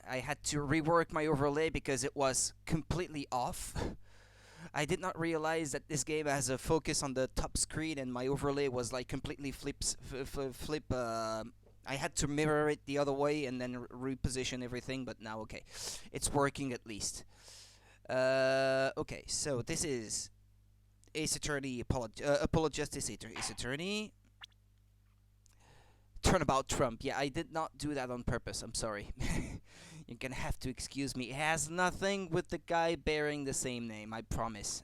I had to rework my overlay because it was completely off. I did not realize that this game has a focus on the top screen, and my overlay was like completely flip. I had to mirror it the other way and then reposition everything, but now okay, it's working at least. Okay, so this is Ace Attorney, Apologist Ace Attorney. Turnabout Trump. Yeah, I did not do that on purpose. I'm sorry. You're gonna have to excuse me. It has nothing with the guy bearing the same name, I promise.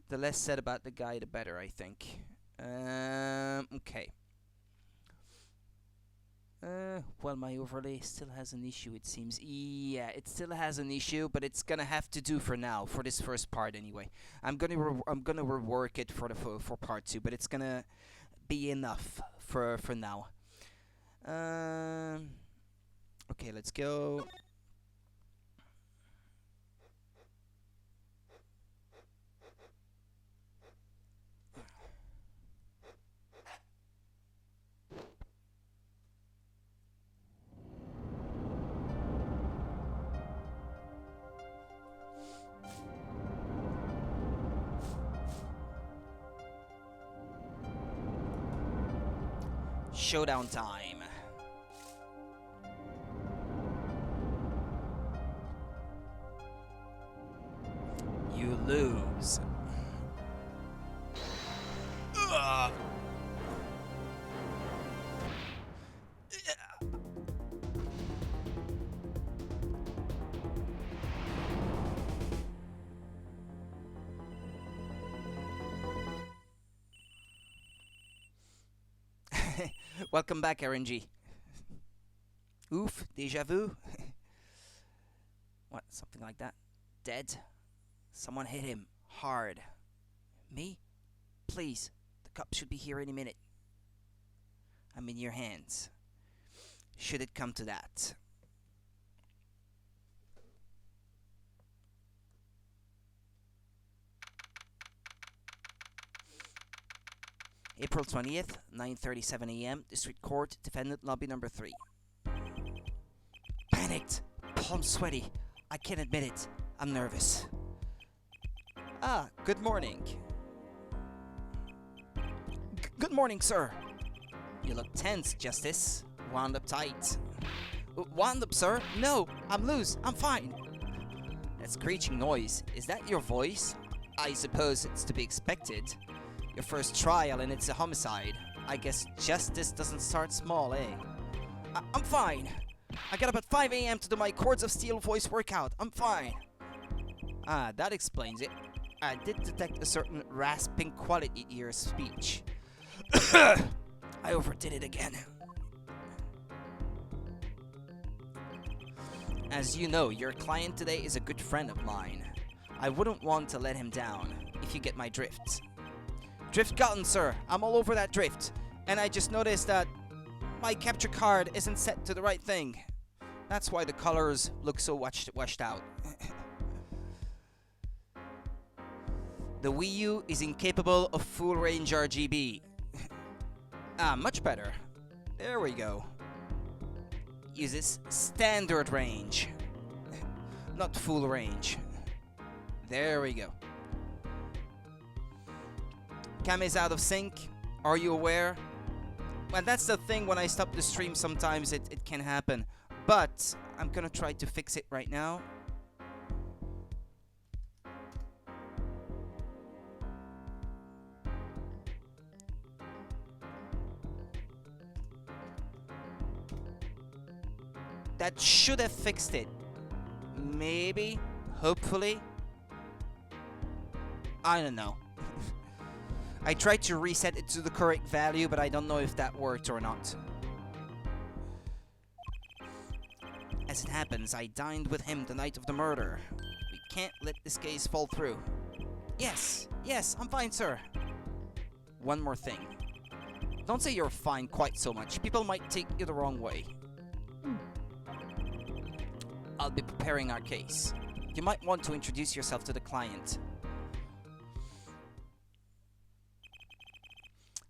The less said about the guy, the better, I think. Okay. Well, my overlay still has an issue, it seems. Yeah, it still has an issue, but it's gonna have to do for now, for this first part anyway. I'm gonna rework it for part 2, but it's gonna be enough for now. Okay, let's go. Showdown time. You lose. Ugh. Welcome back, RNG. Oof, déjà vu. What, something like that? Dead? Someone hit him hard. Me? Please, the cops should be here any minute. I'm in your hands. Should it come to that. April 20th, 9:37 a.m. District Court, Defendant Lobby number 3. Panicked! Palms sweaty. I can't admit it. I'm nervous. Ah, good morning. Good morning, sir. You look tense, Justice. Wound up tight. Wound up, sir? No, I'm loose. I'm fine. That screeching noise, is that your voice? I suppose it's to be expected. Your first trial and it's a homicide. I guess justice doesn't start small, eh? I'm fine. I got up at 5 a.m. to do my Chords of Steel voice workout. I'm fine. Ah, that explains it. I did detect a certain rasping quality to your speech. I overdid it again. As you know, your client today is a good friend of mine. I wouldn't want to let him down, if you get my drift. Drift gotten, sir. I'm all over that drift. And I just noticed that my capture card isn't set to the right thing. That's why the colors look so washed out. The Wii U is incapable of full range RGB. Ah, much better. There we go. Uses standard range. Not full range. There we go. Cam is out of sync. Are you aware? Well, that's the thing, when I stop the stream sometimes it can happen. But I'm gonna try to fix it right now. That should have fixed it. Maybe. Hopefully. I don't know. I tried to reset it to the correct value, but I don't know if that worked or not. As it happens, I dined with him the night of the murder. We can't let this case fall through. Yes, I'm fine, sir. One more thing. Don't say you're fine quite so much. People might take you the wrong way. I'll be preparing our case. You might want to introduce yourself to the client.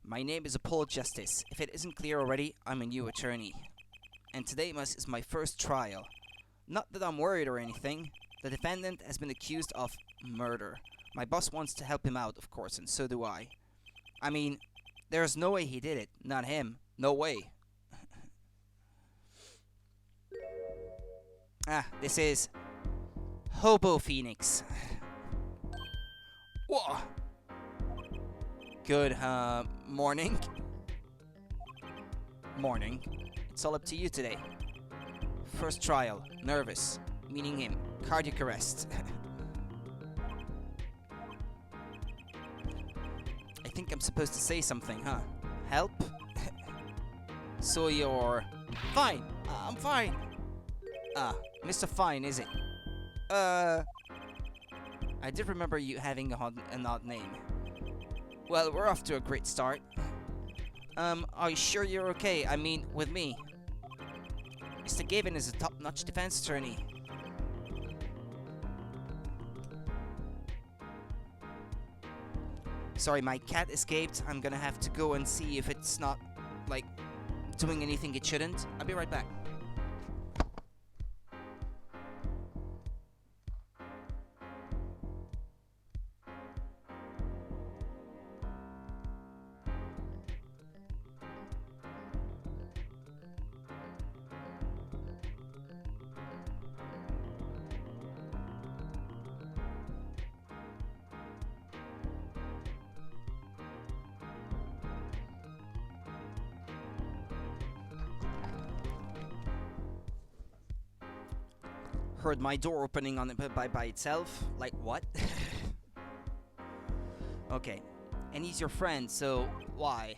My name is Apollo Justice. If it isn't clear already, I'm a new attorney. And today is my first trial. Not that I'm worried or anything. The defendant has been accused of murder. My boss wants to help him out, of course, and so do I. I mean, there's no way he did it. Not him. No way. This is Hobo Phoenix. Whoa. Good, morning. Morning. It's all up to you today. First trial. Nervous. Meaning him. Cardiac arrest. I think I'm supposed to say something, huh? Help? So you're... Fine. I'm fine. Mr. Fine, is it? I did remember you having an odd name. Well, we're off to a great start. Are you sure you're okay? I mean, with me. Mr. Gavin is a top-notch defense attorney. Sorry, my cat escaped. I'm gonna have to go and see if it's not, like, doing anything it shouldn't. I'll be right back. Heard my door opening on it by itself. Like, what? Okay. And he's your friend, so why?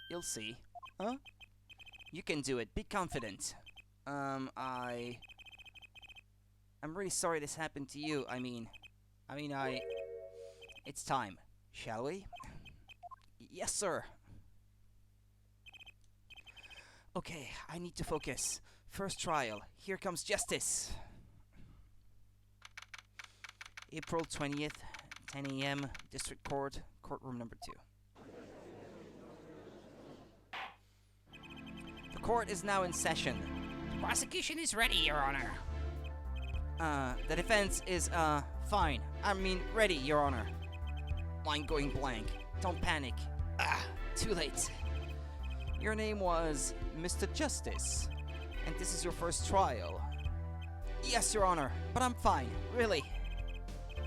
You'll see. Huh? You can do it. Be confident. I'm really sorry this happened to you. I mean, it's time. Shall we? Yes, sir. Okay, I need to focus. First trial. Here comes justice. April 20th, 10 a.m. District Court, courtroom number 2. The court is now in session. Prosecution is ready, Your Honor. The defense is, fine. I mean, ready, Your Honor. Line going blank. Don't panic. Too late. Your name was Mr. Justice. And this is your first trial. Yes, Your Honor, but I'm fine, really.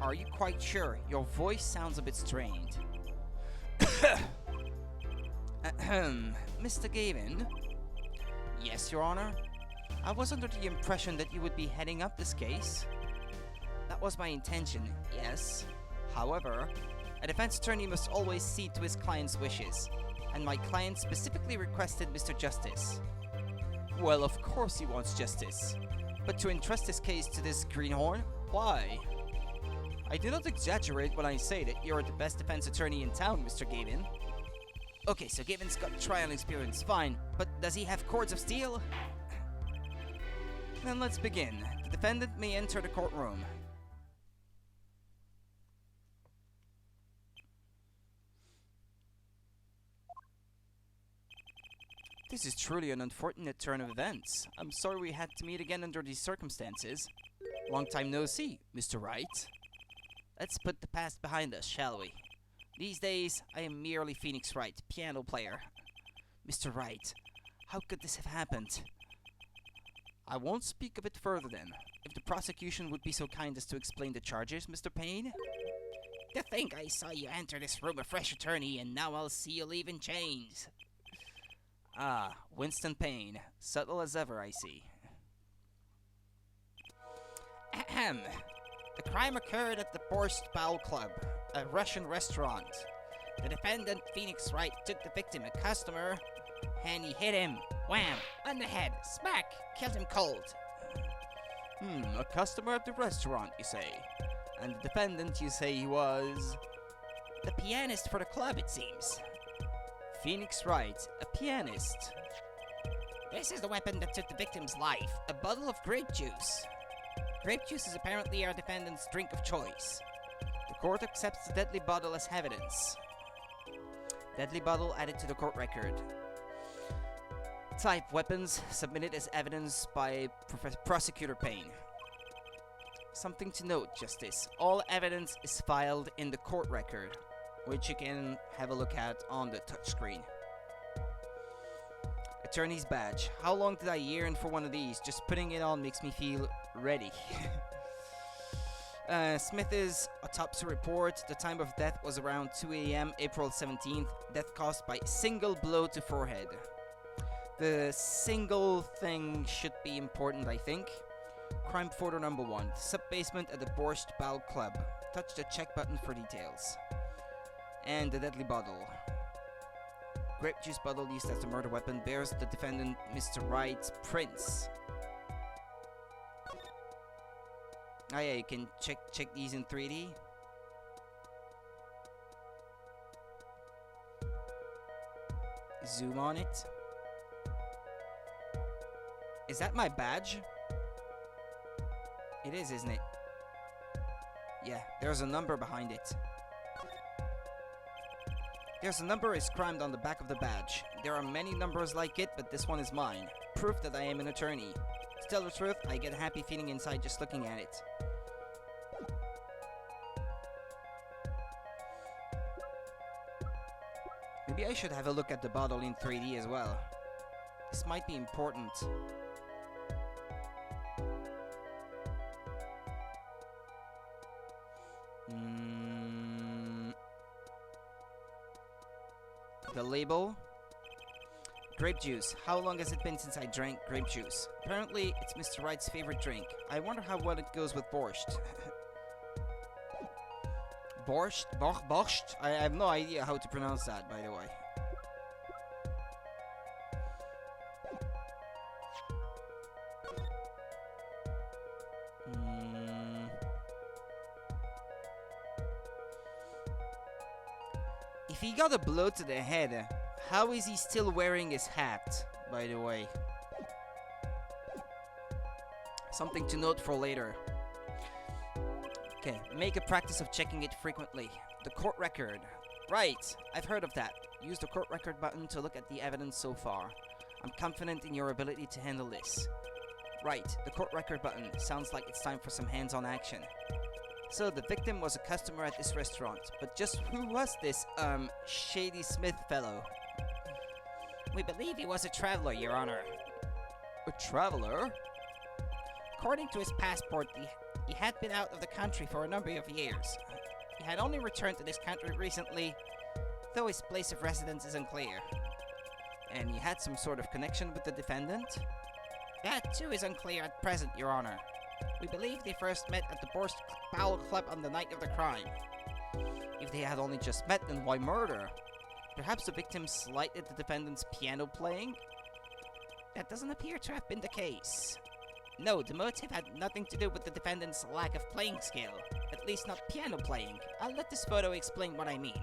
Are you quite sure? Your voice sounds a bit strained. Mr. Gavin? Yes, Your Honor? I was under the impression that you would be heading up this case. That was my intention, yes. However, a defense attorney must always cede to his client's wishes, and my client specifically requested Mr. Justice. Well, of course he wants justice. But to entrust this case to this greenhorn? Why? I do not exaggerate when I say that you're the best defense attorney in town, Mr. Gavin. Okay, so Gavin's got trial experience, fine. But does he have cords of steel? Then let's begin. The defendant may enter the courtroom. This is truly an unfortunate turn of events. I'm sorry we had to meet again under these circumstances. Long time no see, Mr. Wright. Let's put the past behind us, shall we? These days, I am merely Phoenix Wright, piano player. Mr. Wright, how could this have happened? I won't speak of it further then. If the prosecution would be so kind as to explain the charges, Mr. Payne? To think I saw you enter this room a fresh attorney, and now I'll see you leave in chains. Ah, Winston Payne. Subtle as ever, I see. Ahem. The crime occurred at the Borscht Bowel Club, a Russian restaurant. The defendant, Phoenix Wright, took the victim, a customer, and he hit him. Wham! On the head. Smack! Killed him cold. A customer at the restaurant, you say? And the defendant, you say he was... The pianist for the club, it seems. Phoenix Wright, a pianist. This is the weapon that took the victim's life, a bottle of grape juice. Grape juice is apparently our defendant's drink of choice. The court accepts the deadly bottle as evidence. Deadly bottle added to the court record. Type weapons submitted as evidence by Prosecutor Payne. Something to note, Justice. All evidence is filed in the court record, which you can have a look at on the touchscreen. Attorney's badge. How long did I yearn for one of these? Just putting it on makes me feel ready. Smith's autopsy report. The time of death was around 2 a.m. April 17th. Death caused by single blow to forehead. The single thing should be important, I think. Crime photo number 1. Sub-basement at the Borscht Ball Club. Touch the check button for details. And the deadly bottle. Grape juice bottle used as the murder weapon bears the defendant Mr. Wright's prints. Oh yeah, you can check these in 3D. Zoom on it. Is that my badge? It is, isn't it? Yeah, there's a number behind it. There's a number inscribed on the back of the badge. There are many numbers like it, but this one is mine. Proof that I am an attorney. To tell the truth, I get a happy feeling inside just looking at it. Maybe I should have a look at the bottle in 3D as well. This might be important. The label. Grape juice. How long has it been since I drank grape juice? Apparently, it's Mr. Wright's favorite drink. I wonder how well it goes with borscht. Borscht? Borscht? I have no idea how to pronounce that, by the way. If he got a blow to the head, how is he still wearing his hat, by the way? Something to note for later. Okay, make a practice of checking it frequently. The court record. Right, I've heard of that. Use the court record button to look at the evidence so far. I'm confident in your ability to handle this. Right, the court record button. Sounds like it's time for some hands-on action. So, the victim was a customer at this restaurant, but just who was this, Shady Smith fellow? We believe he was a traveler, Your Honor. A traveler? According to his passport, he had been out of the country for a number of years. He had only returned to this country recently, though his place of residence is unclear. And he had some sort of connection with the defendant? That too is unclear at present, Your Honor. We believe they first met at the Borscht Ball Club on the night of the crime. If they had only just met, then why murder? Perhaps the victim slighted the defendant's piano playing? That doesn't appear to have been the case. No, the motive had nothing to do with the defendant's lack of playing skill. At least not piano playing. I'll let this photo explain what I mean.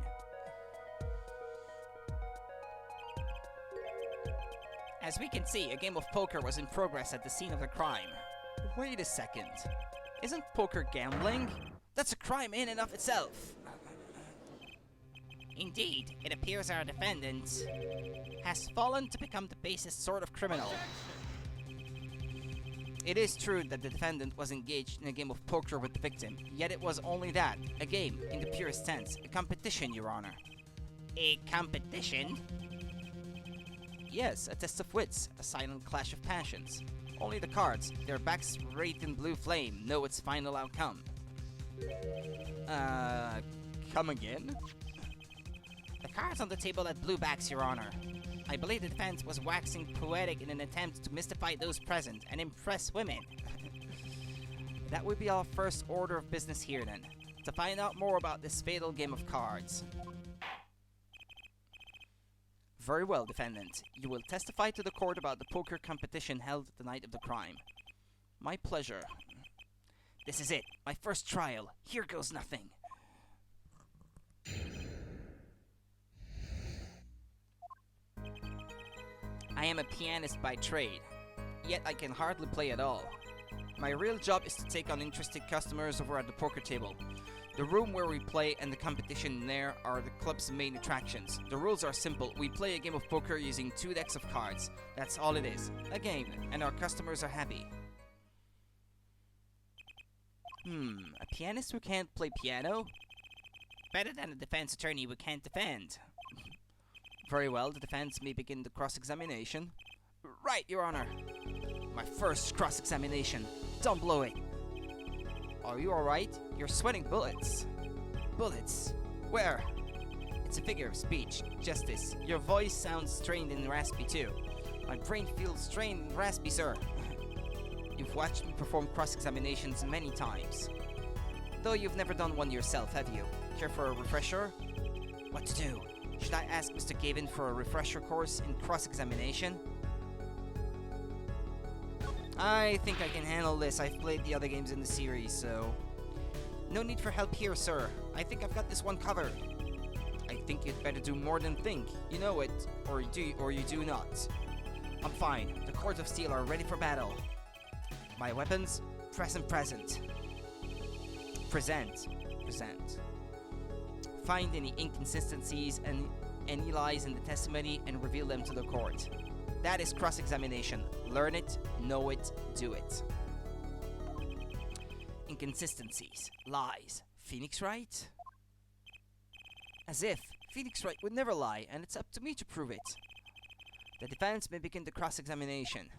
As we can see, a game of poker was in progress at the scene of the crime. Wait a second. Isn't poker gambling? That's a crime in and of itself. Indeed, it appears our defendant has fallen to become the basest sort of criminal. It is true that the defendant was engaged in a game of poker with the victim, yet it was only that, a game, in the purest sense, a competition, Your Honor. A competition? Yes, a test of wits, a silent clash of passions. Only the cards, their backs wreathed in blue flame, know its final outcome. Come again? The cards on the table had blue backs, Your Honor. I believe the defense was waxing poetic in an attempt to mystify those present and impress women. That would be our first order of business here then, to find out more about this fatal game of cards. Very well, defendant. You will testify to the court about the poker competition held the night of the crime. My pleasure. This is it, my first trial. Here goes nothing. I am a pianist by trade, yet I can hardly play at all. My real job is to take on interested customers over at the poker table. The room where we play and the competition in there are the club's main attractions. The rules are simple. We play a game of poker using 2 decks of cards. That's all it is. A game, and our customers are happy. A pianist who can't play piano? Better than a defense attorney who can't defend. Very well, the defense may begin the cross-examination. Right, Your Honor. My first cross-examination. Don't blow it. Are you alright? You're sweating bullets. Bullets? Where? It's a figure of speech. Justice. Your voice sounds strained and raspy too. My brain feels strained and raspy, sir. You've watched me perform cross-examinations many times. Though you've never done one yourself, have you? Care for a refresher? What to do? Should I ask Mr. Gavin for a refresher course in cross-examination? I think I can handle this. I've played the other games in the series, so... No need for help here, sir. I think I've got this one covered. I think you'd better do more than think. You know it, or you do not. I'm fine. The Court of Steel are ready for battle. My weapons? Present. Present. Find any inconsistencies and any lies in the testimony and reveal them to the court. That is cross-examination. Learn it, know it, do it. Inconsistencies, lies. Phoenix Wright? As if. Phoenix Wright would never lie, and it's up to me to prove it. The defense may begin the cross-examination.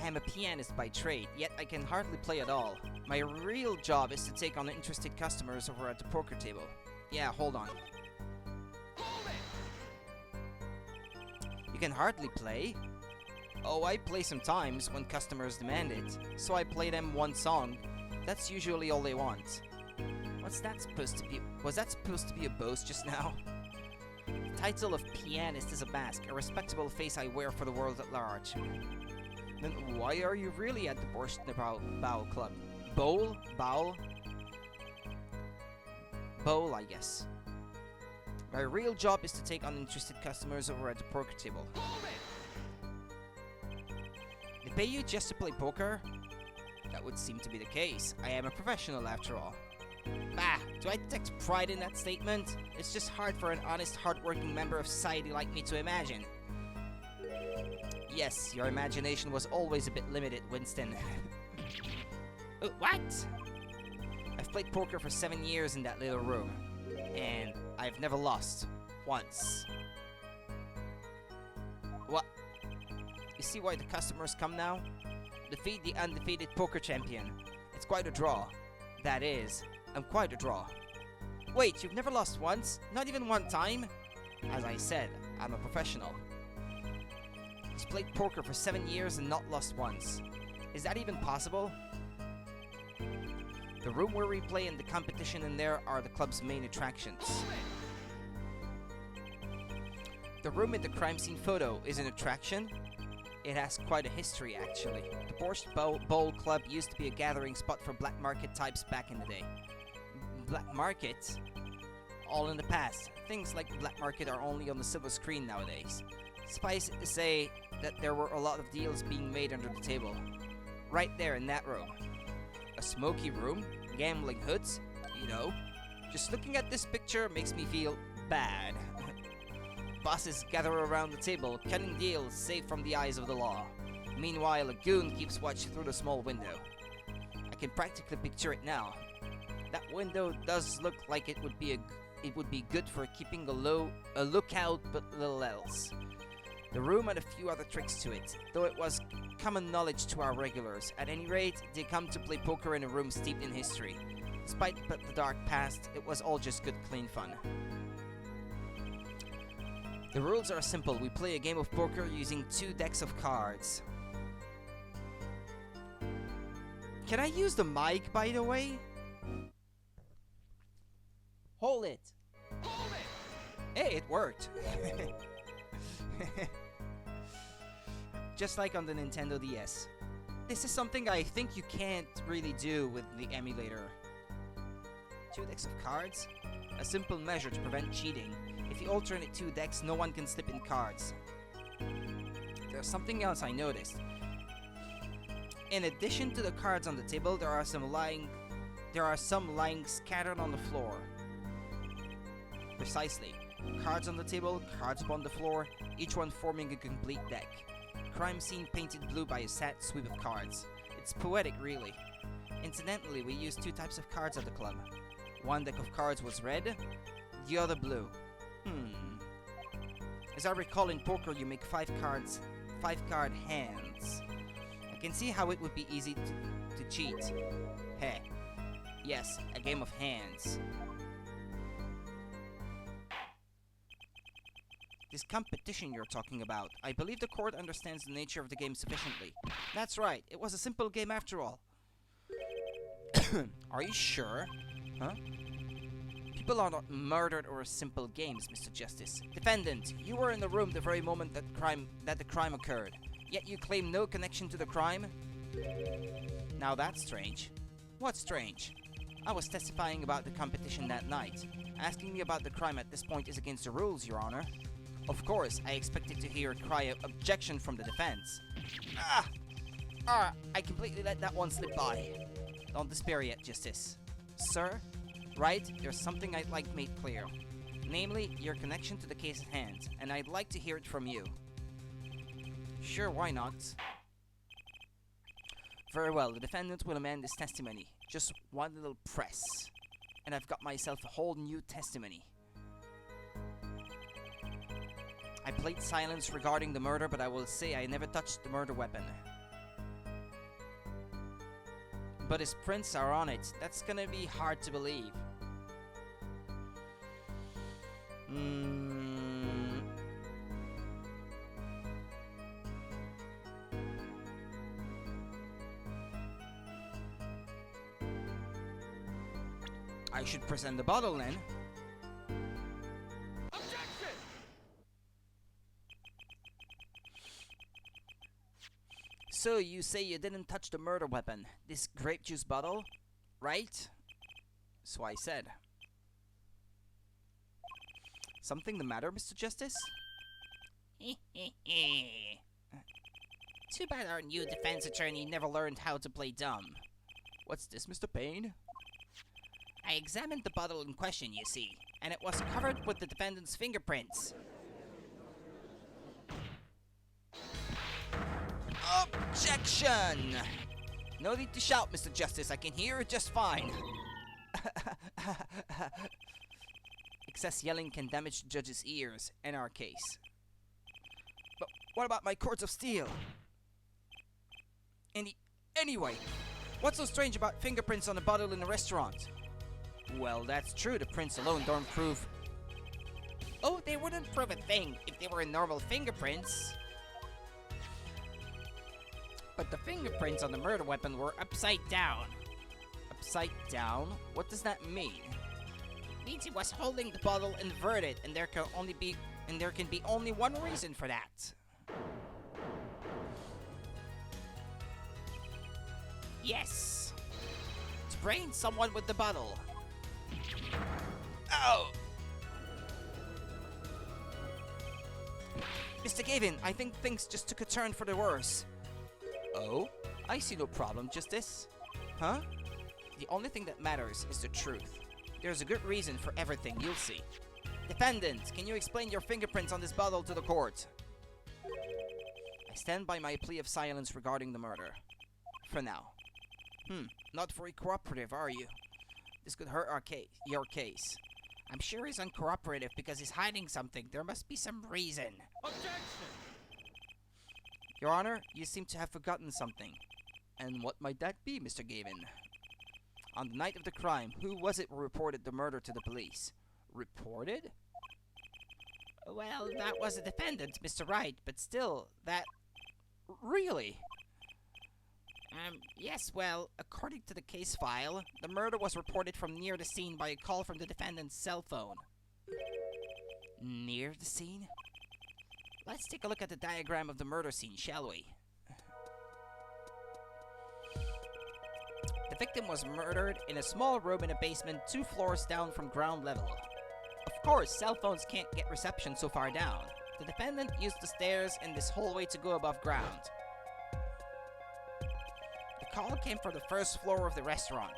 I am a pianist by trade, yet I can hardly play at all. My real job is to take on interested customers over at the poker table. Yeah, hold on. You can hardly play? Oh, I play sometimes when customers demand it, so I play them one song. That's usually all they want. What's that supposed to be? Was that supposed to be a boast just now? The title of pianist is a mask, a respectable face I wear for the world at large. Then why are you really at the Bowl Club? Bowl? Bowl? Bowl, I guess. My real job is to take on interested customers over at the poker table. They pay you just to play poker? That would seem to be the case. I am a professional after all. Bah! Do I detect pride in that statement? It's just hard for an honest, hard-working member of society like me to imagine. Yes, your imagination was always a bit limited, Winston. What? I've played poker for 7 years in that little room, and I've never lost. Once. What? You see why the customers come now? Defeat the undefeated poker champion. It's quite a draw. That is, I'm quite a draw. Wait, you've never lost once? Not even one time? As I said, I'm a professional. He's played poker for 7 years and not lost once. Is that even possible? The room where we play and the competition in there are the club's main attractions. The room in the crime scene photo is an attraction. It has quite a history, actually. The Borscht Bowl Club used to be a gathering spot for black market types back in the day. Black market? All in the past. Things like the black market are only on the silver screen nowadays. Suffice it to say that there were a lot of deals being made under the table. Right there in that room. A smoky room, gambling hoods, you know. Just looking at this picture makes me feel bad. Bosses gather around the table, cutting deals safe from the eyes of the law. Meanwhile, a goon keeps watch through the small window. I can practically picture it now. That window does look like it would be good for keeping a lookout, but little else. The room had a few other tricks to it, though it was common knowledge to our regulars. At any rate, they come to play poker in a room steeped in history. Despite the dark past, it was all just good, clean fun. The rules are simple. We play a game of poker using 2 decks of cards. Can I use the mic, by the way? Hold it! Hold it! Hey, it worked! Just like on the Nintendo DS. This is something I think you can't really do with the emulator. 2 decks of cards? A simple measure to prevent cheating. If you alternate 2 decks, no one can slip in cards. there's something else I noticed. In addition to the cards on the table, there are some lying scattered on the floor. Precisely. Cards on the table, cards upon the floor, each one forming a complete deck. Crime scene painted blue by a sad sweep of cards. It's poetic, really. Incidentally, we use two types of cards at the club. One deck of cards was red, the other blue. As I recall, in poker you make 5 card hands. I can see how it would be easy to cheat. Hey, yes, a game of hands. This competition you're talking about, I believe the court understands the nature of the game sufficiently. That's right, it was a simple game after all. Are you sure? Huh? People are not murdered or simple games, Mr. Justice. Defendant, you were in the room the very moment that the crime occurred, yet you claim no connection to the crime? Now that's strange. What's strange? I was testifying about the competition that night. Asking me about the crime at this point is against the rules, Your Honor. Of course, I expected to hear a cry of objection from the defense. I completely let that one slip by. Don't despair yet, Justice. Sir, right, there's something I'd like made clear. Namely, your connection to the case at hand, and I'd like to hear it from you. Sure, why not? Very well, the defendant will amend his testimony. Just one little press. And I've got myself a whole new testimony. I played silence regarding the murder, but I will say I never touched the murder weapon. But his prints are on it. That's gonna be hard to believe. I should present the bottle then. Objection! So you say you didn't touch the murder weapon, this grape juice bottle, right? So I said. Something the matter, Mr. Justice? Too bad our new defense attorney never learned how to play dumb. What's this, Mr. Payne? I examined the bottle in question, you see, and it was covered with the defendant's fingerprints. Objection! No need to shout, Mr. Justice. I can hear it just fine. Excess yelling can damage the judge's ears in our case. But what about my cords of steel? Anyway, what's so strange about fingerprints on a bottle in a restaurant? Well, that's true. The prints alone don't prove... Oh, they wouldn't prove a thing if they were normal fingerprints. But the fingerprints on the murder weapon were upside down. Upside down? What does that mean? Means he was holding the bottle inverted, and there can be only one reason for that. Yes. To brain someone with the bottle. Ow! Mr. Gavin, I think things just took a turn for the worse. Oh? I see no problem, Justice. Huh? The only thing that matters is the truth. There's a good reason for everything, you'll see. Defendant, can you explain your fingerprints on this bottle to the court? I stand by my plea of silence regarding the murder. For now. Not very cooperative, are you? This could hurt your case. I'm sure he's uncooperative because he's hiding something. There must be some reason. Objection! Your Honor, you seem to have forgotten something. And what might that be, Mr. Gavin? On the night of the crime, who was it who reported the murder to the police? Reported? Well, that was the defendant, Mr. Wright, but still, that... Really? Yes, well, according to the case file, the murder was reported from near the scene by a call from the defendant's cell phone. Near the scene? Let's take a look at the diagram of the murder scene, shall we? The victim was murdered in a small room in a basement 2 floors down from ground level. Of course, cell phones can't get reception so far down. The defendant used the stairs in this hallway to go above ground. The call came from the first floor of the restaurant.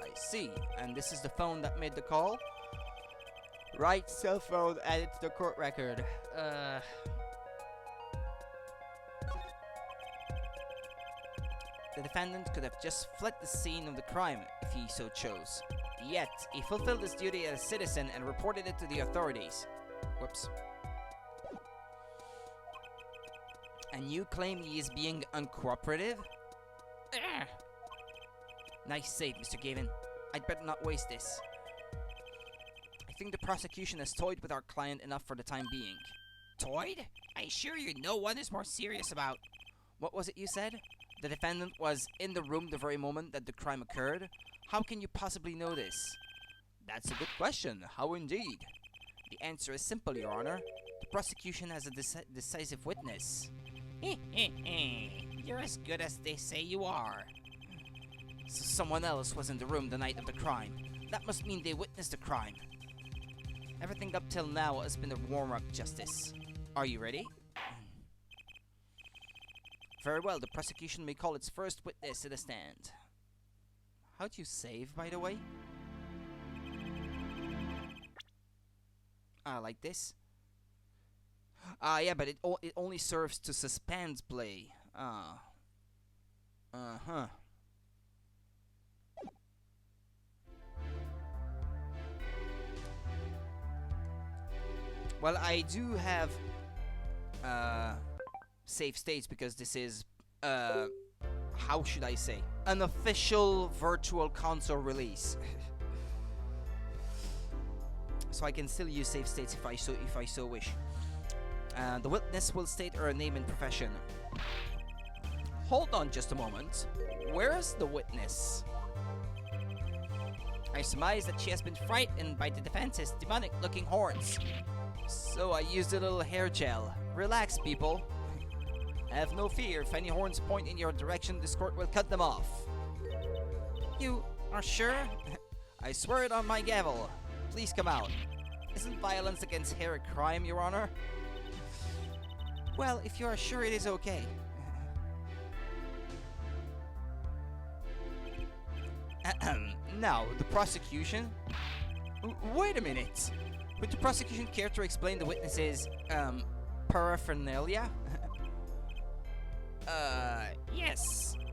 I see. And this is the phone that made the call? Right, cell phone added to the court record. The defendant could have just fled the scene of the crime if he so chose. Yet, he fulfilled his duty as a citizen and reported it to the authorities. Whoops. And you claim he is being uncooperative? Nice save, Mr. Gavin. I'd better not waste this. I think the prosecution has toyed with our client enough for the time being. Toyed? I assure you no one is more serious about... What was it you said? The defendant was in the room the very moment that the crime occurred. How can you possibly know this? That's a good question. How indeed? The answer is simple, Your Honor. The prosecution has a decisive witness. You're as good as they say you are. So someone else was in the room the night of the crime. That must mean they witnessed the crime. Everything up till now has been a warm-up, Justice. Are you ready? Very well, the prosecution may call its first witness to the stand. How do you save, by the way? Like this? Yeah, but it only serves to suspend play. Uh-huh. Well, I do have save states because this is how should I say, an official virtual console release. So I can still use save states if I so wish. The witness will state her name and profession. Hold on just a moment. Where's the witness? I surmise that she has been frightened by the defense's demonic-looking horns. So I used a little hair gel. Relax, people. Have no fear. If any horns point in your direction, this court will cut them off. You are sure? I swear it on my gavel. Please come out. Isn't violence against hair a crime, Your Honor? Well, if you are sure it is okay. Now, the prosecution? Wait a minute. Would the prosecution care to explain the witness's, paraphernalia? Yes.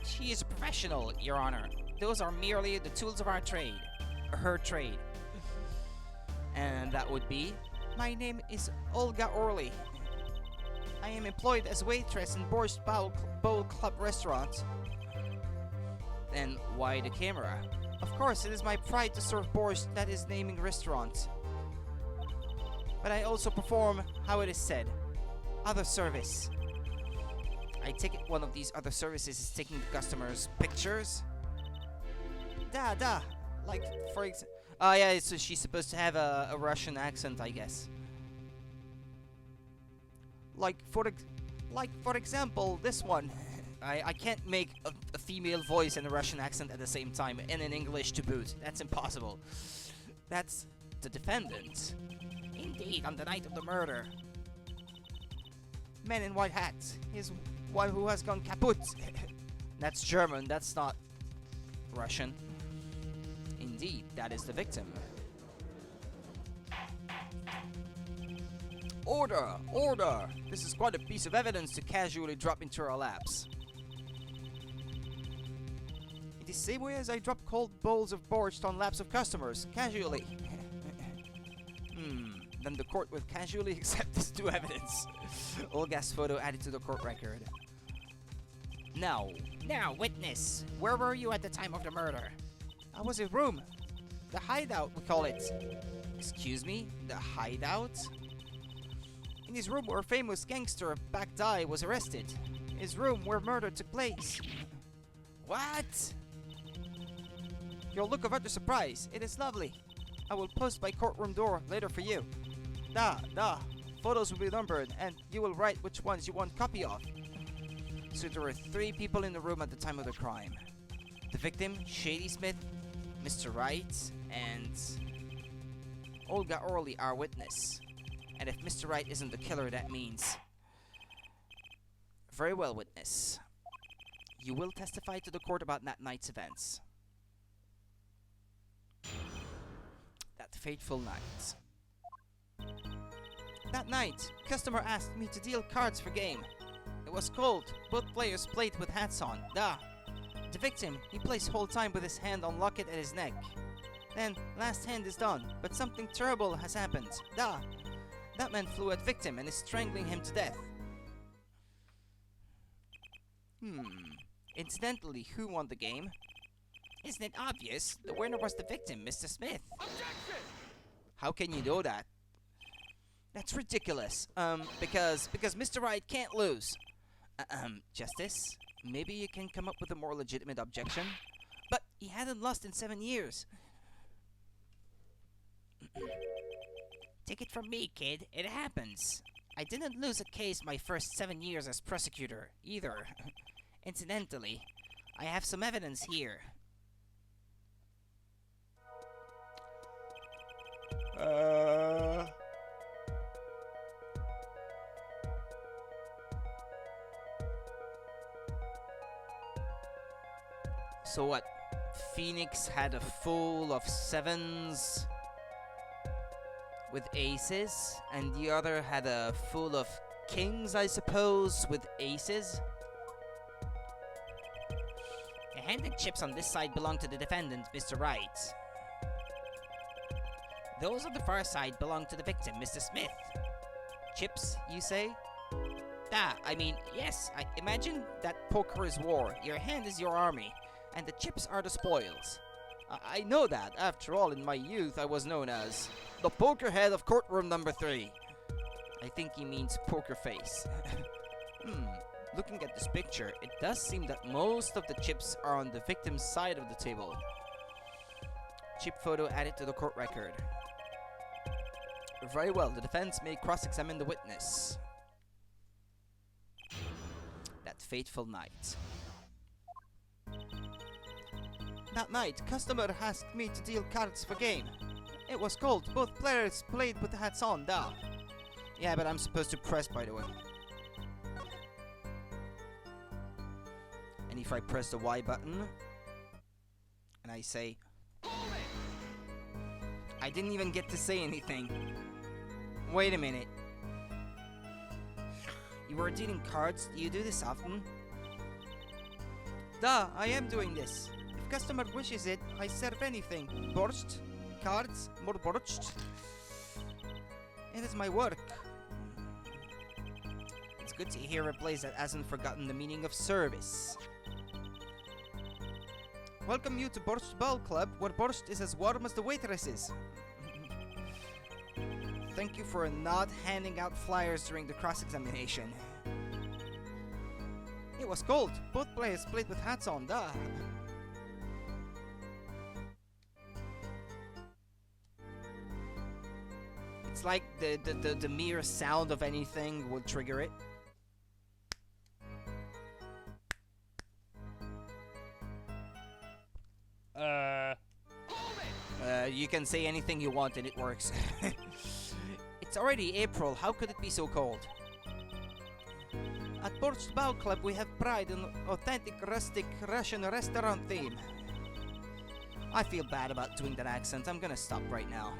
She is a professional, Your Honor. Those are merely the tools of our trade. Her trade. And that would be... My name is Olga Orley. I am employed as waitress in Borscht Bowl Club restaurant. Then why the camera? Of course, it is my pride to serve borscht, that is naming restaurant. But I also perform, how it is said, other service. I take it one of these other services is taking the customers' pictures. Da. Like, for example... Oh yeah, so she's supposed to have a Russian accent, I guess. Like for example, this one. I can't make a female voice and a Russian accent at the same time, and in English to boot. That's impossible. That's the defendant. Indeed, on the night of the murder. Man in white hats. He's one who has gone kaput. That's German, that's not Russian. Indeed, that is the victim. Order! Order! This is quite a piece of evidence to casually drop into our laps. In the same way as I drop cold bowls of borscht on laps of customers, casually. Then the court will casually accept this new evidence. Olga's photo added to the court record. Now, witness, where were you at the time of the murder? I was in room. The hideout, we call it. Excuse me? The hideout? In his room where famous gangster Back Dai was arrested. His room where murder took place. What? Your look of utter surprise. It is lovely. I will post by courtroom door later for you. Da. Photos will be numbered and you will write which ones you want copy of. So there were 3 people in the room at the time of the crime. The victim, Shady Smith, Mr. Wright, and Olga Orley, our witness. And if Mr. Wright isn't the killer, that means... Very well, witness. You will testify to the court about that night's events. That fateful night. That night, customer asked me to deal cards for game. It was cold. Both players played with hats on. Da. The victim, he plays whole time with his hand on locket at his neck. Then, last hand is done, but something terrible has happened. Da. That man flew at victim and is strangling him to death. Incidentally, who won the game? Isn't it obvious? The winner was the victim, Mr. Smith. Objection! How can you know that? That's ridiculous. Because Mr. Wright can't lose. Justice? Maybe you can come up with a more legitimate objection? But he hadn't lost in 7 years. Take it from me, kid. It happens. I didn't lose a case my first 7 years as prosecutor, either. Incidentally, I have some evidence here. So what? Phoenix had a full of 7s with aces, and the other had a full of kings, I suppose, with aces? The hand and chips on this side belong to the defendant, Mr. Wright. Those on the far side belong to the victim, Mr. Smith. Chips, you say? I mean, yes, imagine that poker is war. Your hand is your army, and the chips are the spoils. I know that. After all, in my youth, I was known as the poker head of courtroom number 3. I think he means poker face. Looking at this picture, it does seem that most of the chips are on the victim's side of the table. Chip photo added to the court record. Very well, the defense may cross-examine the witness. That fateful night. That night, customer asked me to deal cards for game. It was cold. Both players played with the hats on, da. Yeah, but I'm supposed to press, by the way. And if I press the Y button, and I say... I didn't even get to say anything. Wait a minute. You are dealing cards? Do you do this often? Da, I am doing this. If customer wishes it, I serve anything. Borscht, cards, more borscht. It is my work. It's good to hear a place that hasn't forgotten the meaning of service. Welcome you to Borscht Ball Club, where borscht is as warm as the waitresses. Thank you for not handing out flyers during the cross-examination. It was cold. Both players played with hats on, duh. It's like the mere sound of anything would trigger it. You can say anything you want and it works. It's already April, how could it be so cold? At Borscht Ball Club we have pride in authentic rustic Russian restaurant theme. I feel bad about doing that accent, I'm gonna stop right now.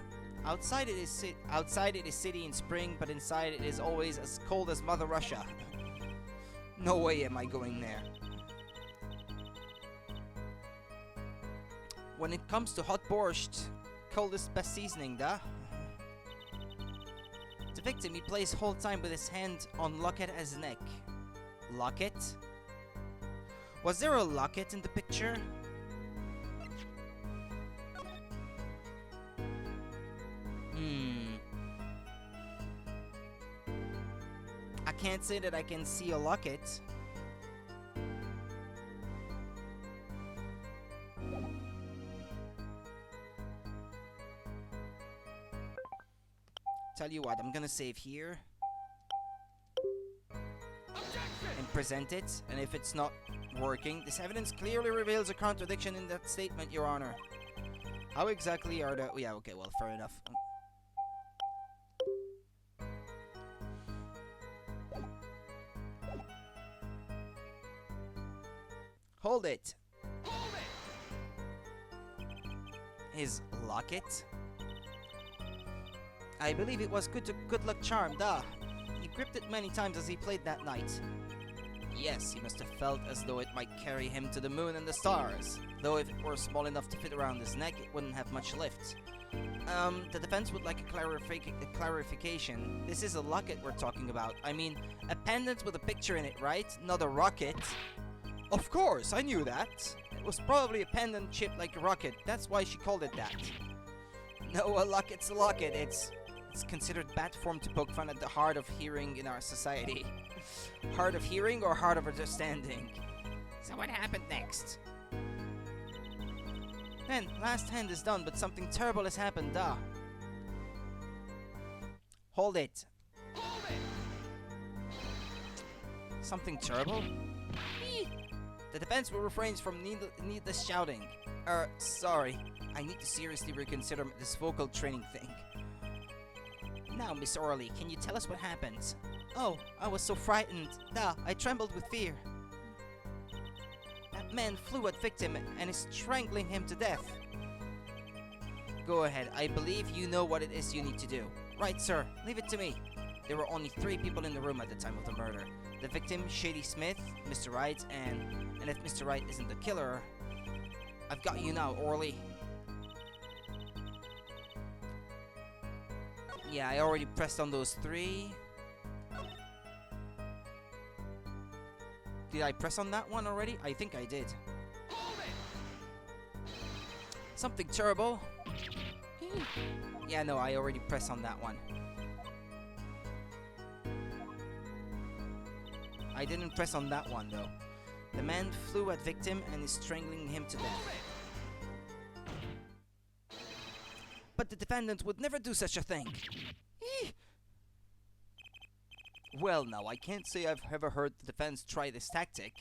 Outside it is city in spring, but inside it is always as cold as Mother Russia. No way am I going there. When it comes to hot borscht, cold is best seasoning, da? The victim, he plays whole time with his hand on locket as his neck. Locket? Was there a locket in the picture? I can't say that I can see a locket. Tell you what, I'm gonna save here. And present it, and if it's not working, this evidence clearly reveals a contradiction in that statement, Your Honor. How exactly are the... Oh, yeah, okay, well, fair enough. Hold it. His locket? I believe it was good luck charm, duh. He gripped it many times as he played that night. Yes, he must have felt as though it might carry him to the moon and the stars. Though if it were small enough to fit around his neck, it wouldn't have much lift. The defense would like a clarification. This is a locket we're talking about. I mean, a pendant with a picture in it, right? Not a rocket. Of course, I knew that. It was probably a pendant shaped like a rocket. That's why she called it that. No, a locket's a locket. It's considered bad form to poke fun at the hard of hearing in our society. Hard of hearing or hard of understanding? So what happened next? Then, last hand is done, but something terrible has happened, duh. Hold it. Something terrible? The defense will refrain from needless shouting. Sorry. I need to seriously reconsider this vocal training thing. Now, Miss Orley, can you tell us what happened? Oh, I was so frightened. Duh, I trembled with fear. That man flew at victim and is strangling him to death. Go ahead, I believe you know what it is you need to do. Right, sir, leave it to me. There were only 3 people in the room at the time of the murder. The victim, Shady Smith, Mr. Wright, and if Mr. Wright isn't the killer, I've got you now, Orley. Yeah, I already pressed on those 3. Did I press on that one already? I think I did. Something terrible. Yeah, no, I already pressed on that one. I didn't press on that one, though. The man flew at victim and is strangling him to death. But the defendant would never do such a thing. Well, now, I can't say I've ever heard the defense try this tactic.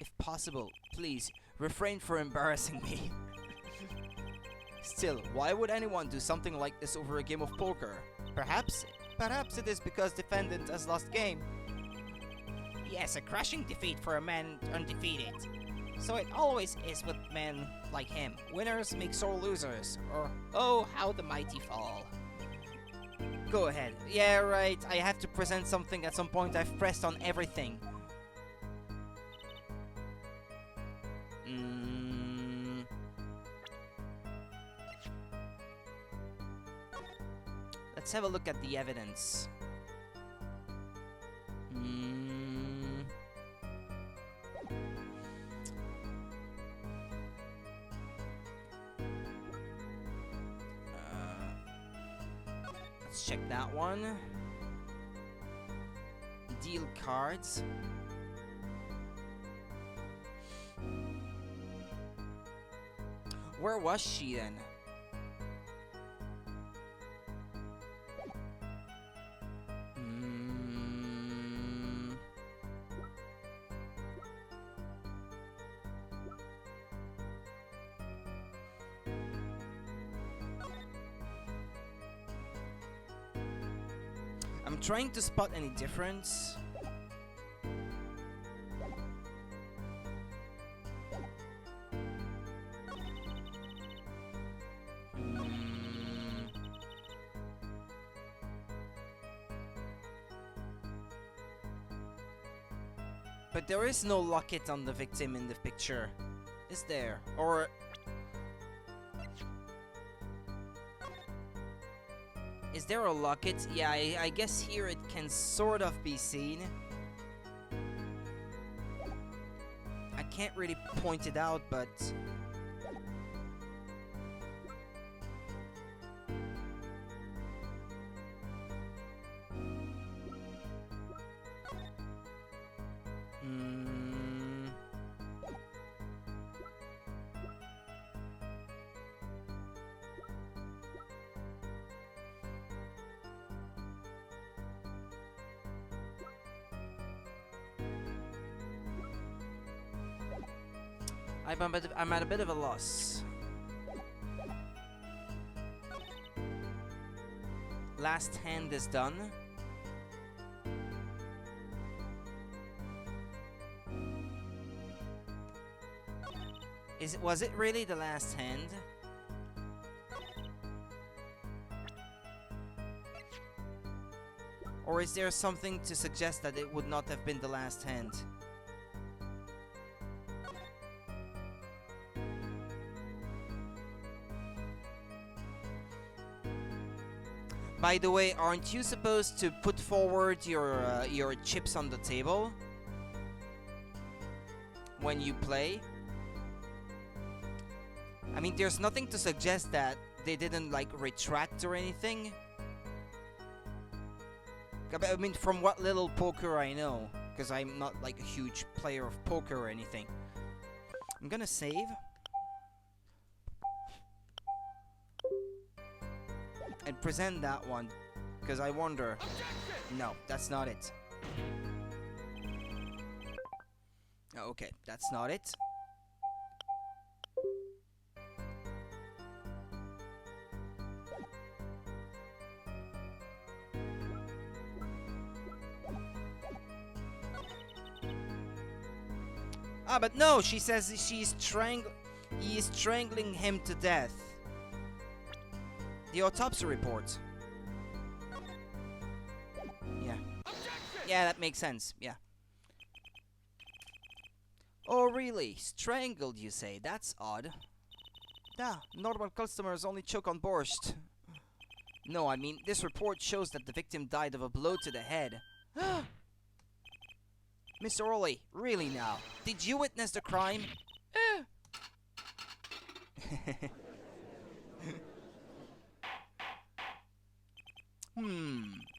If possible, please, refrain from embarrassing me. Still, why would anyone do something like this over a game of poker? Perhaps it is because defendant has lost game. Yes, a crushing defeat for a man undefeated. So it always is with men like him. Winners make sore losers, or oh, how the mighty fall. Go ahead. Yeah, right, I have to present something at some point. I've pressed on everything. Let's have a look at the evidence. Let's check that one. Deal cards. Where was she then? I'm trying to spot any difference. But there is no locket on the victim in the picture, is there? Or... is there a locket? Yeah, I guess here it can sort of be seen. I can't really point it out, but... I'm at a bit of a loss. Last hand is done. Was it really the last hand? Or is there something to suggest that it would not have been the last hand? By the way, aren't you supposed to put forward your chips on the table when you play? I mean, there's nothing to suggest that they didn't like retract or anything. I mean, from what little poker I know, because I'm not like a huge player of poker or anything. I'm gonna save. And present that one, because I wonder. No, that's not it. Okay, that's not it. Ah, but no, she says he is strangling him to death. The autopsy report. Yeah. Yeah, that makes sense. Yeah. Oh, really? Strangled, you say? That's odd. Normal customers only choke on borscht. No, I mean, this report shows that the victim died of a blow to the head. Mr. Orley, really now? Did you witness the crime?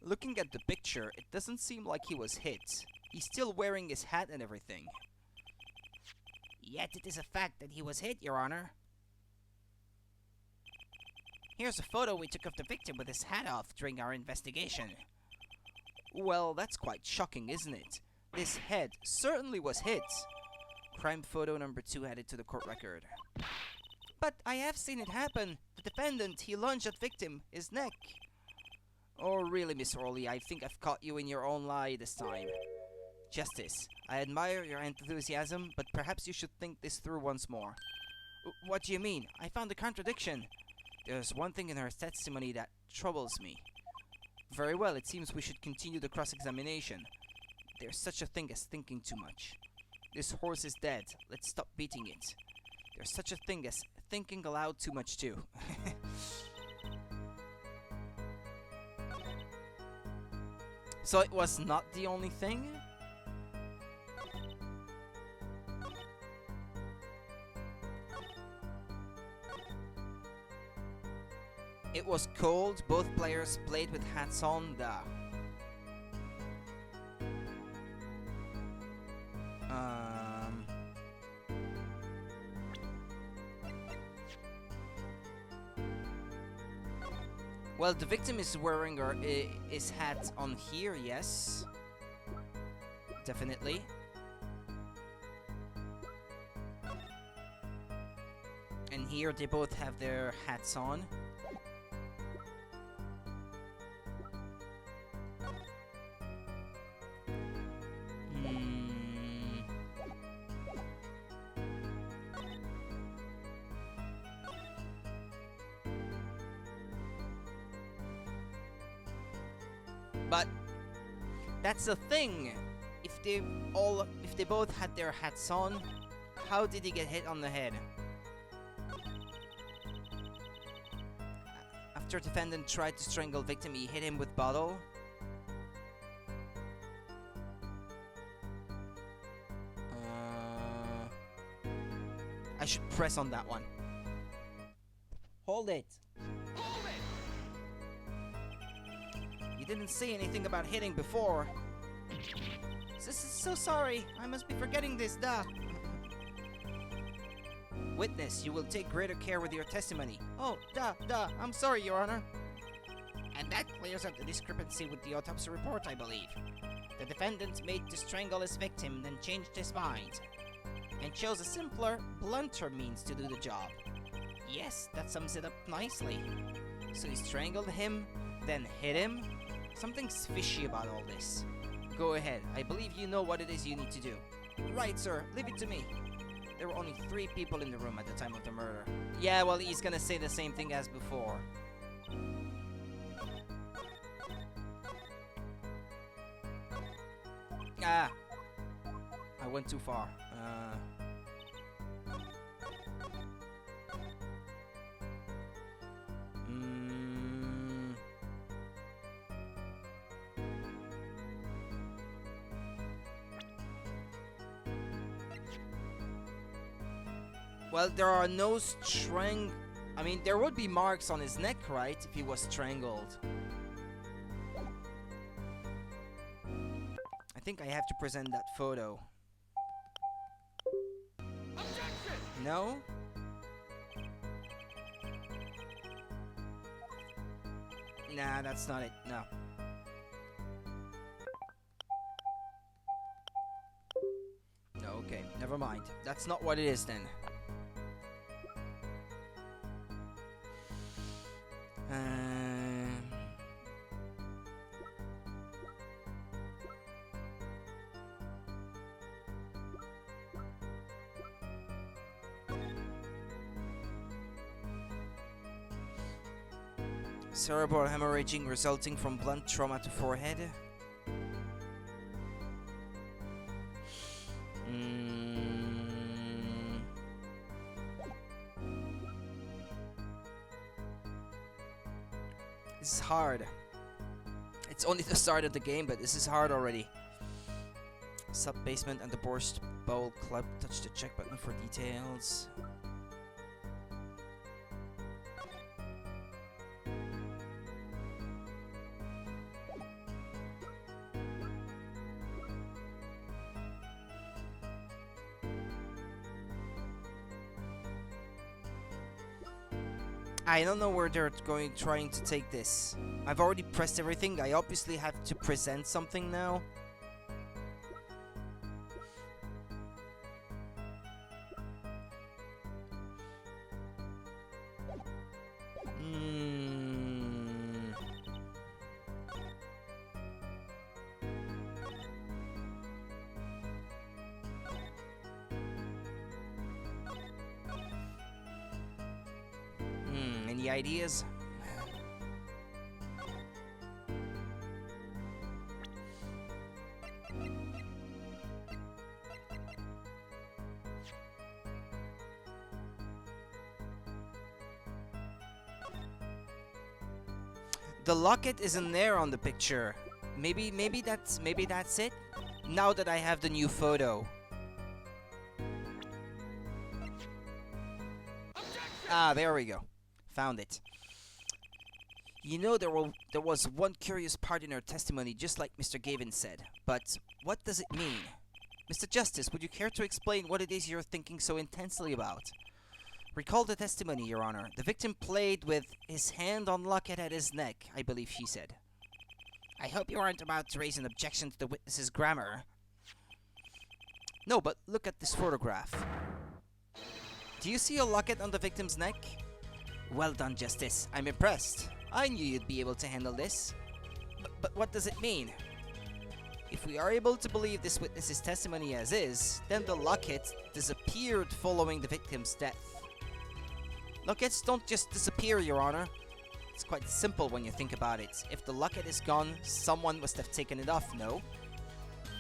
Looking at the picture, it doesn't seem like he was hit. He's still wearing his hat and everything. Yet it is a fact that he was hit, Your Honor. Here's a photo we took of the victim with his hat off during our investigation. Well, that's quite shocking, isn't it? This head certainly was hit. Crime photo number 2 added to the court record. But I have seen it happen. The defendant, he lunged at victim, his neck. Oh, really, Miss Orley, I think I've caught you in your own lie this time. Justice, I admire your enthusiasm, but perhaps you should think this through once more. What do you mean? I found a contradiction. There's one thing in her testimony that troubles me. Very well, it seems we should continue the cross-examination. There's such a thing as thinking too much. This horse is dead. Let's stop beating it. There's such a thing as thinking aloud too much too. So it was not the only thing? It was cold, both players played with hats on, Well, the victim is wearing his hat on here, yes. Definitely. And here they both have their hats on. But that's the thing. If they both had their hats on, how did he get hit on the head? After defendant tried to strangle victim, he hit him with bottle. I should press on that one. Hold it. You didn't say anything about hitting before. So sorry. I must be forgetting this, Witness, you will take greater care with your testimony. Oh, I'm sorry, Your Honor. And that clears up the discrepancy with the autopsy report, I believe. The defendant made to strangle his victim, then changed his mind, and chose a simpler, blunter means to do the job. Yes, that sums it up nicely. So he strangled him, then hit him? Something's fishy about all this. Go ahead, I believe you know what it is you need to do. Right, sir, leave it to me. There were only 3 people in the room at the time of the murder. Yeah, well, he's gonna say the same thing as before. Ah! I went too far. Well, there are no I mean, there would be marks on his neck, right? If he was strangled. I think I have to present that photo. Objection! No? Nah, that's not it. No. No, okay. Never mind. That's not what it is then. Cerebral hemorrhaging resulting from blunt trauma to forehead. This is hard. It's only the start of the game, but this is hard already. Sub-basement and the Borst Bowl Club. Touch the check button for details. I don't know where they're trying to take this. I've already pressed everything. I obviously have to present something now. Any ideas? The locket isn't there on the picture. Maybe that's it. Now that I have the new photo. Ah, there we go. Found it. You know, there was one curious part in her testimony, just like Mr. Gavin said. But what does it mean? Mr. Justice, would you care to explain what it is you're thinking so intensely about? Recall the testimony, Your Honor. The victim played with his hand on locket at his neck, I believe she said. I hope you aren't about to raise an objection to the witness's grammar. No, but look at this photograph. Do you see a locket on the victim's neck? Well done, Justice. I'm impressed. I knew you'd be able to handle this. But what does it mean? If we are able to believe this witness's testimony as is, then the locket disappeared following the victim's death. Lockets don't just disappear, Your Honor. It's quite simple when you think about it. If the locket is gone, someone must have taken it off, no?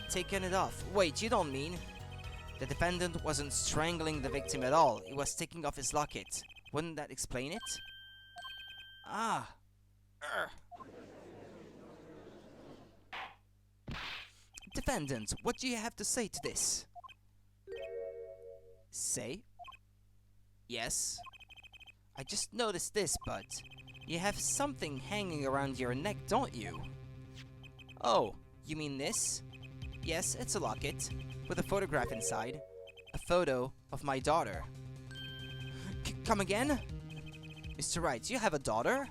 Taken it off? Wait, you don't mean? The defendant wasn't strangling the victim at all. He was taking off his locket. Wouldn't that explain it? Ah. Defendant, what do you have to say to this? Say? Yes. I just noticed this, but you have something hanging around your neck, don't you? Oh, you mean this? Yes, it's a locket, with a photograph inside. A photo of my daughter. Come again? Mr. Wright, you have a daughter?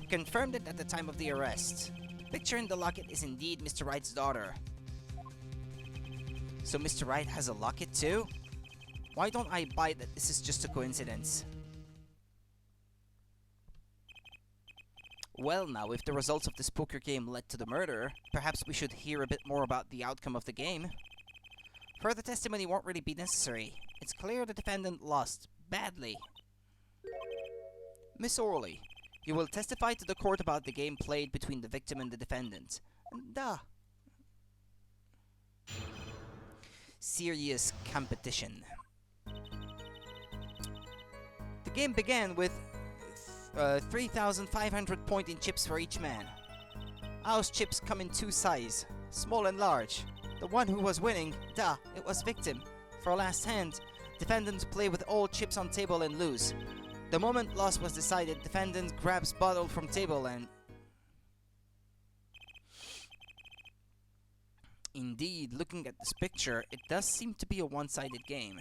Confirmed it at the time of the arrest. Picture in the locket is indeed Mr. Wright's daughter. So Mr. Wright has a locket too? Why don't I buy that this is just a coincidence? Well now, if the results of this poker game led to the murder, perhaps we should hear a bit more about the outcome of the game. Further testimony won't really be necessary. It's clear the defendant lost badly. Miss Orley, you will testify to the court about the game played between the victim and the defendant. Duh. Serious competition. The game began with 3,500 point-in chips for each man. House chips come in two sizes, small and large. The one who was winning, it was victim. For last hand, defendants play with all chips on table and lose. The moment loss was decided, defendant grabs bottle from table and... Indeed, looking at this picture, it does seem to be a one-sided game.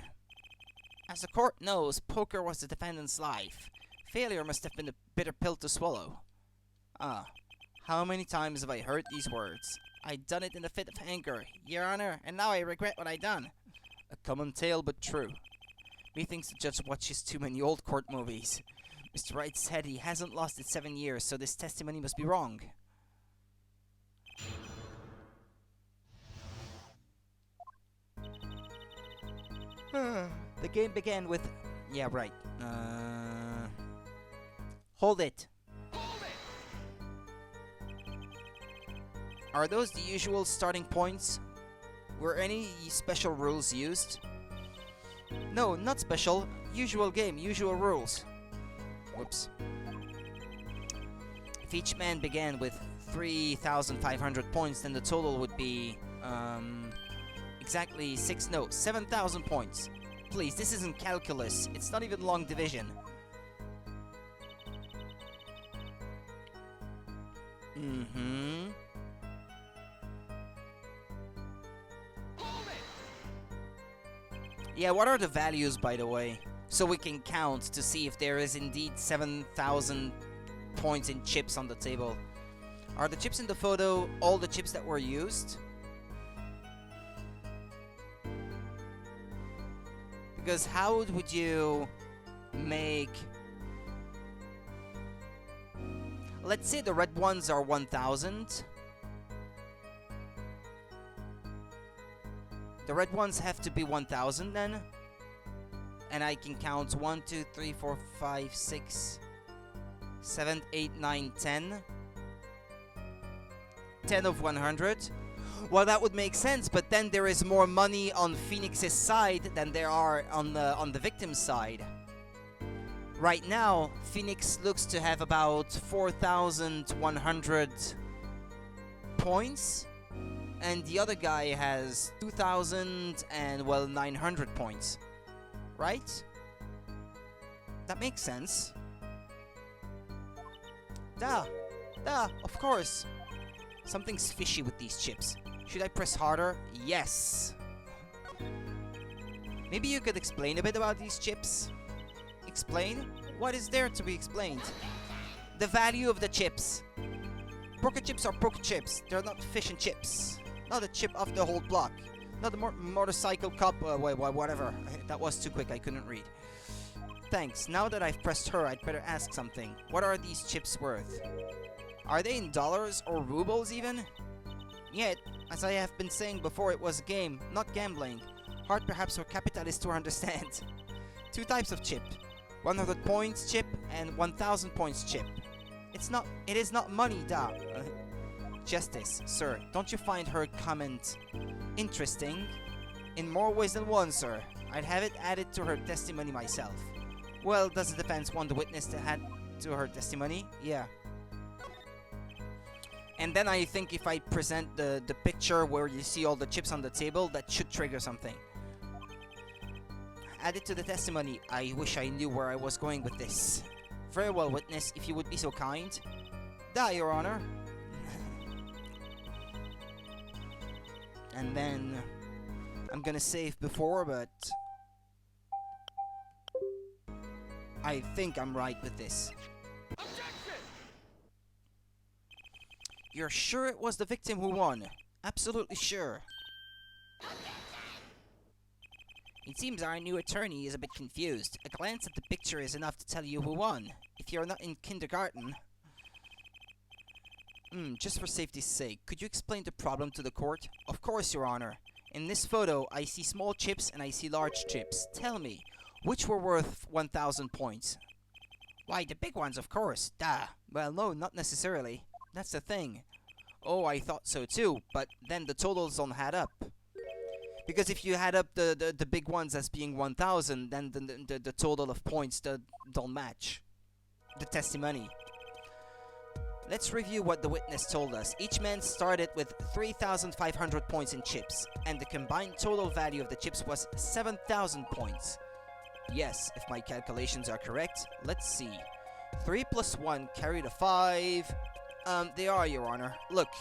As the court knows, poker was the defendant's life. Failure must have been a bitter pill to swallow. How many times have I heard these words? I done it in a fit of anger, Your Honor, and now I regret what I done. A common tale, but true. Methinks the judge watches too many old court movies. Mr. Wright said he hasn't lost it 7 years, so this testimony must be wrong. The game began with... Yeah, right. Hold it. Are those the usual starting points? Were any special rules used? No, not special. Usual game, usual rules. Whoops. If each man began with 3,500 points, then the total would be... exactly 7,000 points. Please, this isn't calculus. It's not even long division. Yeah, what are the values, by the way? So we can count to see if there is indeed 7,000 points in chips on the table. Are the chips in the photo all the chips that were used? Because how would you make... Let's say the red ones are 1,000. The red ones have to be 1,000 then. And I can count 1, 2, 3, 4, 5, 6, 7, 8, 9, 10. 10 of 100. Well, that would make sense, but then there is more money on Phoenix's side than there are on the victim's side. Right now, Phoenix looks to have about 4,100 points, and the other guy has 2,900 points. Right? That makes sense. Of course. Something's fishy with these chips. Should I press harder? Yes. Maybe you could explain a bit about these chips? Explain? What is there to be explained? The value of the chips. Poker chips are poker chips. They're not fish and chips. Not a chip off the whole block. Not the motorcycle cup. Whatever. That was too quick. I couldn't read. Thanks. Now that I've pressed her, I'd better ask something. What are these chips worth? Are they in dollars or rubles even? Yet, as I have been saying before, it was a game, not gambling. Hard perhaps for capitalists to understand. Two types of chip. 100 points chip and 1,000 points chip. It is not money, Justice, sir, don't you find her comment interesting? In more ways than one, sir. I'd have it added to her testimony myself. Well, does the defense want the witness to add to her testimony? Yeah. And then I think if I present the picture where you see all the chips on the table, that should trigger something. Add it to the testimony. I wish I knew where I was going with this. Very well, witness, if you would be so kind. Your Honor. And then... I'm gonna save before, but... I think I'm right with this. You're sure it was the victim who won? Absolutely sure. It seems our new attorney is a bit confused. A glance at the picture is enough to tell you who won. If you're not in kindergarten... just for safety's sake, could you explain the problem to the court? Of course, Your Honor. In this photo, I see small chips and I see large chips. Tell me, which were worth 1,000 points? Why, the big ones, of course. Duh. Well, no, not necessarily. That's the thing. Oh, I thought so too, but then the totals don't add up. Because if you add up the big ones as being 1,000, then the total of points don't match. The testimony. Let's review what the witness told us. Each man started with 3,500 points in chips, and the combined total value of the chips was 7,000 points. Yes, if my calculations are correct. Let's see. 3 plus 1 carried a 5. They are, Your Honor. Look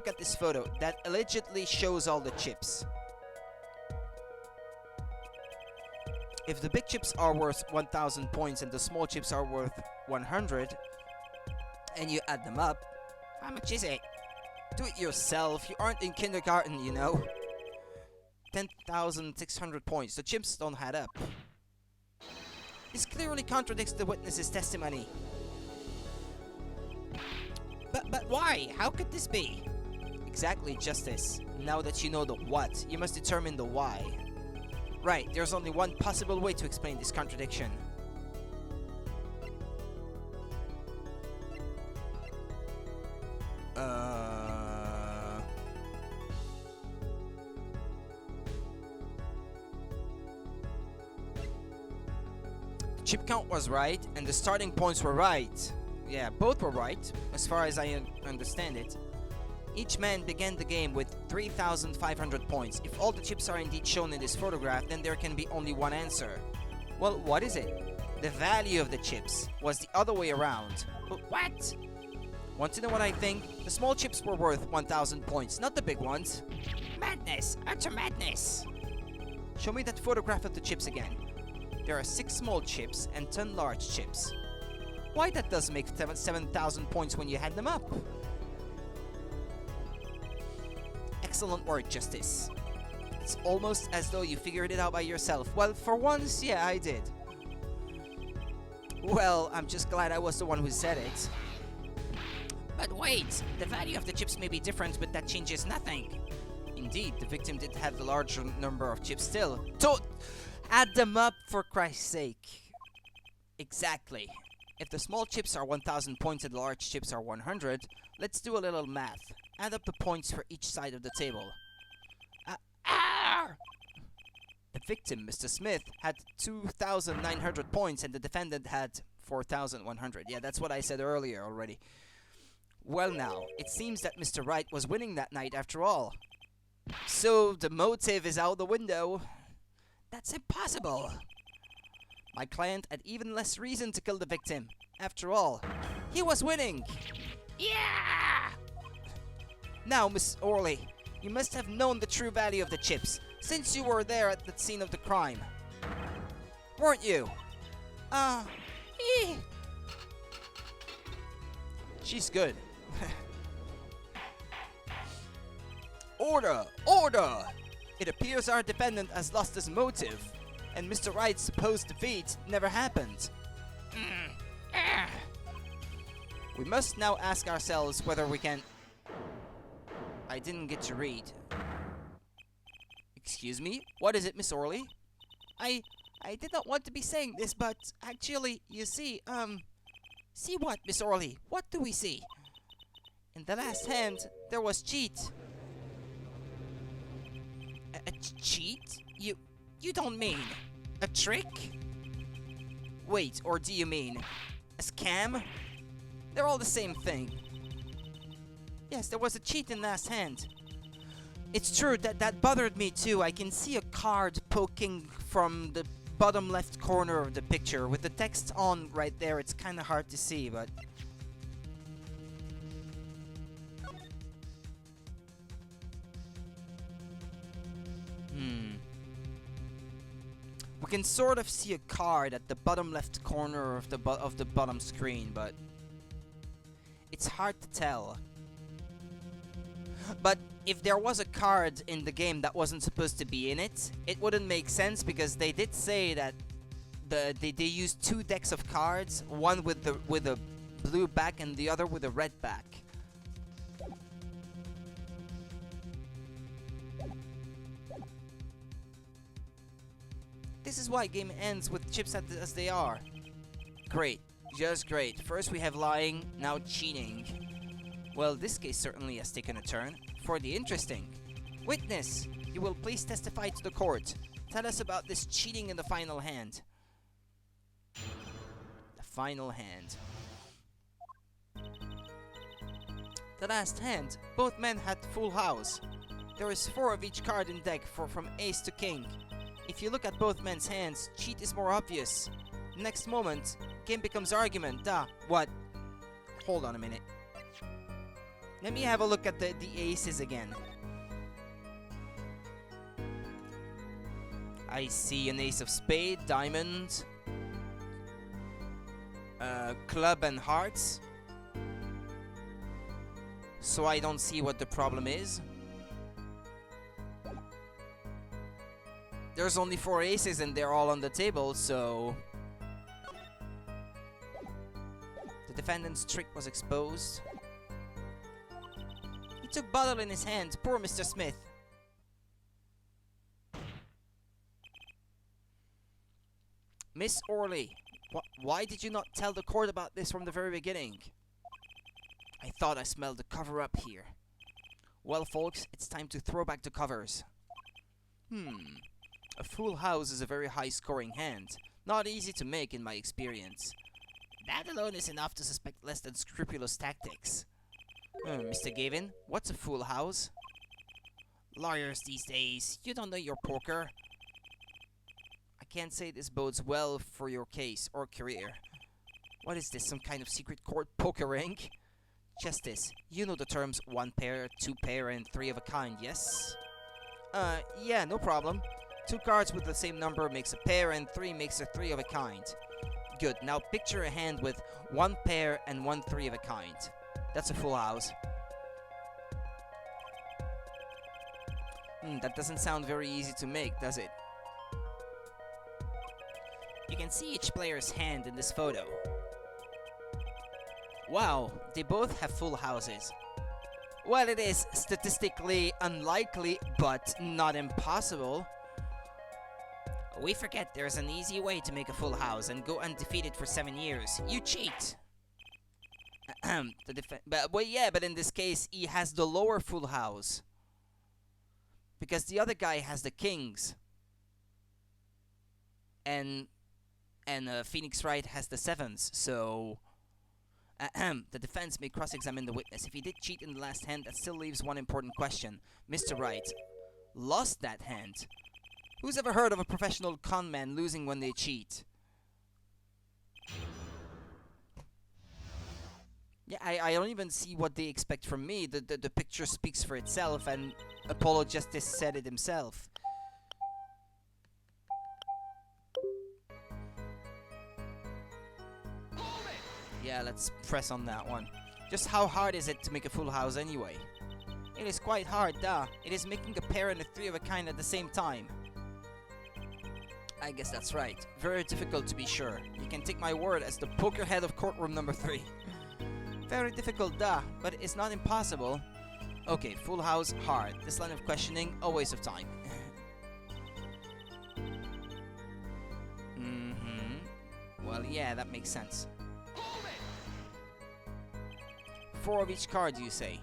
at this photo. That allegedly shows all the chips. If the big chips are worth 1,000 points and the small chips are worth 100, and you add them up, how much is it? Do it yourself. You aren't in kindergarten, you know. 10,600 points. The chips don't add up. This clearly contradicts the witness's testimony. But why? How could this be? Exactly, Justice. Now that you know the what, you must determine the why. Right, there's only one possible way to explain this contradiction. The chip count was right, and the starting points were right. Yeah, both were right, as far as I understand it. Each man began the game with 3,500 points. If all the chips are indeed shown in this photograph, then there can be only one answer. Well, what is it? The value of the chips was the other way around. What? Want to know what I think? The small chips were worth 1,000 points, not the big ones. Madness! Utter madness! Show me that photograph of the chips again. There are 6 small chips and 10 large chips. Why, that does make 7,000 points when you add them up. Excellent work, Justice. It's almost as though you figured it out by yourself. Well, for once, yeah, I did. Well, I'm just glad I was the one who said it. But wait, the value of the chips may be different, but that changes nothing. Indeed, the victim did have the larger number of chips still. Don't add them up, for Christ's sake. Exactly. If the small chips are 1,000 points and the large chips are 100, let's do a little math. Add up the points for each side of the table. The victim, Mr. Smith, had 2,900 points and the defendant had 4,100. Yeah, that's what I said earlier already. Well now, it seems that Mr. Wright was winning that night after all. So the motive is out the window. That's impossible. My client had even less reason to kill the victim. After all, he was winning. Yeah! Now, Miss Orley, you must have known the true value of the chips, since you were there at the scene of the crime. Weren't you? She's good. Order! Order! It appears our defendant has lost his motive, and Mr. Wright's supposed defeat never happened. We must now ask ourselves whether we can... I didn't get to read. Excuse me? What is it, Miss Orley? I did not want to be saying this, but actually, you see, see what, Miss Orley? What do we see? In the last hand, there was cheat. A cheat? You don't mean a trick? Wait, or do you mean a scam? They're all the same thing. Yes, there was a cheat in last hand. It's true that bothered me too. I can see a card poking from the bottom left corner of the picture with the text on right there. It's kind of hard to see, but... We can sort of see a card at the bottom left corner of the bottom screen, but it's hard to tell. But if there was a card in the game that wasn't supposed to be in it, it wouldn't make sense because they did say that they used 2 decks of cards, one with a blue back and the other with a red back. This is why game ends with chips as they are. Great. Just great. First we have lying, now cheating. Well, this case certainly has taken a turn. For the interesting. Witness, you will please testify to the court. Tell us about this cheating in the final hand. The final hand. The last hand, both men had full house. There is 4 of each card in deck from ace to king. If you look at both men's hands, cheat is more obvious. Next moment, game becomes argument. What? Hold on a minute. Let me have a look at the aces again. I see an ace of spade, diamond, club and hearts. So I don't see what the problem is. There's only 4 aces and they're all on the table, so... The defendant's trick was exposed. He took bottle in his hand, poor Mr. Smith. Miss Orley, why did you not tell the court about this from the very beginning? I thought I smelled the cover-up here. Well, folks, it's time to throw back the covers. A full house is a very high-scoring hand. Not easy to make in my experience. That alone is enough to suspect less than scrupulous tactics. Mr. Gavin, what's a full house? Lawyers these days, you don't know your poker. I can't say this bodes well for your case or career. What is this, some kind of secret court poker rank? Justice, you know the terms 1 pair, 2 pair, and 3 of a kind, yes? Yeah, no problem. 2 cards with the same number makes a pair, and 3 makes a 3 of a kind. Good, now picture a hand with 1 pair and 1 3 of a kind. That's a full house. That doesn't sound very easy to make, does it? You can see each player's hand in this photo. Wow, they both have full houses. Well, it is statistically unlikely, but not impossible. We forget there's an easy way to make a full house and go undefeated for 7 years. You cheat. But in this case, he has the lower full house. Because the other guy has the kings. And Phoenix Wright has the 7s, so... the defense may cross-examine the witness. If he did cheat in the last hand, that still leaves one important question. Mr. Wright lost that hand. Who's ever heard of a professional con man losing when they cheat? Yeah, I don't even see what they expect from me. The picture speaks for itself, and Apollo Justice said it himself. Yeah, let's press on that one. Just how hard is it to make a full house anyway? It is quite hard, It is making a pair and a 3 of a kind at the same time. I guess that's right. Very difficult to be sure. You can take my word as the poker head of courtroom number 3. Very difficult, but it's not impossible. Okay, full house, hard. This line of questioning, a waste of time. Well, yeah, that makes sense. 4 of each card, you say?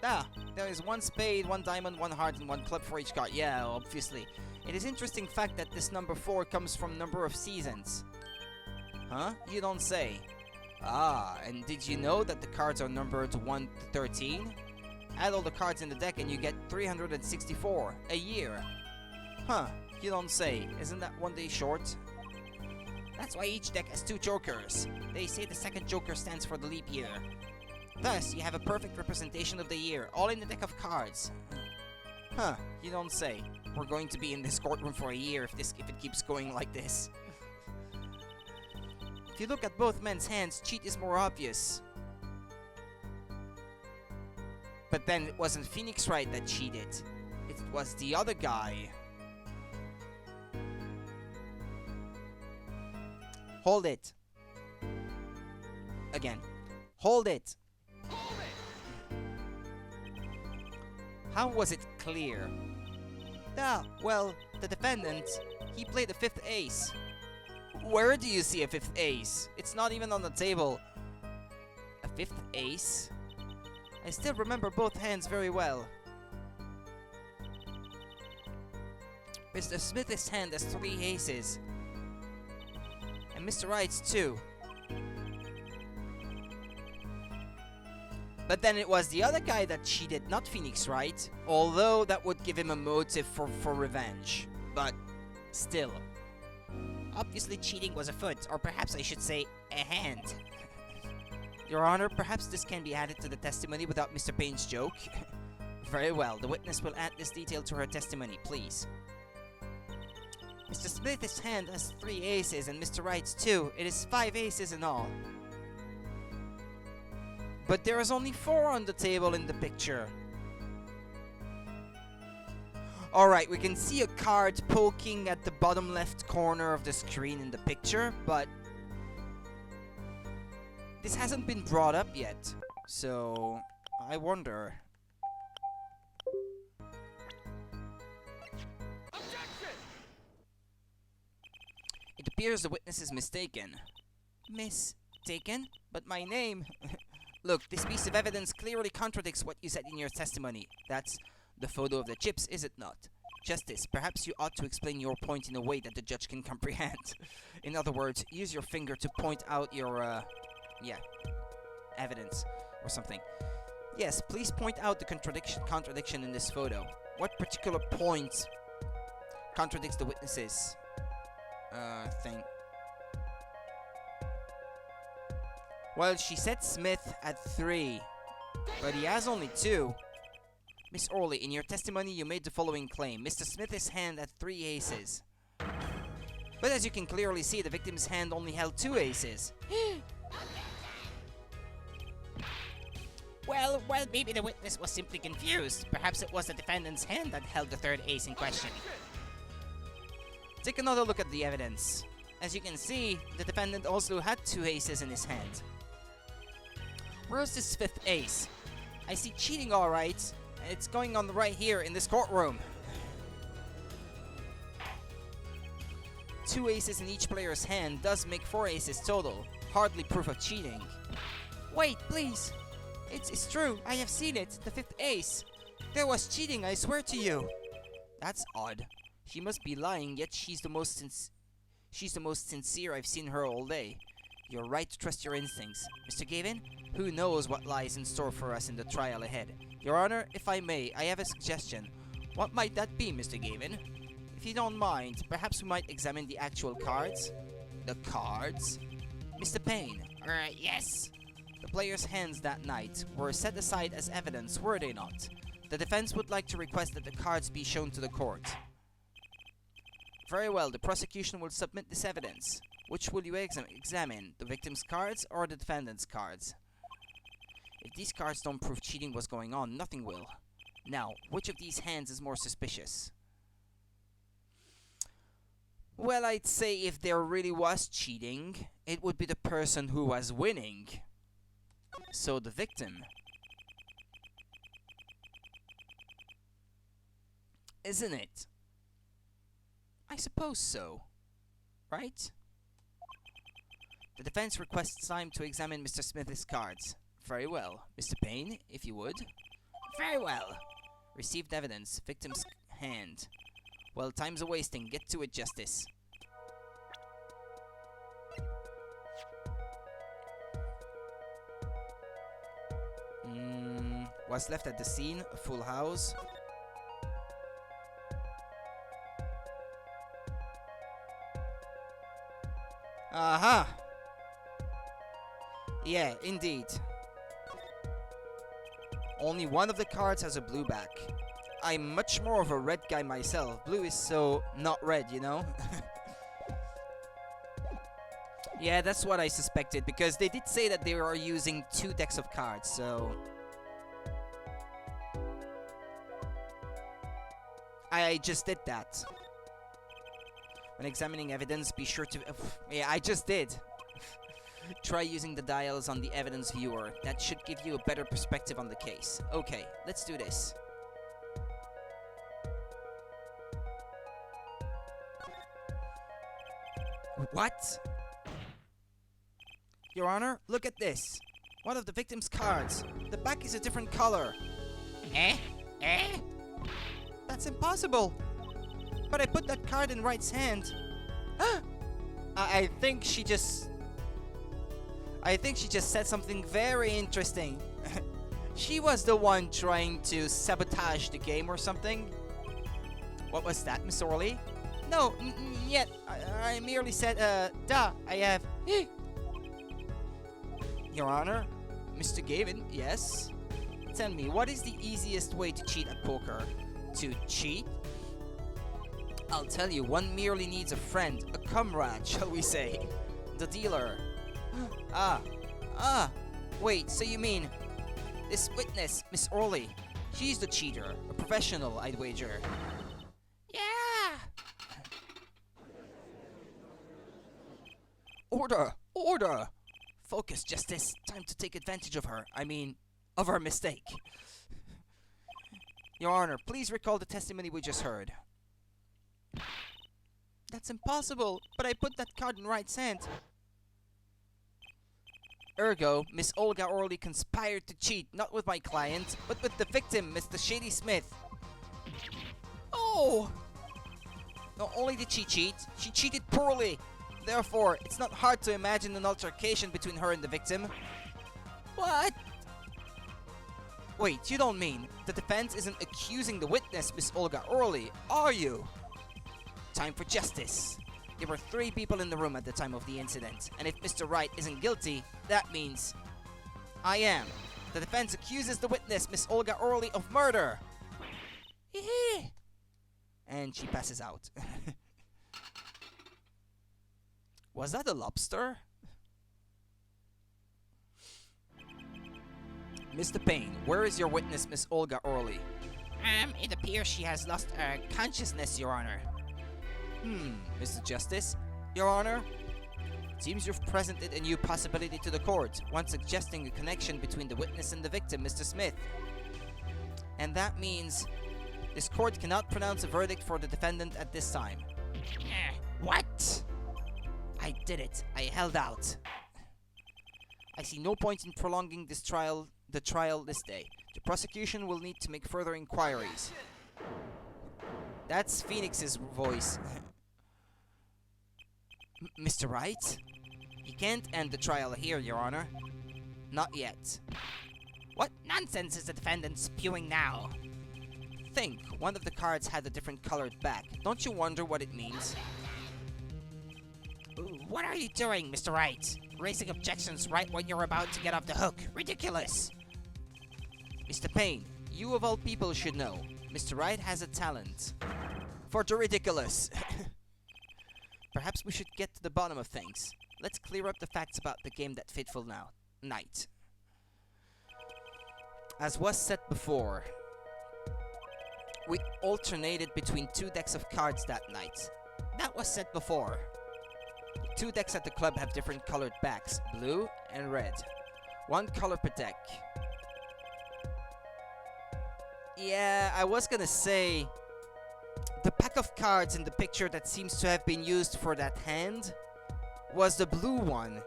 There is 1 spade, 1 diamond, 1 heart, and 1 club for each card. Yeah, obviously. It is interesting fact that this number 4 comes from number of seasons. Huh? You don't say. And did you know that the cards are numbered 1 to 13? Add all the cards in the deck and you get 364. A year. Huh, you don't say. Isn't that 1 day short? That's why each deck has 2 jokers. They say the second joker stands for the leap year. Thus, you have a perfect representation of the year, all in the deck of cards. Huh, you don't say. We're going to be in this courtroom for a year if it keeps going like this. If you look at both men's hands, cheat is more obvious. But then it wasn't Phoenix Wright that cheated. It was the other guy. Hold it. Again. Hold it. How was it clear? Well, the defendant, He played the 5th ace. Where do you see a 5th ace? It's not even on the table. A 5th ace? I still remember both hands very well. Mr. Smith's hand has 3 aces. And Mr. Wright's 2. But then it was the other guy that cheated, not Phoenix Wright. Although that would give him a motive for revenge. But still. Obviously cheating was afoot, or perhaps I should say, a hand. Your Honor, perhaps this can be added to the testimony without Mr. Payne's joke. Very well, the witness will add this detail to her testimony, please. Mr. Smith's hand has 3 aces and Mr. Wright's 2. It is 5 aces in all. But there is only 4 on the table in the picture. Alright, we can see a card poking at the bottom left corner of the screen in the picture, but this hasn't been brought up yet, so I wonder. Objection! It appears the witness is mistaken. Mistaken? But my name... Look, this piece of evidence clearly contradicts what you said in your testimony. That's the photo of the chips, is it not? Justice, perhaps you ought to explain your point in a way that the judge can comprehend. In other words, use your finger to point out your, evidence or something. Yes, please point out the contradiction in this photo. What particular point contradicts the witness's thing? Well, she said Smith at 3, but he has only 2. Miss Orley, in your testimony you made the following claim. Mr. Smith's hand had 3 aces. But as you can clearly see, the victim's hand only held 2 aces. Well, maybe the witness was simply confused. Perhaps it was the defendant's hand that held the 3rd ace in question. Take another look at the evidence. As you can see, the defendant also had 2 aces in his hand. Where's this 5th ace? I see cheating alright. It's going on right here in this courtroom. 2 aces in each player's hand does make 4 aces total. Hardly proof of cheating. Wait, please. It's true. I have seen it. The 5th ace. There was cheating, I swear to you. That's odd. She must be lying, yet she's the most sincere I've seen her all day. You're right to trust your instincts. Mr. Gavin, who knows what lies in store for us in the trial ahead? Your Honor, if I may, I have a suggestion. What might that be, Mr. Gavin? If you don't mind, perhaps we might examine the actual cards? The cards? Mr. Payne. Yes? The players' hands that night were set aside as evidence, were they not? The defense would like to request that the cards be shown to the court. Very well, the prosecution will submit this evidence. Which will you examine, the victim's cards or the defendant's cards? If these cards don't prove cheating was going on, nothing will. Now, which of these hands is more suspicious? Well, I'd say if there really was cheating, it would be the person who was winning. So the victim. Isn't it? I suppose so. Right? The defense requests time to examine Mr. Smith's cards. Very well. Mr. Payne, if you would. Very well. Received evidence. Victim's hand. Well, time's a-wasting. Get to it, Justice. What's left at the scene? A full house. Aha! Yeah, indeed. Only one of the cards has a blue back. I'm much more of a red guy myself. Blue is so not red, you know? Yeah, that's what I suspected, because they did say that they were using 2 decks of cards, so... I just did that. When examining evidence, be sure to... yeah, I just did. Try using the dials on the evidence viewer. That should give you a better perspective on the case. Okay, let's do this. What? Your Honor, look at this. One of the victim's cards. The back is a different color. Eh? That's impossible. But I put that card in Wright's hand. I think she just said something very interesting. She was the one trying to sabotage the game or something. What was that, Miss Orley? No, yet. I merely said, I have. Your Honor, Mr. Gavin, yes? Tell me, what is the easiest way to cheat at poker? To cheat? I'll tell you, one merely needs a friend, a comrade, shall we say. The dealer. Wait, so you mean this witness, Miss Orley? She's the cheater, a professional, I'd wager. Yeah! Order! Order! Focus, Justice. Time to take advantage of her. Of her mistake. Your Honor, please recall the testimony we just heard. That's impossible, but I put that card in Wright's hand. Ergo, Miss Olga Orley conspired to cheat, not with my client, but with the victim, Mr. Shady Smith. Oh! Not only did she cheat, she cheated poorly. Therefore, it's not hard to imagine an altercation between her and the victim. What? Wait, you don't mean the defense isn't accusing the witness, Miss Olga Orley, are you? Time for justice. There were 3 people in the room at the time of the incident, and if Mr. Wright isn't guilty, that means I am. The defense accuses the witness, Miss Olga Orley, of murder. And she passes out. Was that a lobster? Mr. Payne, where is your witness, Miss Olga Orley? It appears she has lost consciousness, Your Honor. Mr. Justice, Your Honor, it seems you've presented a new possibility to the court, one suggesting a connection between the witness and the victim, Mr. Smith. And that means this court cannot pronounce a verdict for the defendant at this time. What? I did it. I held out. I see no point in prolonging the trial this day. The prosecution will need to make further inquiries. That's Phoenix's voice. Mr. Wright? You can't end the trial here, Your Honor. Not yet. What nonsense is the defendant spewing now? Think, one of the cards had a different colored back. Don't you wonder what it means? What are you doing, Mr. Wright? Raising objections right when you're about to get off the hook. Ridiculous! Mr. Payne, you of all people should know. Mr. Wright has a talent for the ridiculous. Perhaps we should get to the bottom of things. Let's clear up the facts about the game that fateful night. As was said before, we alternated between 2 decks of cards that night. That was said before. 2 decks at the club have different colored backs, blue and red. 1 color per deck. Yeah, I was gonna say, the pack of cards in the picture that seems to have been used for that hand was the blue one.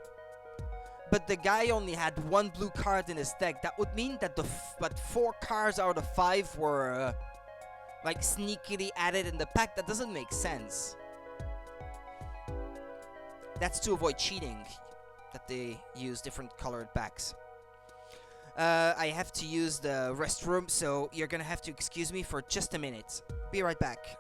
But the guy only had 1 blue card in his deck. That would mean that 4 cards out of 5 were like sneakily added in the pack. That doesn't make sense. That's to avoid cheating, that they use different colored backs. I have to use the restroom, so you're gonna have to excuse me for just a minute. Be right back.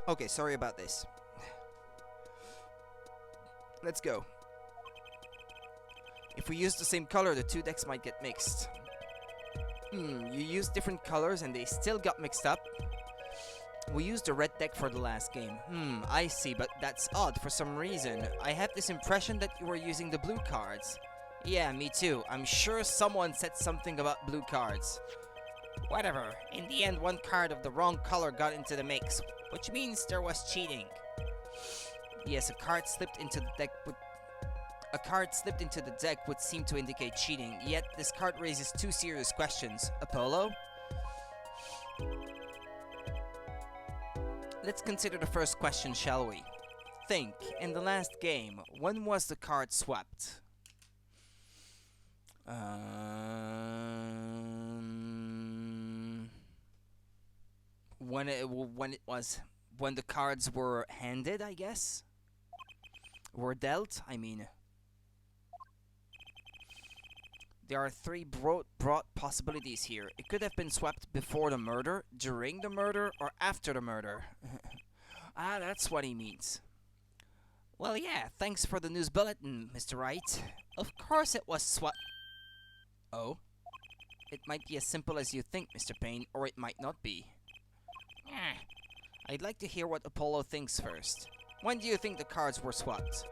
Okay, sorry about this. Let's go. If we use the same color, the two decks might get mixed. You used different colors and they still got mixed up. We used the red deck for the last game. I see, but that's odd for some reason. I have this impression that you were using the blue cards. Yeah, me too. I'm sure someone said something about blue cards. Whatever. In the end, one card of the wrong color got into the mix, which means there was cheating. Yes, a card slipped into the deck would seem to indicate cheating, yet this card raises two serious questions. Apollo? Let's consider the first question, shall we? Think, in the last game, when was the card swapped? When the cards were handed, I guess? Were dealt, I mean. There are three broad possibilities here. It could have been swapped before the murder, during the murder, or after the murder. Ah, that's what he means. Well, yeah, thanks for the news bulletin, Mr. Wright. Of course it was swapped. Oh? It might be as simple as you think, Mr. Payne, or it might not be. I'd like to hear what Apollo thinks first. When do you think the cards were swapped?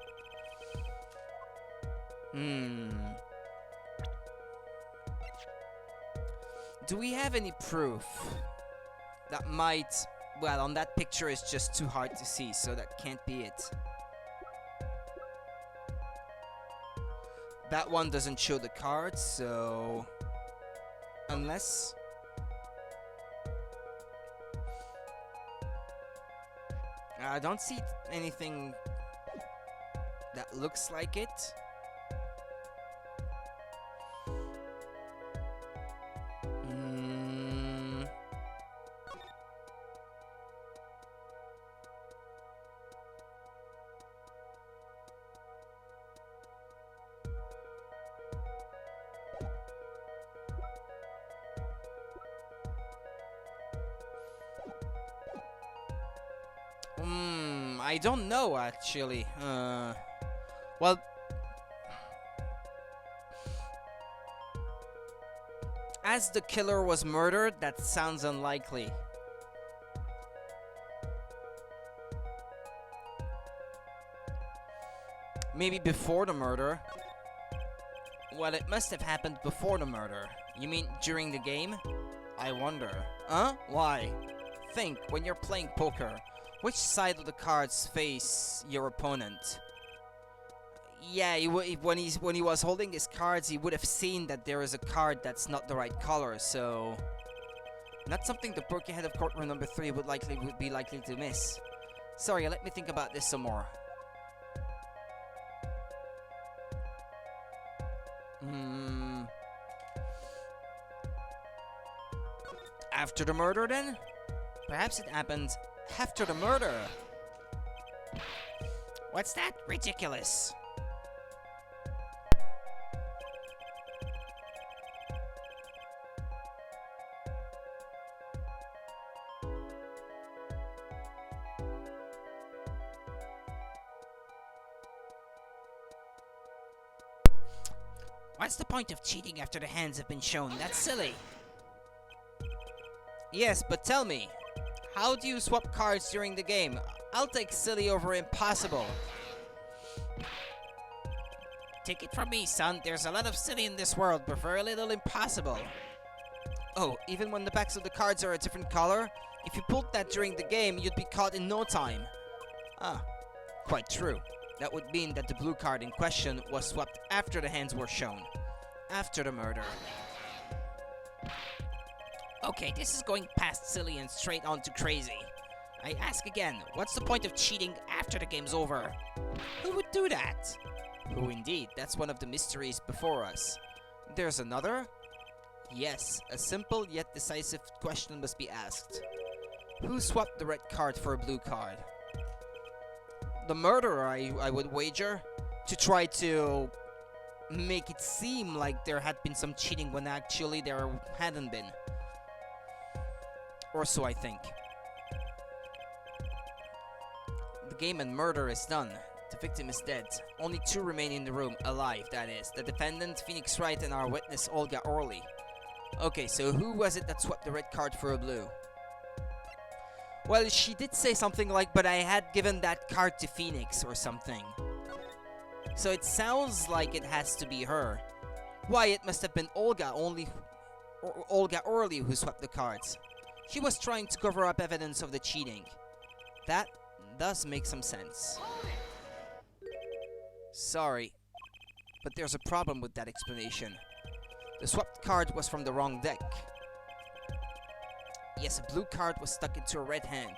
Do we have any proof that might... Well, on that picture it's just too hard to see, so that can't be it. That one doesn't show the cards, so... Unless... I don't see anything that looks like it. I don't know, actually. Well... As the killer was murdered, that sounds unlikely. Maybe before the murder. Well, it must have happened before the murder. You mean during the game? I wonder. Huh? Why? Think, when you're playing poker, which side of the cards face your opponent? Yeah, when he was holding his cards, he would have seen that there is a card that's not the right color, so... Not something the porky head of courtroom number 3 would be likely to miss. Sorry, let me think about this some more. After the murder, then? Perhaps it happened after the murder. What's that? Ridiculous. What's the point of cheating after the hands have been shown? That's silly. Yes, but tell me, how do you swap cards during the game? I'll take silly over impossible. Take it from me, son. There's a lot of silly in this world, but very little impossible. Oh, even when the backs of the cards are a different color? If you pulled that during the game, you'd be caught in no time. Ah, quite true. That would mean that the blue card in question was swapped after the hands were shown. After the murder. Okay, this is going past silly and straight on to crazy. I ask again, what's the point of cheating after the game's over? Who would do that? Who indeed? That's one of the mysteries before us. There's another? Yes, a simple yet decisive question must be asked. Who swapped the red card for a blue card? The murderer, I would wager, to try to make it seem like there had been some cheating when actually there hadn't been. Or so I think. game and murder is done. The victim is dead. Only 2 remain in the room, alive, that is. The defendant, Phoenix Wright, and our witness, Olga Orly. Okay, so who was it that swapped the red card for a blue? Well, she did say something like, but I had given that card to Phoenix or something. So it sounds like it has to be her. Why, it must have been Olga Orly who swapped the cards. She was trying to cover up evidence of the cheating. That does make some sense. Sorry, but there's a problem with that explanation. The swapped card was from the wrong deck. Yes, a blue card was stuck into a red hand.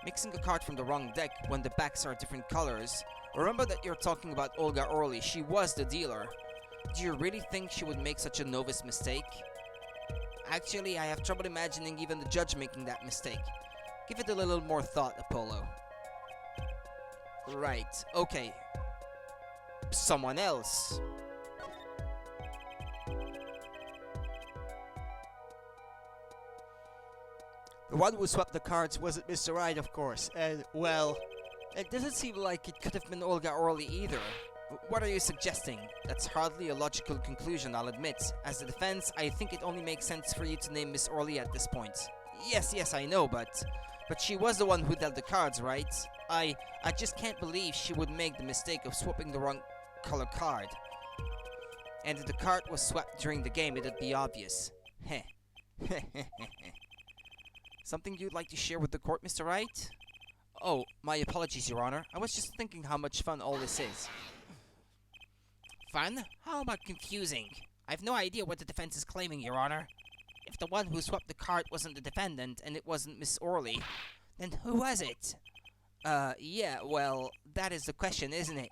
Mixing a card from the wrong deck when the backs are different colors. Remember that you're talking about Olga Orly. She was the dealer. Do you really think she would make such a novice mistake? Actually, I have trouble imagining even the judge making that mistake. Give it a little more thought, Apollo. Right, okay. Someone else. The one who swapped the cards wasn't Mr. Wright, of course, and, well, It doesn't seem like it could have been Olga Orly either. What are you suggesting? That's hardly a logical conclusion, I'll admit. As a defense, I think it only makes sense for you to name Miss Orly at this point. Yes, I know, but she was the one who dealt the cards, right? I just can't believe she would make the mistake of swapping the wrong color card. And if the card was swapped during the game, it'd be obvious. Heh. Something you'd like to share with the court, Mr. Wright? Oh, my apologies, Your Honor. I was just thinking how much fun all this is. Fun? How about confusing? I've no idea what the defense is claiming, Your Honor. If the one who swapped the card wasn't the defendant and it wasn't Miss Orly, then who was it? Yeah, well, that is the question, isn't it?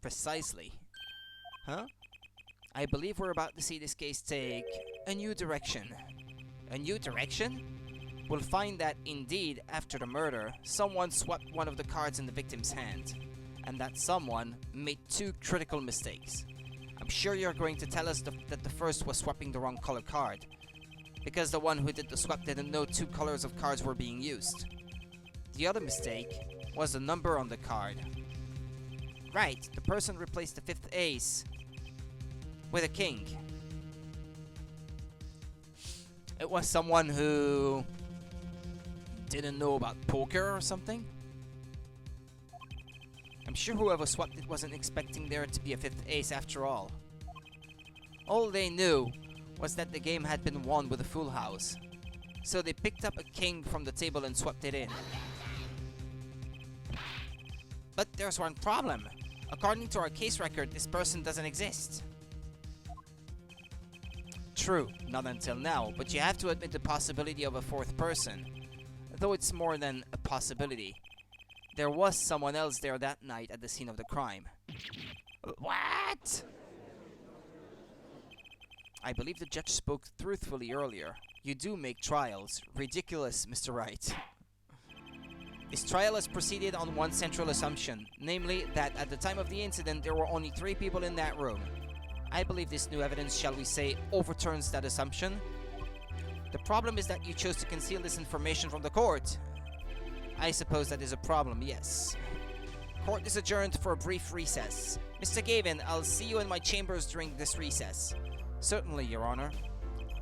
Precisely. Huh? I believe we're about to see this case take a new direction. A new direction? We'll find that, indeed, after the murder, someone swapped one of the cards in the victim's hand. And that someone made 2 critical mistakes. I'm sure you're going to tell us that the first was swapping the wrong color card. Because the one who did the swap didn't know 2 colors of cards were being used. The other mistake was the number on the card. Right, the person replaced the 5th ace with a king. It was someone who didn't know about poker or something. I'm sure whoever swapped it wasn't expecting there to be a 5th ace after all. All they knew was that the game had been won with a full house. So they picked up a king from the table and swapped it in. But there's one problem. According to our case record, this person doesn't exist. True, not until now, but you have to admit the possibility of a 4th person. Though it's more than a possibility. There was someone else there that night at the scene of the crime. What? I believe the judge spoke truthfully earlier. You do make trials. Ridiculous, Mr. Wright. This trial has proceeded on one central assumption, namely that at the time of the incident there were only 3 people in that room. I believe this new evidence, shall we say, overturns that assumption. The problem is that you chose to conceal this information from the court. I suppose that is a problem, yes. Court is adjourned for a brief recess. Mr. Gavin, I'll see you in my chambers during this recess. Certainly, Your Honor.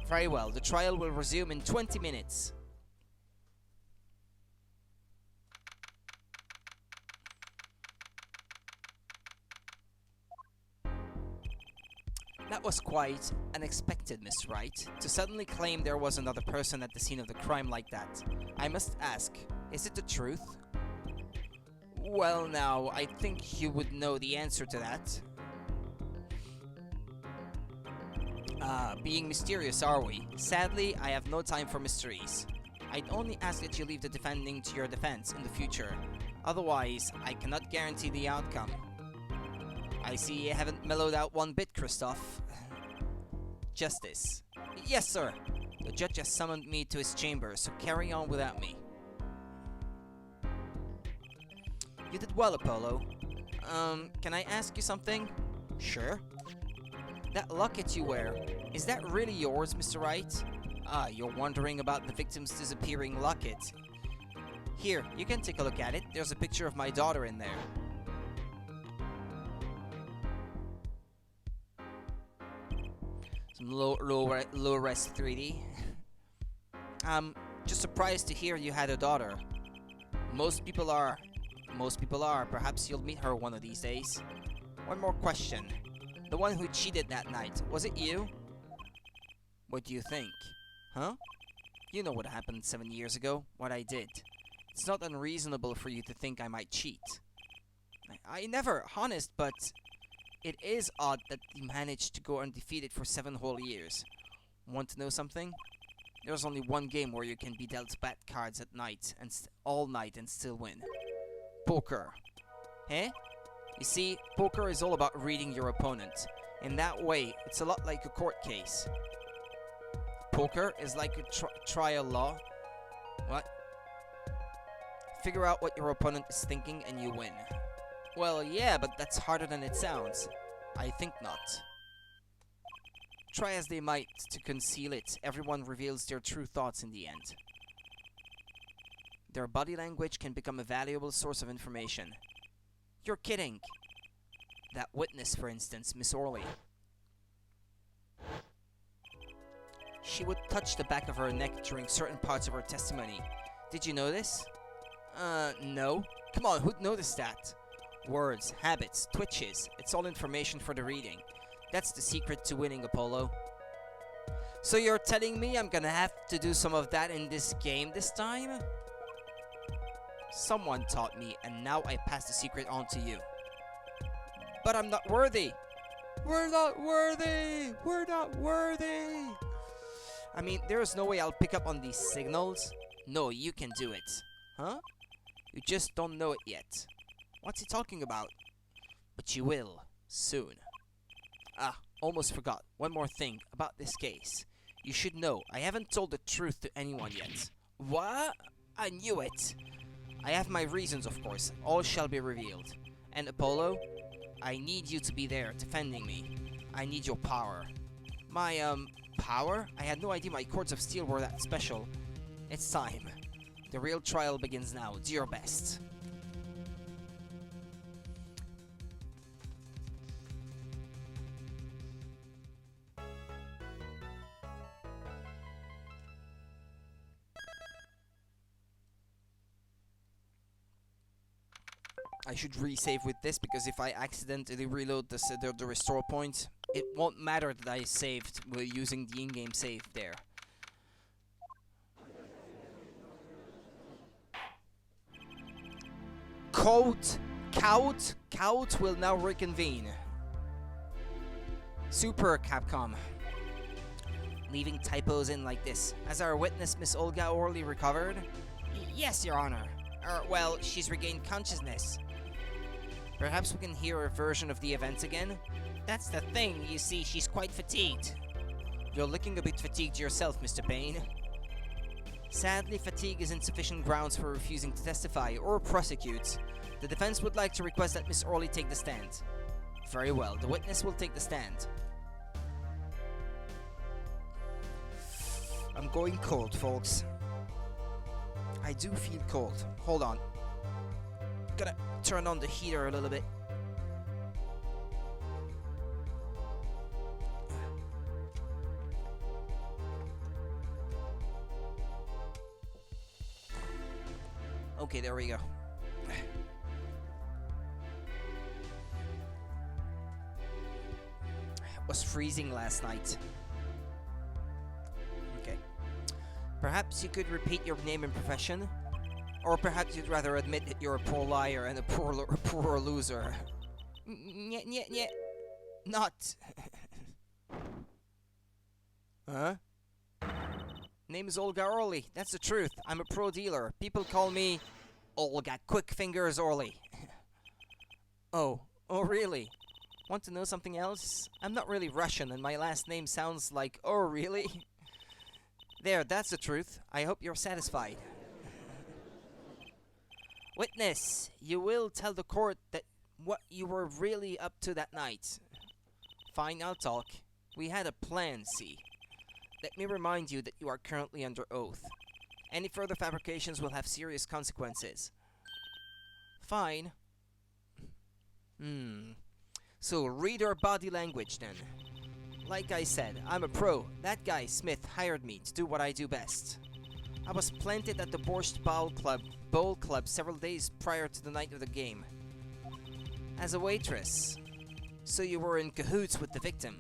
Very well, the trial will resume in 20 minutes. That was quite unexpected, Miss Wright, to suddenly claim there was another person at the scene of the crime like that. I must ask, is it the truth? Well now, I think you would know the answer to that. Being mysterious, are we? Sadly, I have no time for mysteries. I'd only ask that you leave the defending to your defense in the future. Otherwise, I cannot guarantee the outcome. I see you haven't mellowed out one bit, Christoph. Justice. Yes, sir. The judge has summoned me to his chamber, so carry on without me. You did well, Apollo. Can I ask you something? Sure. That locket you wear, is that really yours, Mr. Wright? Ah, you're wondering about the victim's disappearing locket. Here, you can take a look at it. There's a picture of my daughter in there. Some low res 3D. I'm just surprised to hear you had a daughter. Most people are. Most people are. Perhaps you'll meet her one of these days. One more question. The one who cheated that night, was it you? What do you think? Huh? You know what happened 7 years ago, what I did. It's not unreasonable for you to think I might cheat. I never, honest, but it is odd that you managed to go undefeated for 7 whole years. Want to know something? There's only one game where you can be dealt bad cards at night, and all night and still win. Poker. Eh? You see, poker is all about reading your opponent. In that way, it's a lot like a court case. Poker is like a trial law. What? Figure out what your opponent is thinking and you win. Well, yeah, but that's harder than it sounds. I think not. Try as they might to conceal it, everyone reveals their true thoughts in the end. Their body language can become a valuable source of information. You're kidding! That witness, for instance, Miss Orley. She would touch the back of her neck during certain parts of her testimony. Did you know this? No. Come on, who'd notice that? Words, habits, twitches, it's all information for the reading. That's the secret to winning, Apollo. So you're telling me I'm gonna have to do some of that in this game this time? Someone taught me, and now I pass the secret on to you. But I'm not worthy! We're not worthy! We're not worthy! I mean, there's no way I'll pick up on these signals. No, you can do it. Huh? You just don't know it yet. What's he talking about? But you will, soon. Ah, almost forgot. One more thing about this case. You should know, I haven't told the truth to anyone yet. What? I knew it. I have my reasons, of course. All shall be revealed. And Apollo, I need you to be there, defending me. I need your power. My, power? I had no idea my cords of steel were that special. It's time. The real trial begins now. Do your best. I should resave with this, because if I accidentally reload the restore point, it won't matter that I saved using the in-game save there. Count will now reconvene. Super Capcom. Leaving typos in like this. Has our witness, Miss Olga Orley, recovered? Yes, Your Honor. Well, she's regained consciousness. Perhaps we can hear a version of the events again? That's the thing, you see, she's quite fatigued. You're looking a bit fatigued yourself, Mr. Payne. Sadly, fatigue is insufficient grounds for refusing to testify or prosecute. The defense would like to request that Miss Orley take the stand. Very well, the witness will take the stand. I'm going cold, folks. I do feel cold. Hold on. Gotta turn on the heater a little bit. Okay, there we go. It was freezing last night. Okay. Perhaps you could repeat your name and profession? Or perhaps you'd rather admit that you're a poor liar and a poor loser. Not. Huh? Name is Olga Orley. That's the truth. I'm a pro dealer. People call me Olga Quick Fingers Orley. Oh really? Want to know something else? I'm not really Russian and my last name sounds like oh really? There, that's the truth. I hope you're satisfied. Witness, you will tell the court that what you were really up to that night. Fine, I'll talk. We had a plan, see. Let me remind you that you are currently under oath. Any further fabrications will have serious consequences. Fine. So read our body language then. Like I said, I'm a pro. That guy, Smith, hired me to do what I do best. I was planted at the Borscht Bowl Club several days prior to the night of the game. As a waitress. So you were in cahoots with the victim.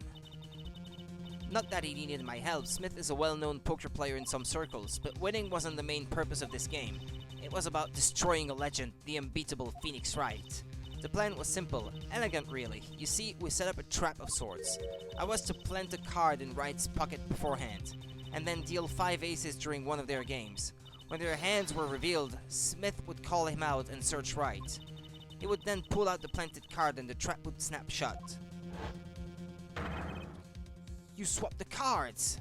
Not that he needed my help. Smith is a well-known poker player in some circles, but winning wasn't the main purpose of this game. It was about destroying a legend, the unbeatable Phoenix Wright. The plan was simple, elegant really. You see, we set up a trap of sorts. I was to plant a card in Wright's pocket beforehand, and then deal 5 aces during one of their games. When their hands were revealed, Smith would call him out and search Wright. He would then pull out the planted card and the trap would snap shut. You swapped the cards!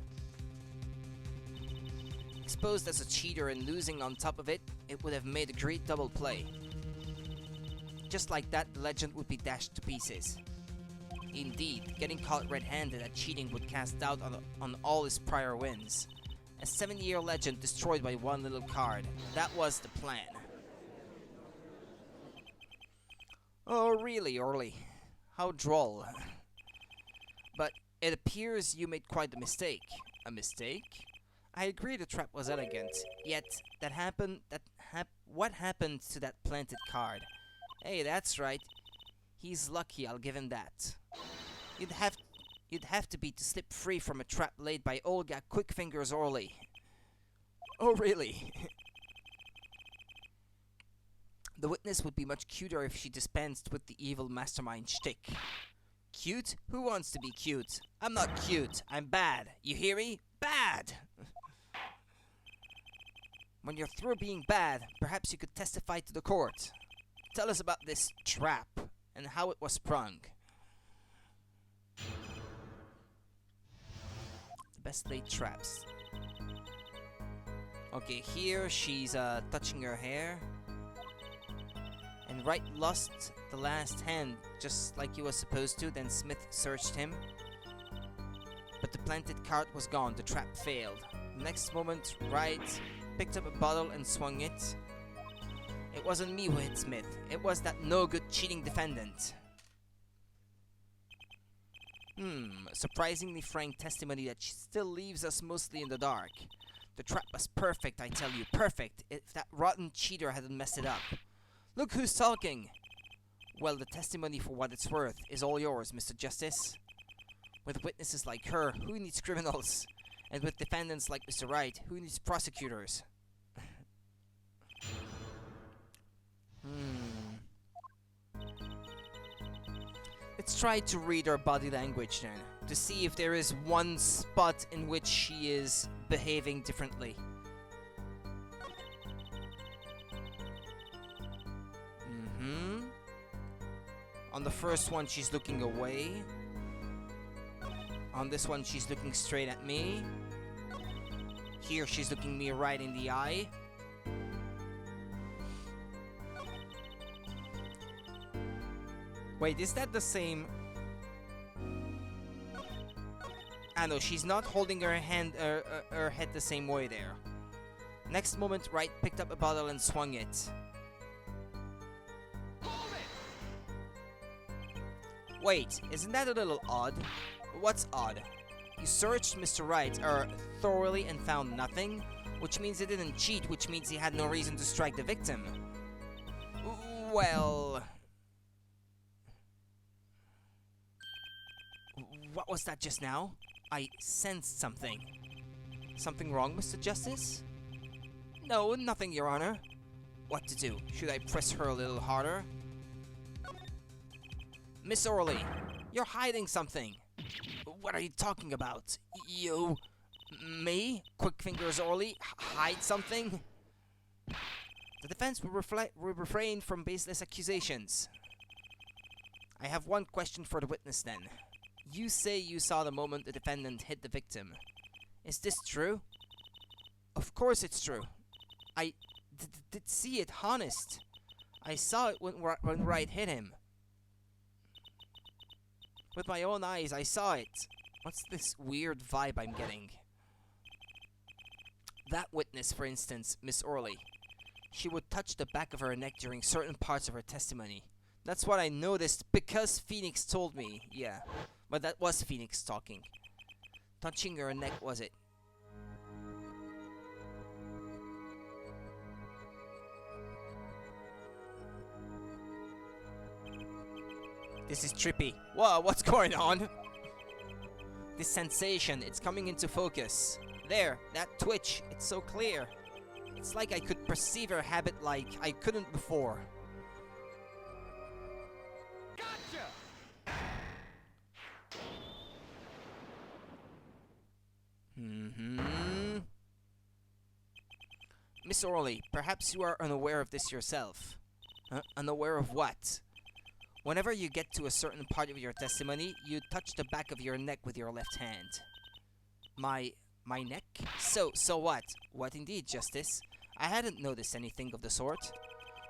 Exposed as a cheater and losing on top of it, it would have made a great double play. Just like that, the legend would be dashed to pieces. Indeed, getting caught red-handed at cheating would cast doubt on all his prior wins. A 7-year legend destroyed by one little card. That was the plan. Oh really, Orly? How droll. But it appears you made quite a mistake. A mistake? I agree the trap was elegant, yet what happened to that planted card? Hey, that's right. He's lucky, I'll give him that. You'd have to be to slip free from a trap laid by Olga Quickfingers Orly. Oh really? The witness would be much cuter if she dispensed with the evil mastermind shtick. Cute? Who wants to be cute? I'm not cute. I'm bad. You hear me? Bad! When you're through being bad, perhaps you could testify to the court. Tell us about this trap and how it was sprung. The best laid traps. Okay, here she's touching her hair. And Wright lost the last hand just like he was supposed to. Then Smith searched him. But the planted card was gone. The trap failed. The next moment, Wright picked up a bottle and swung it. It wasn't me who hit Smith. It was that no-good cheating defendant. Surprisingly frank testimony that still leaves us mostly in the dark. The trap was perfect, I tell you, perfect, if that rotten cheater hadn't messed it up. Look who's talking! Well, the testimony, for what it's worth, is all yours, Mr. Justice. With witnesses like her, who needs criminals? And with defendants like Mr. Wright, who needs prosecutors? Let's try to read her body language then, to see if there is one spot in which she is behaving differently. On the first one, she's looking away. On this one, she's looking straight at me. Here, she's looking me right in the eye. Wait, is that the same? Ah no, she's not holding her hand, her head the same way there. Next moment, Wright picked up a bottle and swung it. Wait, isn't that a little odd? What's odd? You searched Mr. Wright thoroughly and found nothing, which means he didn't cheat, which means he had no reason to strike the victim. Well... What was that just now? I sensed something. Something wrong, Mr. Justice? No, nothing, Your Honor. What to do? Should I press her a little harder? Miss Orly, you're hiding something. What are you talking about? You... Me? Quickfingers Orly? Hide something? The defense will refrain from baseless accusations. I have one question for the witness then. You say you saw the moment the defendant hit the victim. Is this true? Of course it's true. I did see it, honest. I saw it when Wright hit him. With my own eyes, I saw it. What's this weird vibe I'm getting? That witness, for instance, Miss Orley. She would touch the back of her neck during certain parts of her testimony. That's what I noticed because Phoenix told me. Yeah, but that was Phoenix talking. Touching her neck, was it? This is trippy. Whoa, what's going on? This sensation, it's coming into focus. There, that twitch, it's so clear. It's like I could perceive her habit like I couldn't before. Gotcha! Miss Orley, perhaps you are unaware of this yourself. Unaware of what? Whenever you get to a certain part of your testimony, you touch the back of your neck with your left hand. My neck? So what? What indeed, Justice? I hadn't noticed anything of the sort.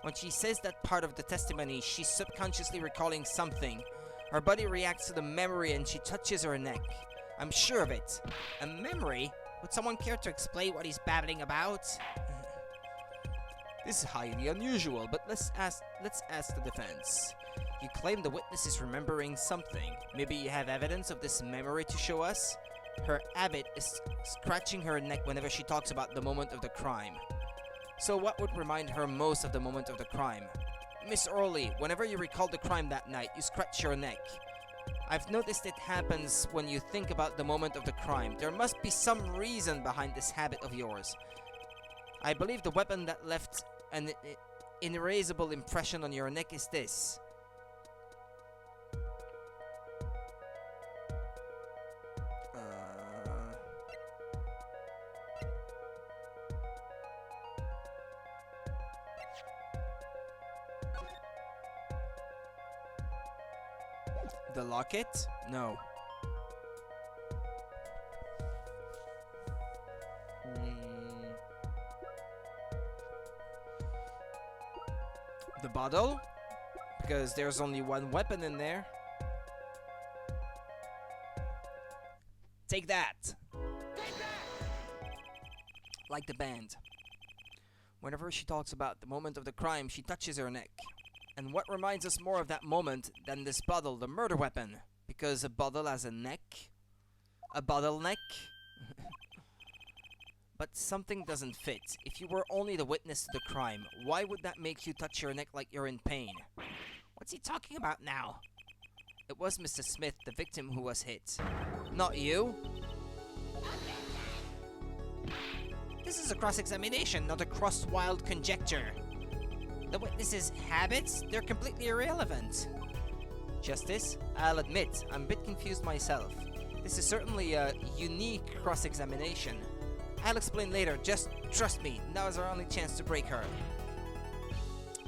When she says that part of the testimony, she's subconsciously recalling something. Her body reacts to the memory and she touches her neck. I'm sure of it. A memory? Would someone care to explain what he's babbling about? This is highly unusual, but let's ask the defense. You claim the witness is remembering something. Maybe you have evidence of this memory to show us? Her habit is scratching her neck whenever she talks about the moment of the crime. So what would remind her most of the moment of the crime? Miss Orley, whenever you recall the crime that night, you scratch your neck. I've noticed it happens when you think about the moment of the crime. There must be some reason behind this habit of yours. I believe the weapon that left an inerasable impression on your neck is this. The locket? No. The bottle? Because there's only one weapon in there. Take that! Like the band. Whenever she talks about the moment of the crime, she touches her neck. And what reminds us more of that moment than this bottle, the murder weapon? Because a bottle has a neck? A bottleneck? But something doesn't fit. If you were only the witness to the crime, why would that make you touch your neck like you're in pain? What's he talking about now? It was Mr. Smith, the victim, who was hit. Not you? This is a cross-examination, not a cross-wild conjecture. The witness's habits? They're completely irrelevant. Justice, I'll admit, I'm a bit confused myself. This is certainly a unique cross-examination. I'll explain later, just trust me, now is our only chance to break her.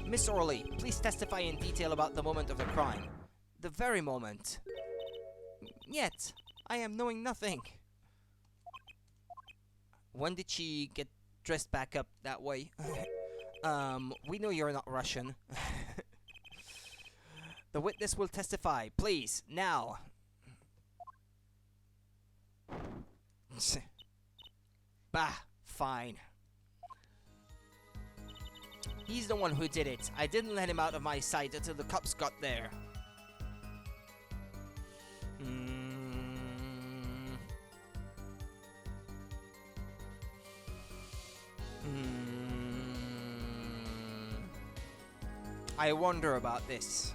Miss Orley, please testify in detail about the moment of the crime. The very moment. Yet, I am knowing nothing. When did she get dressed back up that way? We know you're not Russian. The witness will testify, please, now. Bah, fine. He's the one who did it. I didn't let him out of my sight until the cops got there. I wonder about this.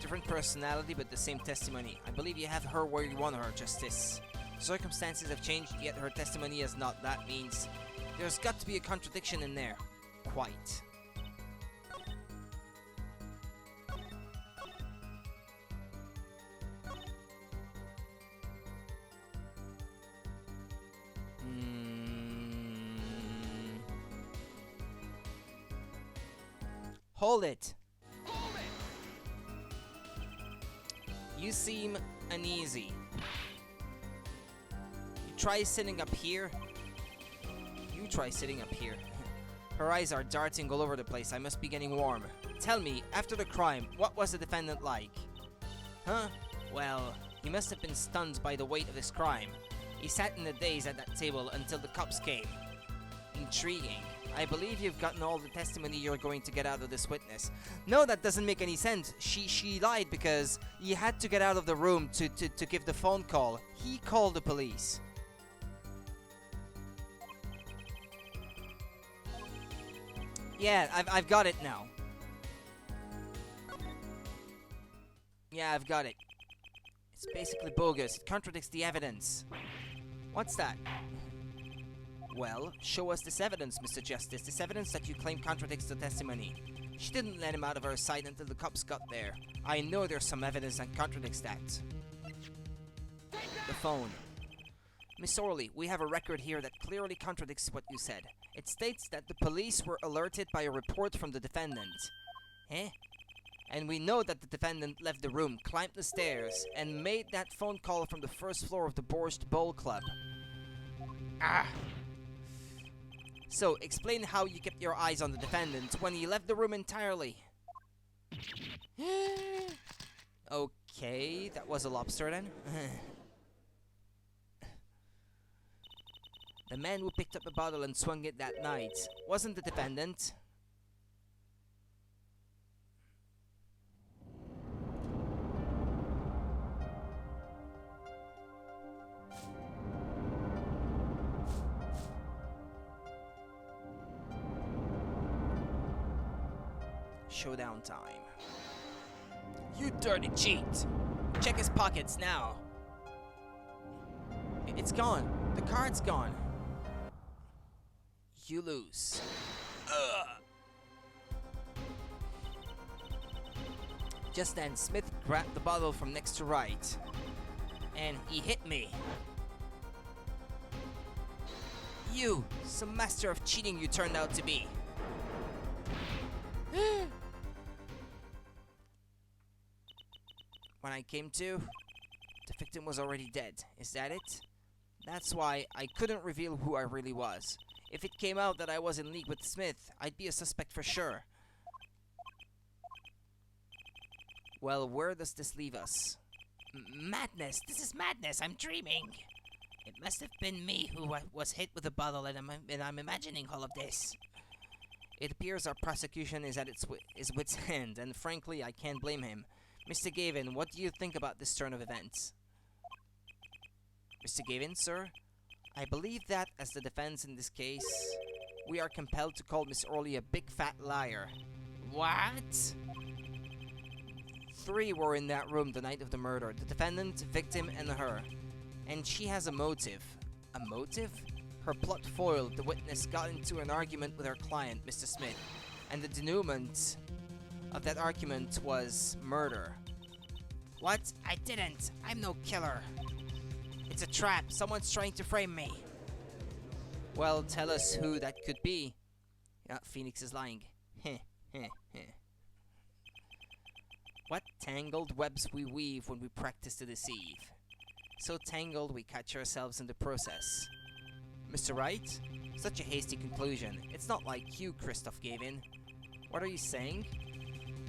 Different personality but the same testimony. I believe you have her where you want her, Justice. Circumstances have changed, yet her testimony has not. That means there's got to be a contradiction in there. Quite. Hold it. You seem uneasy. You try sitting up here. You try sitting up here. Her eyes are darting all over the place. I must be getting warm. Tell me, after the crime, what was the defendant like? Huh? Well, he must have been stunned by the weight of his crime. He sat in a daze at that table until the cops came. Intriguing. I believe you've gotten all the testimony you're going to get out of this witness. No, that doesn't make any sense. She lied because he had to get out of the room to give the phone call. He called the police. Yeah, I've got it now. Yeah, I've got it. It's basically bogus. It contradicts the evidence. What's that? Well, show us this evidence, Mr. Justice. This evidence that you claim contradicts the testimony. She didn't let him out of her sight until the cops got there. I know there's some evidence that contradicts that. The phone. Miss Orley, we have a record here that clearly contradicts what you said. It states that the police were alerted by a report from the defendant. Eh? And we know that the defendant left the room, climbed the stairs, and made that phone call from the first floor of the Borscht Bowl Club. Ah! So, explain how you kept your eyes on the defendant when he left the room entirely. Okay, that was a lobster then. The man who picked up the bottle and swung it that night wasn't the defendant. Showdown time. You dirty cheat! Check his pockets now. It's gone. The card's gone. You lose. Ugh. Just then, Smith grabbed the bottle from next to right, and he hit me. You, some master of cheating you turned out to be. When I came to, the victim was already dead. Is that it? That's why I couldn't reveal who I really was. If it came out that I was in league with Smith, I'd be a suspect for sure. Well, where does this leave us? Madness! This is madness! I'm dreaming! It must have been me who was hit with a bottle, and I'm imagining all of this. It appears our prosecution is at its wit's end, and frankly, I can't blame him. Mr. Gavin, what do you think about this turn of events? Mr. Gavin, sir? I believe that, as the defense in this case, we are compelled to call Miss Orley a big fat liar. What? 3 were in that room the night of the murder. The defendant, victim, and her. And she has a motive. A motive? Her plot foiled. The witness got into an argument with her client, Mr. Smith. And the denouement of that argument was murder. What? I didn't. I'm no killer. It's a trap. Someone's trying to frame me. Well, tell us who that could be. Yeah, Phoenix is lying. Heh, heh, heh. What tangled webs we weave when we practice to deceive. So tangled we catch ourselves in the process. Mr. Wright? Such a hasty conclusion. It's not like you, Christoph Gavin. What are you saying?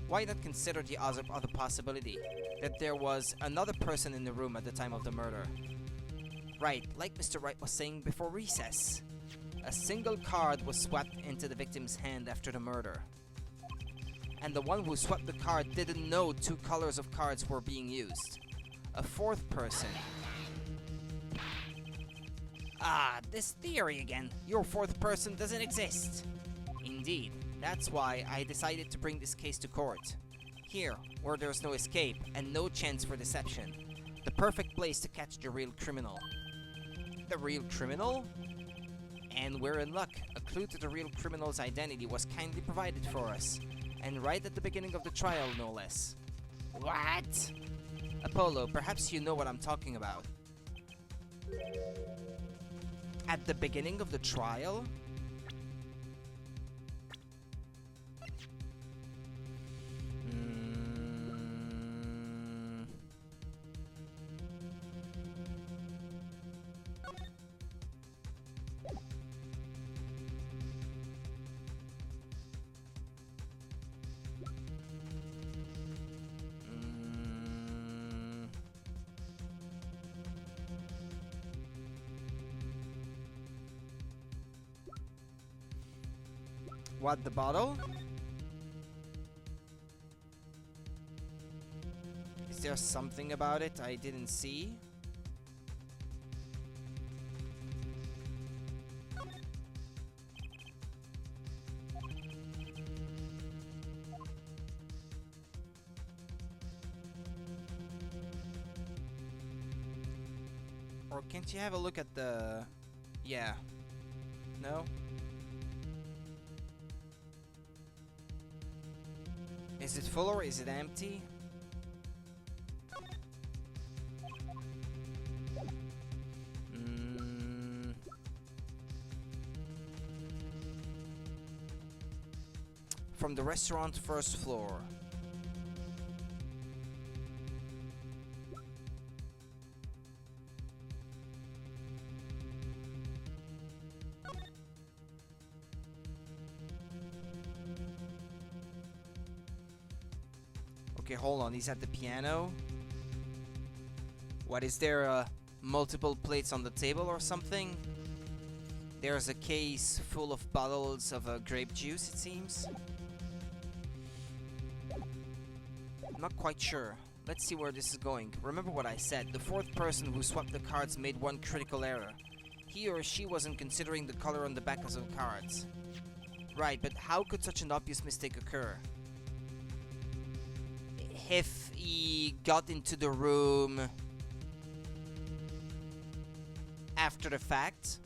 Why not consider the other possibility that there was another person in the room at the time of the murder? Right, like Mr. Wright was saying before recess. A single card was swept into the victim's hand after the murder. And the one who swept the card didn't know 2 colors of cards were being used. A 4th person. Ah, this theory again. Your 4th person doesn't exist. Indeed. That's why I decided to bring this case to court. Here, where there's no escape and no chance for deception. The perfect place to catch the real criminal. The real criminal? And we're in luck. A clue to the real criminal's identity was kindly provided for us. And right at the beginning of the trial, no less. What? Apollo, perhaps you know what I'm talking about. At the beginning of the trial? What, the bottle? Is there something about it I didn't see? Or can't you have a look at the... Yeah. No? Is it full or is it empty? From the restaurant first floor. Okay, hold on. He's at the piano. What, is there multiple plates on the table or something? There's a case full of bottles of grape juice, it seems. Not quite sure. Let's see where this is going. Remember what I said. The fourth person who swapped the cards made one critical error. He or she wasn't considering the color on the back of the cards. Right, but how could such an obvious mistake occur? If he got into the room after the fact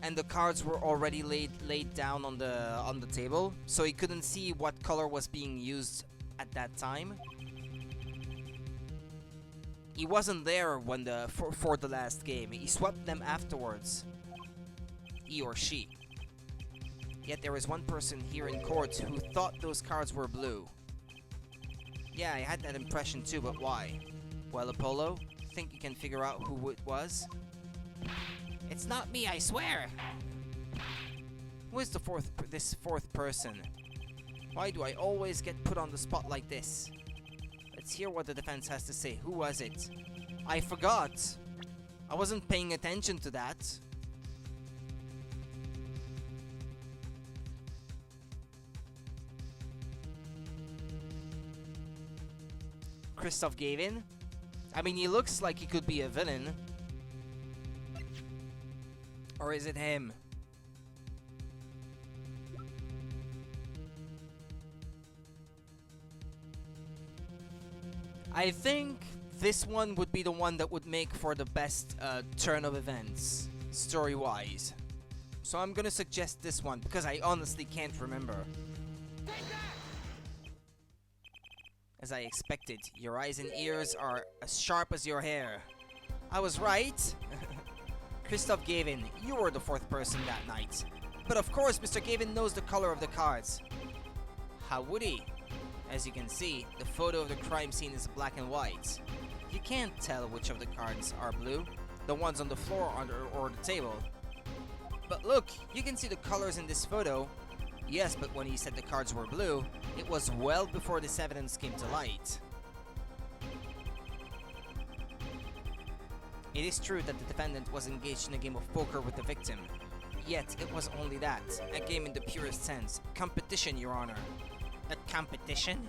and the cards were already laid down on the table, so he couldn't see what color was being used at that time. He wasn't there when for the last game. He swapped them afterwards. He or she. Yet there is one person here in court who thought those cards were blue. Yeah, I had that impression too, but why? Well, Apollo, think you can figure out who it was? It's not me, I swear. Who is this fourth person? Why do I always get put on the spot like this? Let's hear what the defense has to say. Who was it? I forgot. I wasn't paying attention to that. Christoph Gavin? I mean, he looks like he could be a villain. Or is it him? I think this one would be the one that would make for the best turn of events, story-wise. So I'm gonna suggest this one, because I honestly can't remember. As I expected, your eyes and ears are as sharp as your hair. I was right. Christoph Gavin, you were the fourth person that night. But of course, Mr. Gavin knows the color of the cards. How would he? As you can see, the photo of the crime scene is black and white. You can't tell which of the cards are blue, the ones on the floor or the table. But look, you can see the colors in this photo. Yes, but when he said the cards were blue, it was well before this evidence came to light. It is true that the defendant was engaged in a game of poker with the victim. Yet, it was only that, a game in the purest sense. Competition, Your Honor. A competition?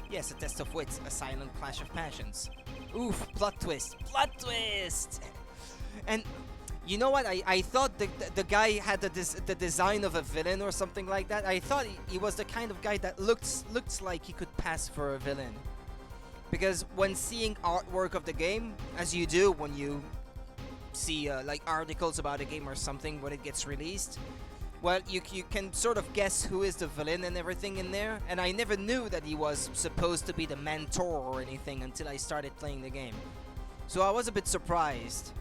Yes, a test of wits, a silent clash of passions. Oof, plot twist, plot twist! And you know what? I thought the guy had the design of a villain or something like that. I thought he was the kind of guy that looked like he could pass for a villain. Because when seeing artwork of the game, as you do when you see like articles about a game or something when it gets released, well, you can sort of guess who is the villain and everything in there. And I never knew that he was supposed to be the mentor or anything until I started playing the game. So I was a bit surprised.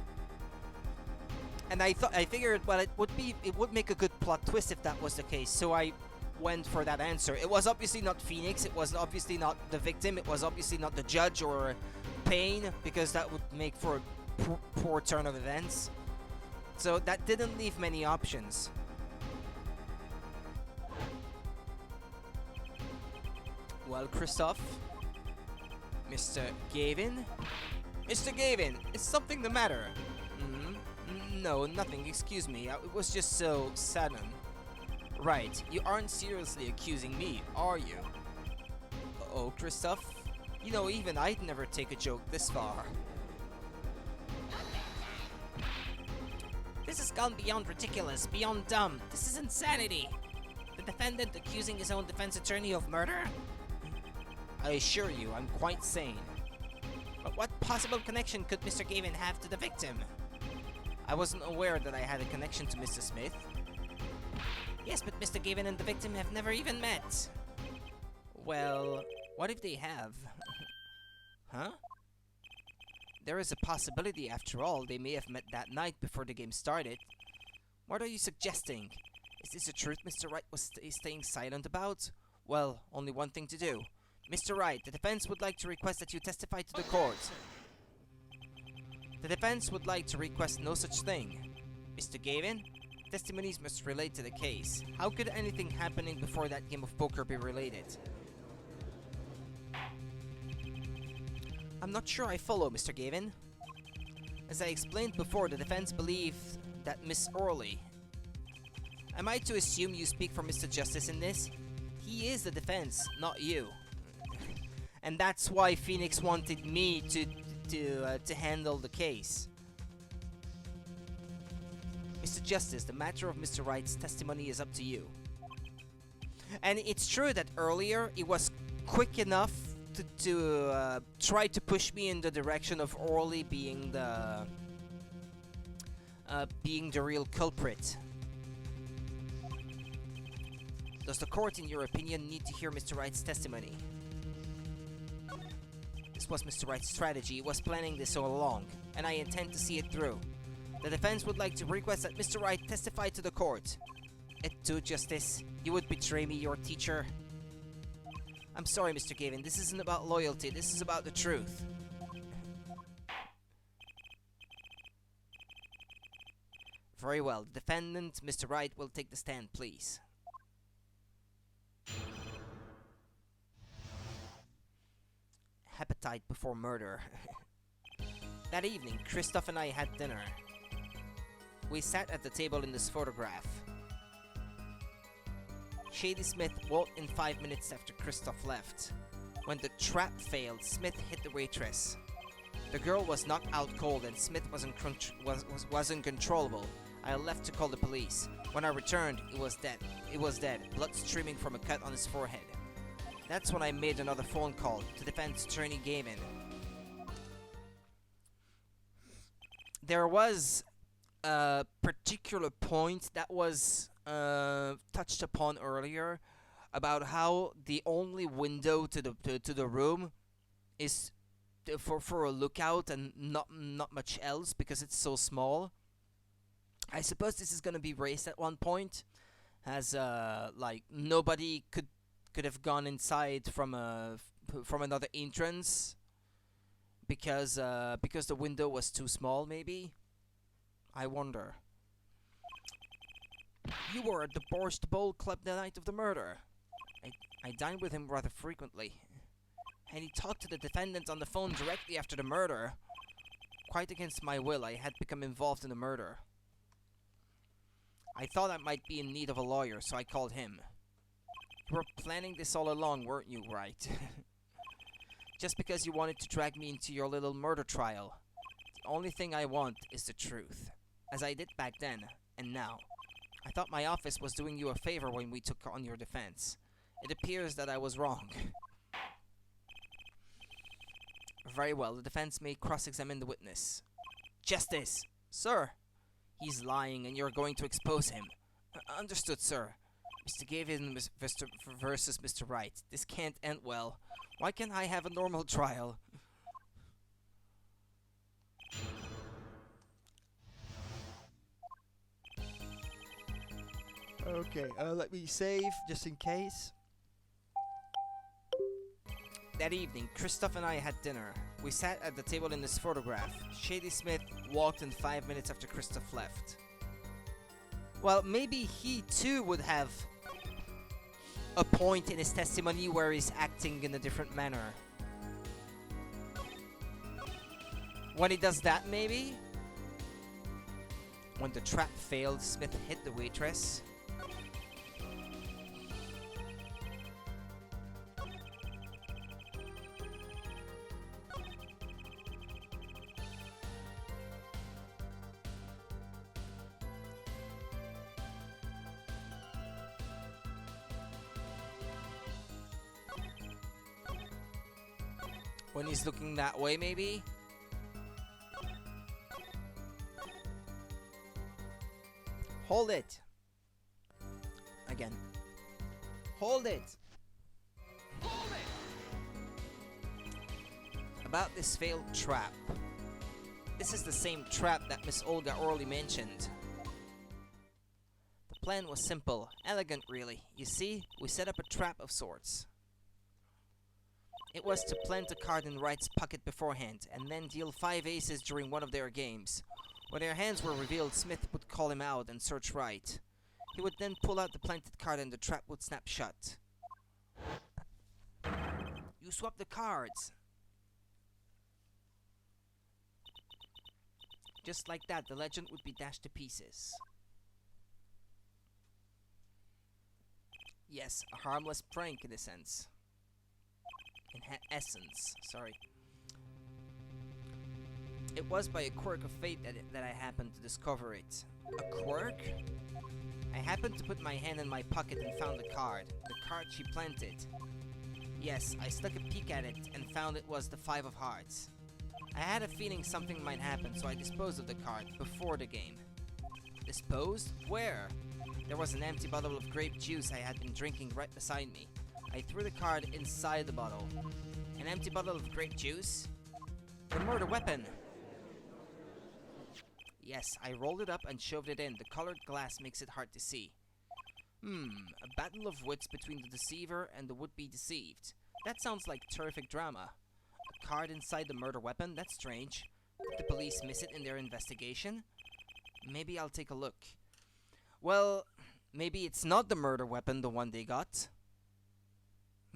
And I figured, well, it would make a good plot twist if that was the case. So I went for that answer. It was obviously not Phoenix. It was obviously not the victim. It was obviously not the judge or Payne, because that would make for a poor turn of events. So that didn't leave many options. Well, Christoph, Mr. Gavin, Mr. Gavin, is something the matter? No, nothing. Excuse me. It was just so sudden. Right, you aren't seriously accusing me, are you? Oh, Christoph? You know, even I'd never take a joke this far. This has gone beyond ridiculous, beyond dumb. This is insanity. The defendant accusing his own defense attorney of murder? I assure you, I'm quite sane. But what possible connection could Mr. Gavin have to the victim? I wasn't aware that I had a connection to Mr. Smith. Yes, but Mr. Gavin and the victim have never even met. Well, what if they have? Huh? There is a possibility, after all, they may have met that night before the game started. What are you suggesting? Is this a truth Mr. Wright was staying silent about? Well, only one thing to do. Mr. Wright, the defense would like to request that you testify to the court. The defense would like to request no such thing. Mr. Gavin, testimonies must relate to the case. How could anything happening before that game of poker be related? I'm not sure I follow, Mr. Gavin. As I explained before, the defense believed that Miss Orley... Am I to assume you speak for Mr. Justice in this? He is the defense, not you. And that's why Phoenix wanted me to handle the case. Mr. Justice, the matter of Mr. Wright's testimony is up to you. And it's true that earlier it was quick enough to try to push me in the direction of Orley being the real culprit. Does the court, in your opinion, need to hear Mr. Wright's testimony? This was Mr. Wright's strategy. He was planning this all along, and I intend to see it through. The defense would like to request that Mr. Wright testify to the court. It too, Justice. You would betray me, your teacher. I'm sorry, Mr. Gavin. This isn't about loyalty. This is about the truth. Very well. The defendant, Mr. Wright, will take the stand, please. Appetite before murder. That evening, Christoph and I had dinner. We sat at the table in this photograph. Shady Smith walked in 5 minutes after Christoph left. When the trap failed, Smith hit the waitress. The girl was knocked out cold and Smith was uncontrollable. I left to call the police. When I returned, it was dead. It was dead, blood streaming from a cut on his forehead. That's when I made another phone call to defense attorney Gavin. There was a particular point that was touched upon earlier about how the only window to the room is for a lookout and not much else because it's so small. I suppose this is gonna be raised at one point, as like nobody could have gone inside from another entrance because the window was too small. Maybe. I wonder. You were at the Borscht Bowl Club the night of the murder. I dined with him rather frequently, and he talked to the defendant on the phone directly after the murder. Quite against my will, I had become involved in the murder. I thought I might be in need of a lawyer, so I called him. You were planning this all along, weren't you, Wright? Just because you wanted to drag me into your little murder trial. The only thing I want is the truth, as I did back then, and now. I thought my office was doing you a favor when we took on your defense. It appears that I was wrong. Very well, the defense may cross-examine the witness. Justice! Sir! He's lying and you're going to expose him. Understood, sir. Mr. Gavin versus Mr. Wright. This can't end well. Why can't I have a normal trial? Okay, let me save just in case. That evening, Christoph and I had dinner. We sat at the table in this photograph. Shady Smith walked in 5 minutes after Christoph left. Well, maybe he too would have a point in his testimony where he's acting in a different manner. When he does that, maybe? When the trap failed, Smith hit the waitress. When he's looking that way, maybe? Hold it! Again. Hold it! Hold it! About this failed trap. This is the same trap that Miss Olga Orley mentioned. The plan was simple, elegant really. You see, we set up a trap of sorts. It was to plant a card in Wright's pocket beforehand, and then deal 5 aces during one of their games. When their hands were revealed, Smith would call him out and search Wright. He would then pull out the planted card and the trap would snap shut. You swap the cards! Just like that, the legend would be dashed to pieces. Yes, a harmless prank in a sense. In essence, sorry. It was by a quirk of fate that I happened to discover it. A quirk? I happened to put my hand in my pocket and found the card she planted. Yes, I stuck a peek at it and found it was the 5 of hearts. I had a feeling something might happen, so I disposed of the card before the game. Disposed? Where? There was an empty bottle of grape juice I had been drinking right beside me. I threw the card inside the bottle. An empty bottle of grape juice? The murder weapon! Yes, I rolled it up and shoved it in. The colored glass makes it hard to see. A battle of wits between the deceiver and the would-be deceived. That sounds like terrific drama. A card inside the murder weapon? That's strange. Did the police miss it in their investigation? Maybe I'll take a look. Well, maybe it's not the murder weapon, the one they got.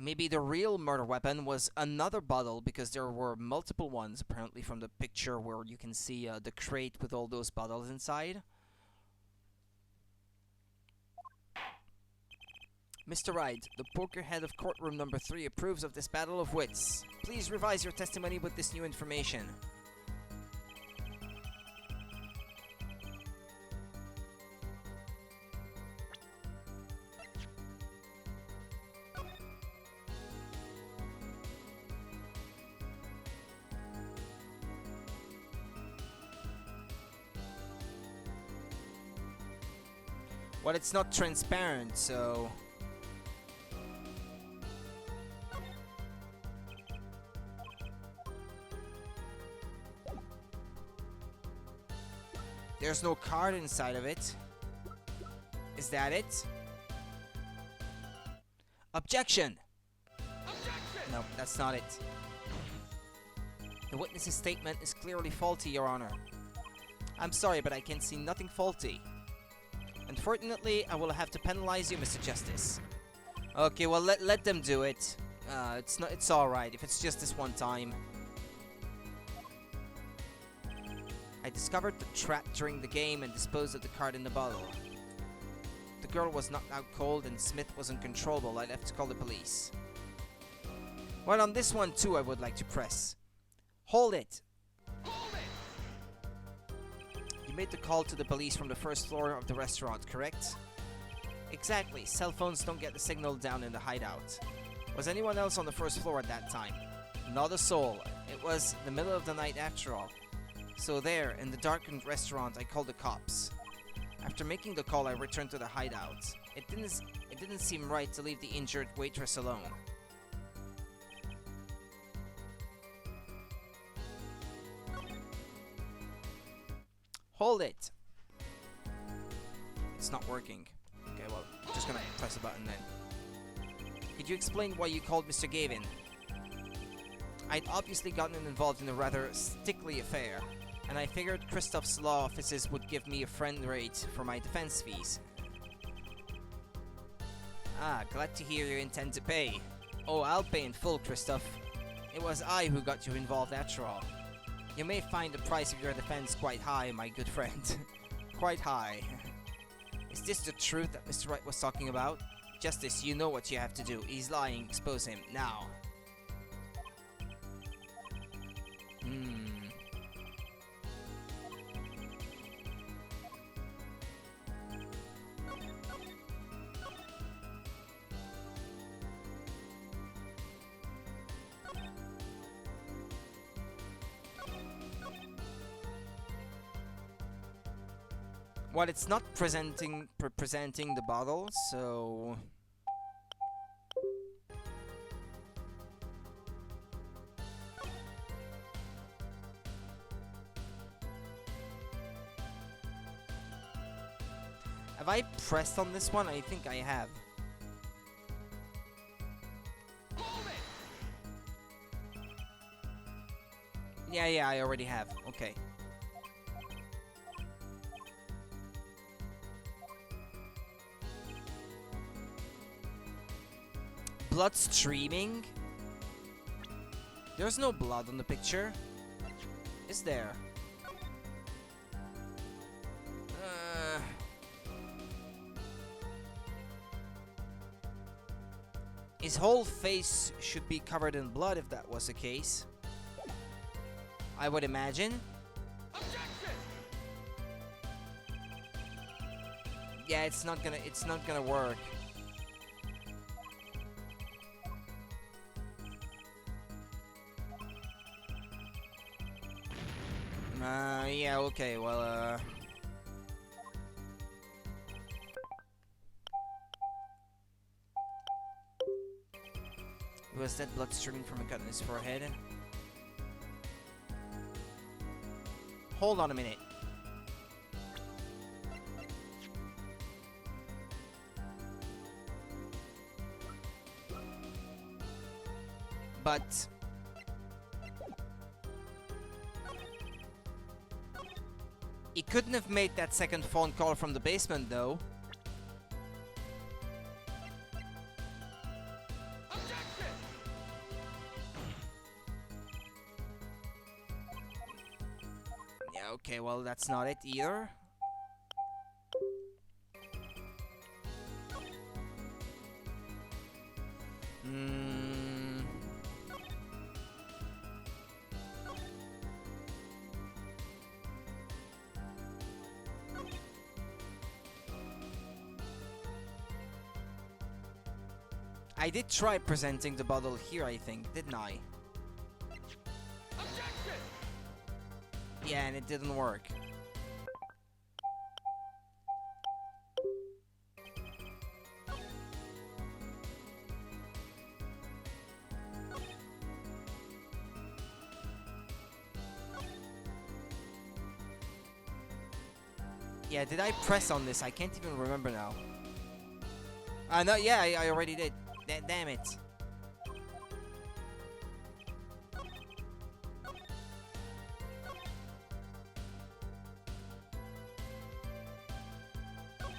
Maybe the real murder weapon was another bottle, because there were multiple ones, apparently, from the picture where you can see the crate with all those bottles inside. Mr. Wright, the poker head of courtroom number 3 approves of this battle of wits. Please revise your testimony with this new information. Well, it's not transparent, so... There's no card inside of it. Is that it? Objection! Objection! No, that's not it. The witness's statement is clearly faulty, Your Honor. I'm sorry, but I can see nothing faulty. Unfortunately, I will have to penalize you, Mr. Justice. Okay, well, let them do it. It's alright if it's just this one time. I discovered the trap during the game and disposed of the card in the bottle. The girl was knocked out cold and Smith was uncontrollable. I left to call the police. Well, on this one too, I would like to press. Hold it! Hold it! You made the call to the police from the first floor of the restaurant, correct? Exactly. Cell phones don't get the signal down in the hideout. Was anyone else on the first floor at that time? Not a soul. It was the middle of the night after all. So there, in the darkened restaurant, I called the cops. After making the call, I returned to the hideout. It didn't seem right to leave the injured waitress alone. Hold it! It's not working. Okay, well, I'm just gonna press a button then. Could you explain why you called Mr. Gavin? I'd obviously gotten involved in a rather stickly affair, and I figured Christoph's law offices would give me a friend rate for my defense fees. Ah, glad to hear you intend to pay. Oh, I'll pay in full, Christoph. It was I who got you involved after all. You may find the price of your defense quite high, my good friend. Quite high. Is this the truth that Mr. Wright was talking about? Justice, you know what you have to do. He's lying. Expose him. Now. Well, it's not presenting the bottle, so... Have I pressed on this one? I think I have. Yeah, I already have. Okay. Blood streaming? There's no blood on the picture. Is there? His whole face should be covered in blood if that was the case. I would imagine. Objection! Yeah, it's not gonna work. Yeah, okay, well, was that blood streaming from a cut in his forehead? Hold on a minute. But... he couldn't have made that second phone call from the basement, though. Yeah, okay, well, that's not it either. I did try presenting the bottle here, I think, didn't I? Objection! Yeah, and it didn't work. Yeah, did I press on this? I can't even remember now. No, yeah, I already did. Damn it.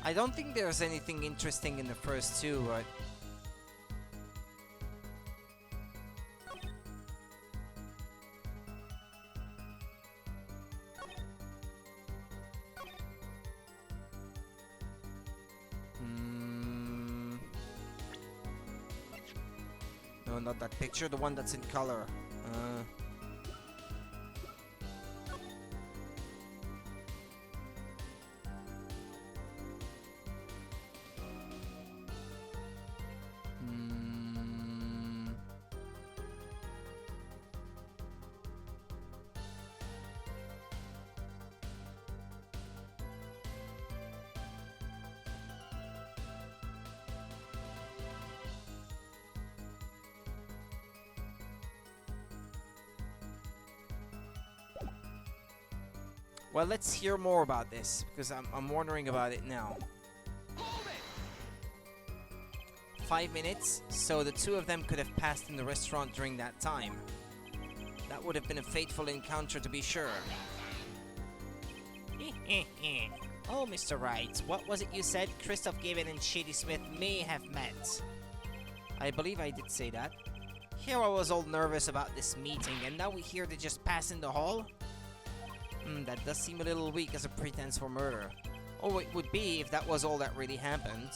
I don't think there's anything interesting in the first two, but... No, not that picture, the one that's in color. Well, let's hear more about this, because I'm wondering about it now. 5 minutes, so the two of them could have passed in the restaurant during that time. That would have been a fateful encounter, to be sure. Oh, Mr. Wright, what was it you said Christoph Given and Shady Smith may have met? I believe I did say that. Here I was all nervous about this meeting, and now we hear they just pass in the hall? That does seem a little weak as a pretense for murder. Oh, it would be if that was all that really happened.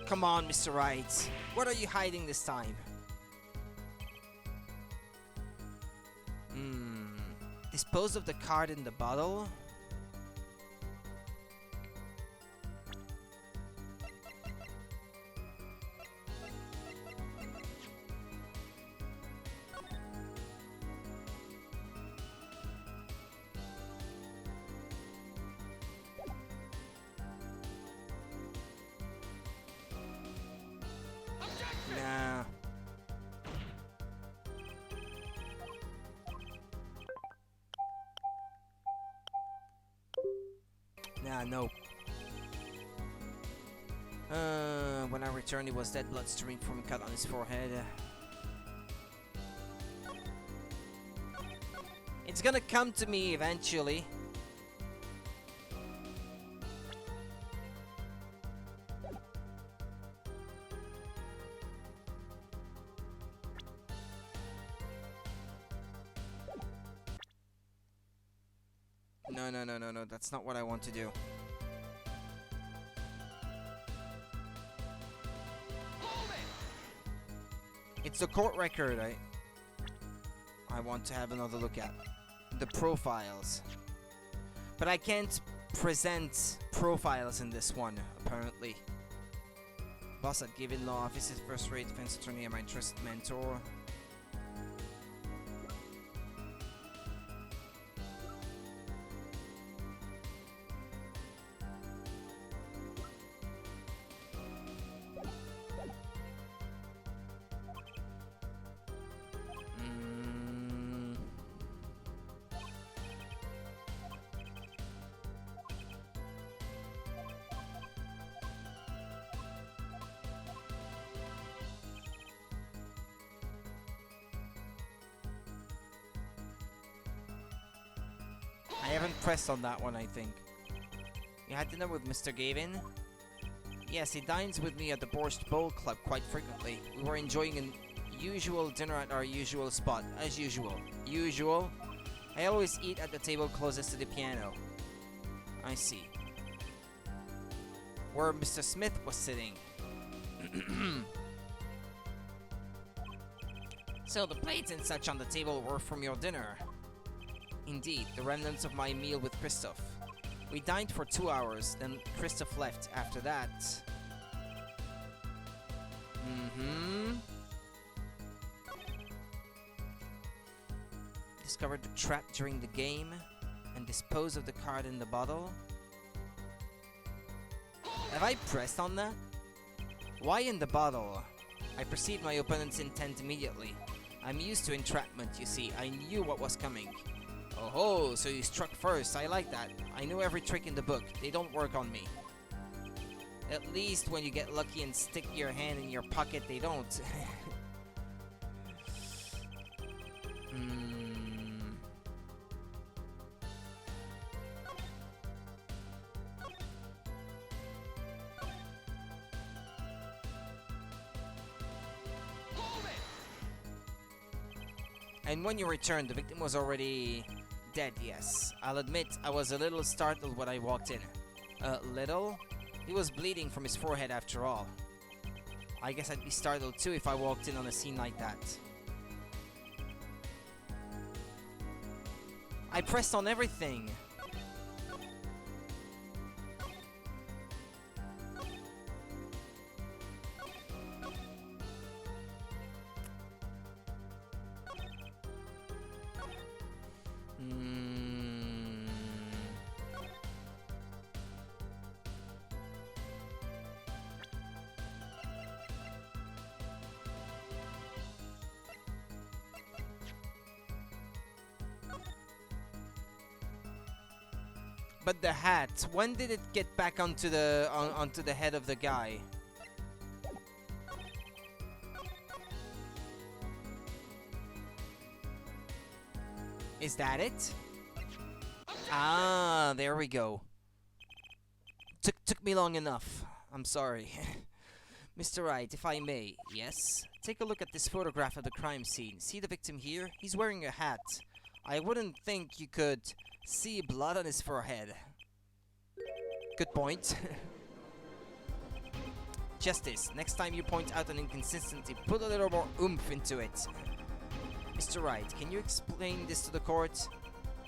Come on, Mr. Wright. What are you hiding this time? Dispose of the card in the bottle? No. When I returned, it was dead blood streaming from a cut on his forehead. It's gonna come to me eventually. No, that's not what I want to do. It's the court record I want to have another look at. The profiles. But I can't present profiles in this one, apparently. Boss at Given Law Office is first-rate defense attorney and my trusted mentor. I haven't pressed on that one, I think. You had dinner with Mr. Gavin? Yes, he dines with me at the Borscht Bowl Club quite frequently. We were enjoying an usual dinner at our usual spot, as usual. Usual? I always eat at the table closest to the piano. I see. Where Mr. Smith was sitting. So the plates and such on the table were from your dinner. Indeed, the remnants of my meal with Christoph. We dined for 2 hours, then Christoph left after that. Discovered the trap during the game and disposed of the card in the bottle. Have I pressed on that? Why in the bottle? I perceived my opponent's intent immediately. I'm used to entrapment, you see. I knew what was coming. Oh, so you struck first. I like that. I know every trick in the book. They don't work on me. At least when you get lucky and stick your hand in your pocket, they don't. And when you returned, the victim was already dead, yes. I'll admit, I was a little startled when I walked in. Little? He was bleeding from his forehead after all. I guess I'd be startled too if I walked in on a scene like that. I pressed on everything. But the hat, when did it get back onto the onto the head of the guy? Is that it? Ah, there we go. Took me long enough. I'm sorry. Mr. Wright, if I may. Yes? Take a look at this photograph of the crime scene. See the victim here? He's wearing a hat. I wouldn't think you could see blood on his forehead. Good point. Justice, next time you point out an inconsistency, put a little more oomph into it. Mr. Wright, can you explain this to the court?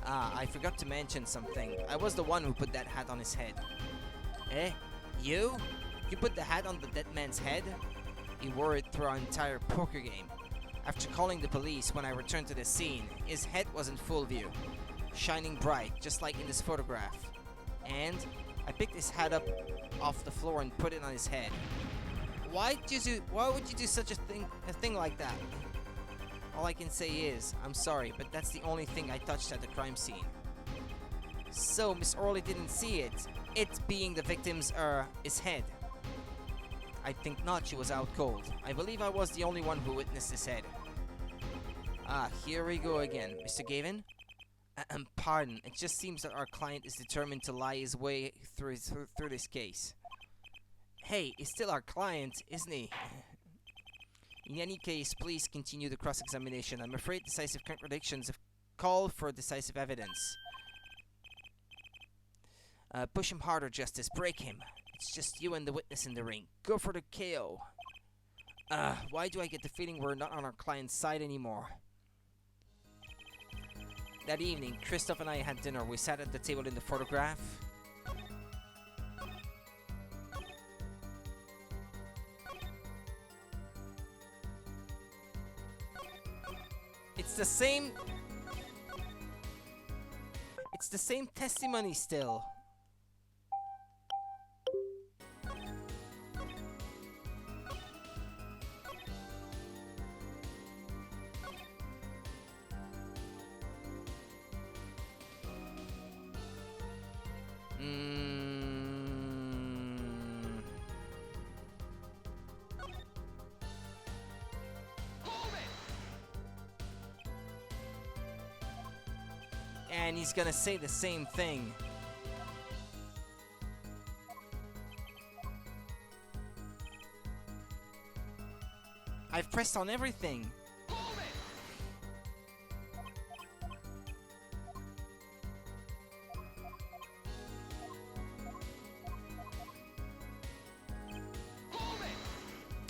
Ah, I forgot to mention something. I was the one who put that hat on his head. Eh? You? You put the hat on the dead man's head? He wore it through our entire poker game. After calling the police, when I returned to the scene, his head was in full view, shining bright, just like in this photograph. And I picked his hat up off the floor and put it on his head. Why would you do such a thing like that? All I can say is, I'm sorry, but that's the only thing I touched at the crime scene. So, Miss Orley didn't see it. It being the victim's, his head. I think not, she was out cold. I believe I was the only one who witnessed his head. Ah, here we go again. Mr. Gavin? Pardon, it just seems that our client is determined to lie his way through this case. Hey, he's still our client, isn't he? In any case, please continue the cross-examination. I'm afraid decisive contradictions have called for decisive evidence. Push him harder, Justice. Break him. It's just you and the witness in the ring. Go for the KO. Why do I get the feeling we're not on our client's side anymore? That evening, Christoph and I had dinner. We sat at the table in the photograph. It's the same... It's the same testimony still. And he's gonna say the same thing. I've pressed on everything.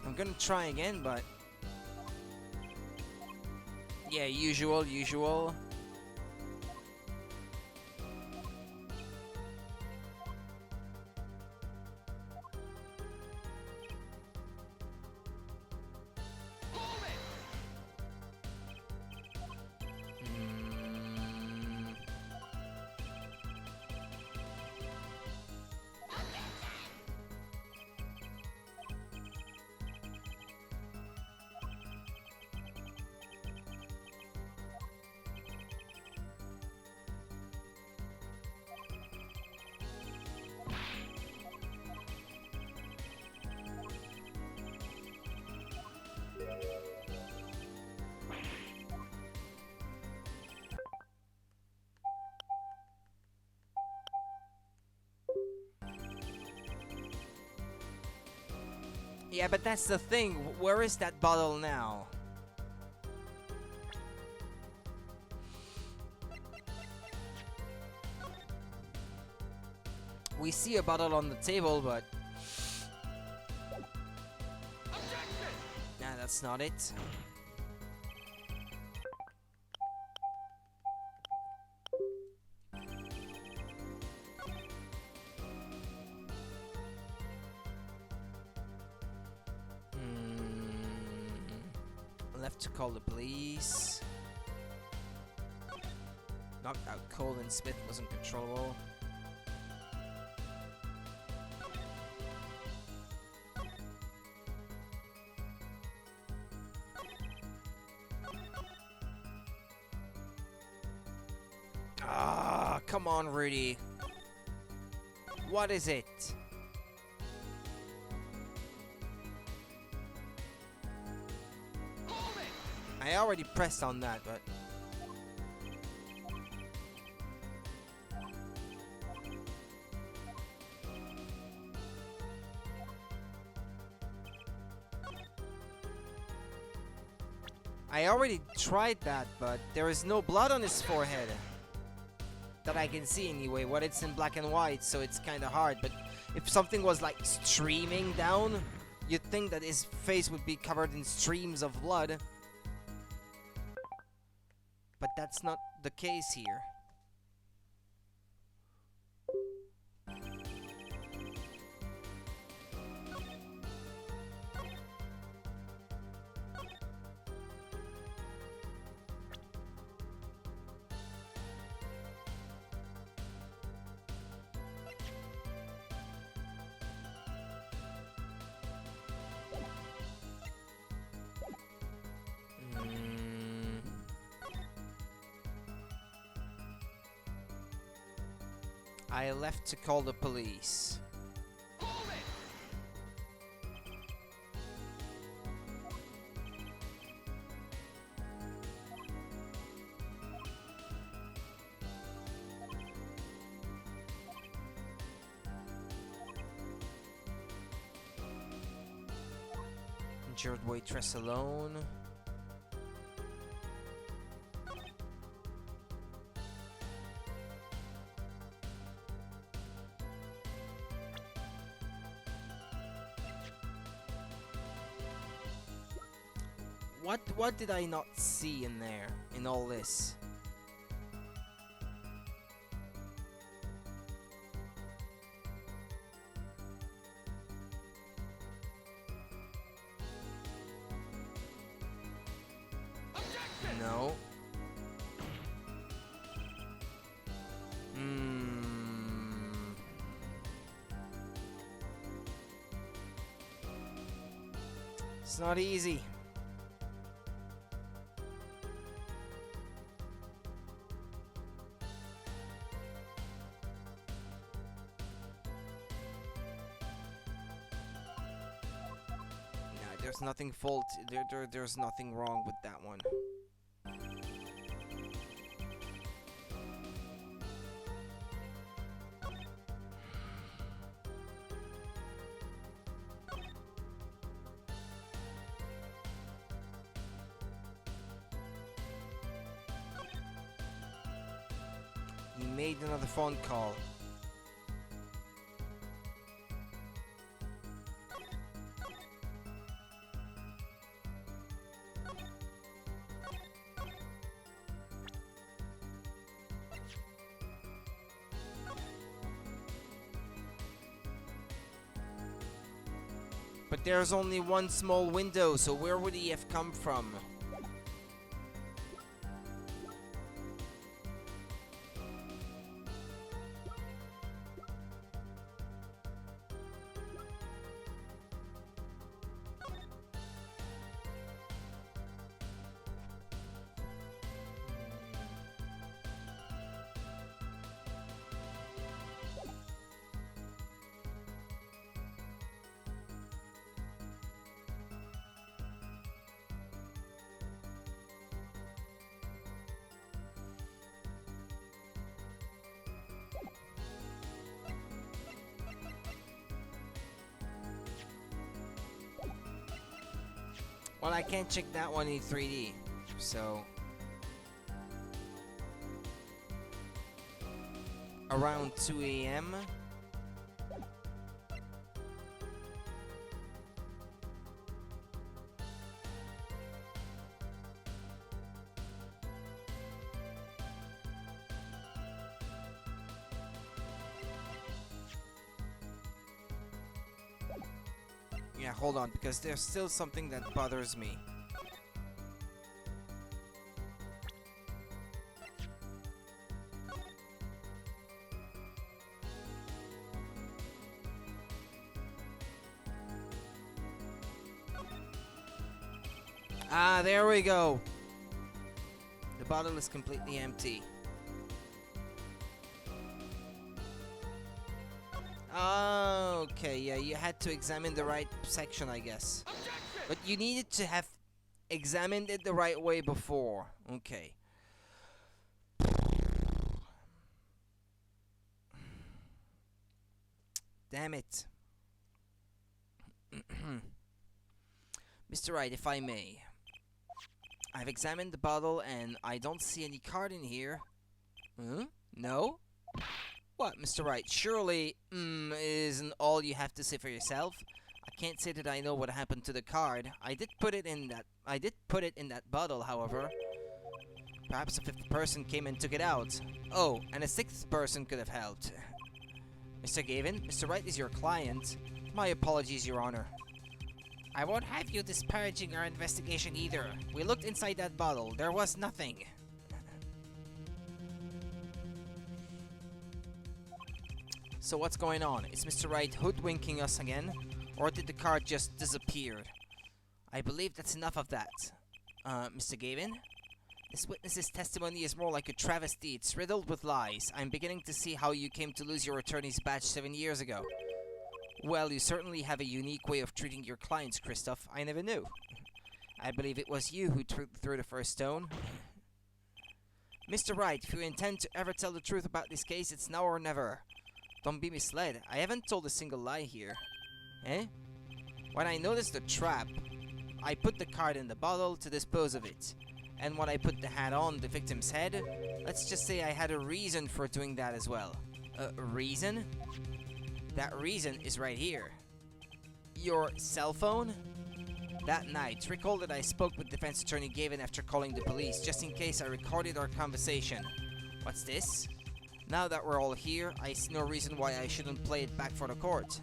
I'm gonna try again, but... Yeah, usual. Yeah, but that's the thing. Where is that bottle now? We see a bottle on the table, but... Nah, that's not it. Left to call the police. Knocked out cold and Smith wasn't controllable. Ah, come on, Rudy. What is it? I already pressed on that, but... I already tried that, but there is no blood on his forehead. That I can see anyway. What it's in black and white, so it's kind of hard. But if something was like streaming down, you'd think that his face would be covered in streams of blood. But that's not the case here. I left to call the police. Injured waitress alone. What did I not see in there, in all this? No. It's not easy. There's nothing fault. There's nothing wrong with that one. He made another phone call. But there's only one small window, so where would he have come from? Well, I can't check that one in 3D, so... Around 2 AM. Yeah, hold on, because there's still something that bothers me. Ah, there we go. The bottle is completely empty. Okay, yeah, you had to examine the right section, I guess. But you needed to have examined it the right way before. Okay. Damn it. Mr. Wright, if I may. I've examined the bottle and I don't see any card in here. Huh? No? What, Mr. Wright? Surely, isn't all you have to say for yourself? I can't say that I know what happened to the card. I did put it in that bottle, however. Perhaps a fifth person came and took it out. Oh, and a sixth person could have helped. Mr. Gavin, Mr. Wright is your client. My apologies, Your Honor. I won't have you disparaging our investigation either. We looked inside that bottle. There was nothing. So what's going on? Is Mr. Wright hoodwinking us again? Or did the card just disappear? I believe that's enough of that. Mr. Gavin? This witness's testimony is more like a travesty. It's riddled with lies. I'm beginning to see how you came to lose your attorney's badge 7 years ago. Well, you certainly have a unique way of treating your clients, Christoph. I never knew. I believe it was you who threw the first stone. Mr. Wright, if you intend to ever tell the truth about this case, it's now or never. Don't be misled. I haven't told a single lie here. Eh? When I noticed the trap, I put the card in the bottle to dispose of it. And when I put the hat on the victim's head, let's just say I had a reason for doing that as well. A reason? That reason is right here. Your cell phone? That night, recall that I spoke with defense attorney Gavin after calling the police, just in case I recorded our conversation. What's this? Now that we're all here, I see no reason why I shouldn't play it back for the court.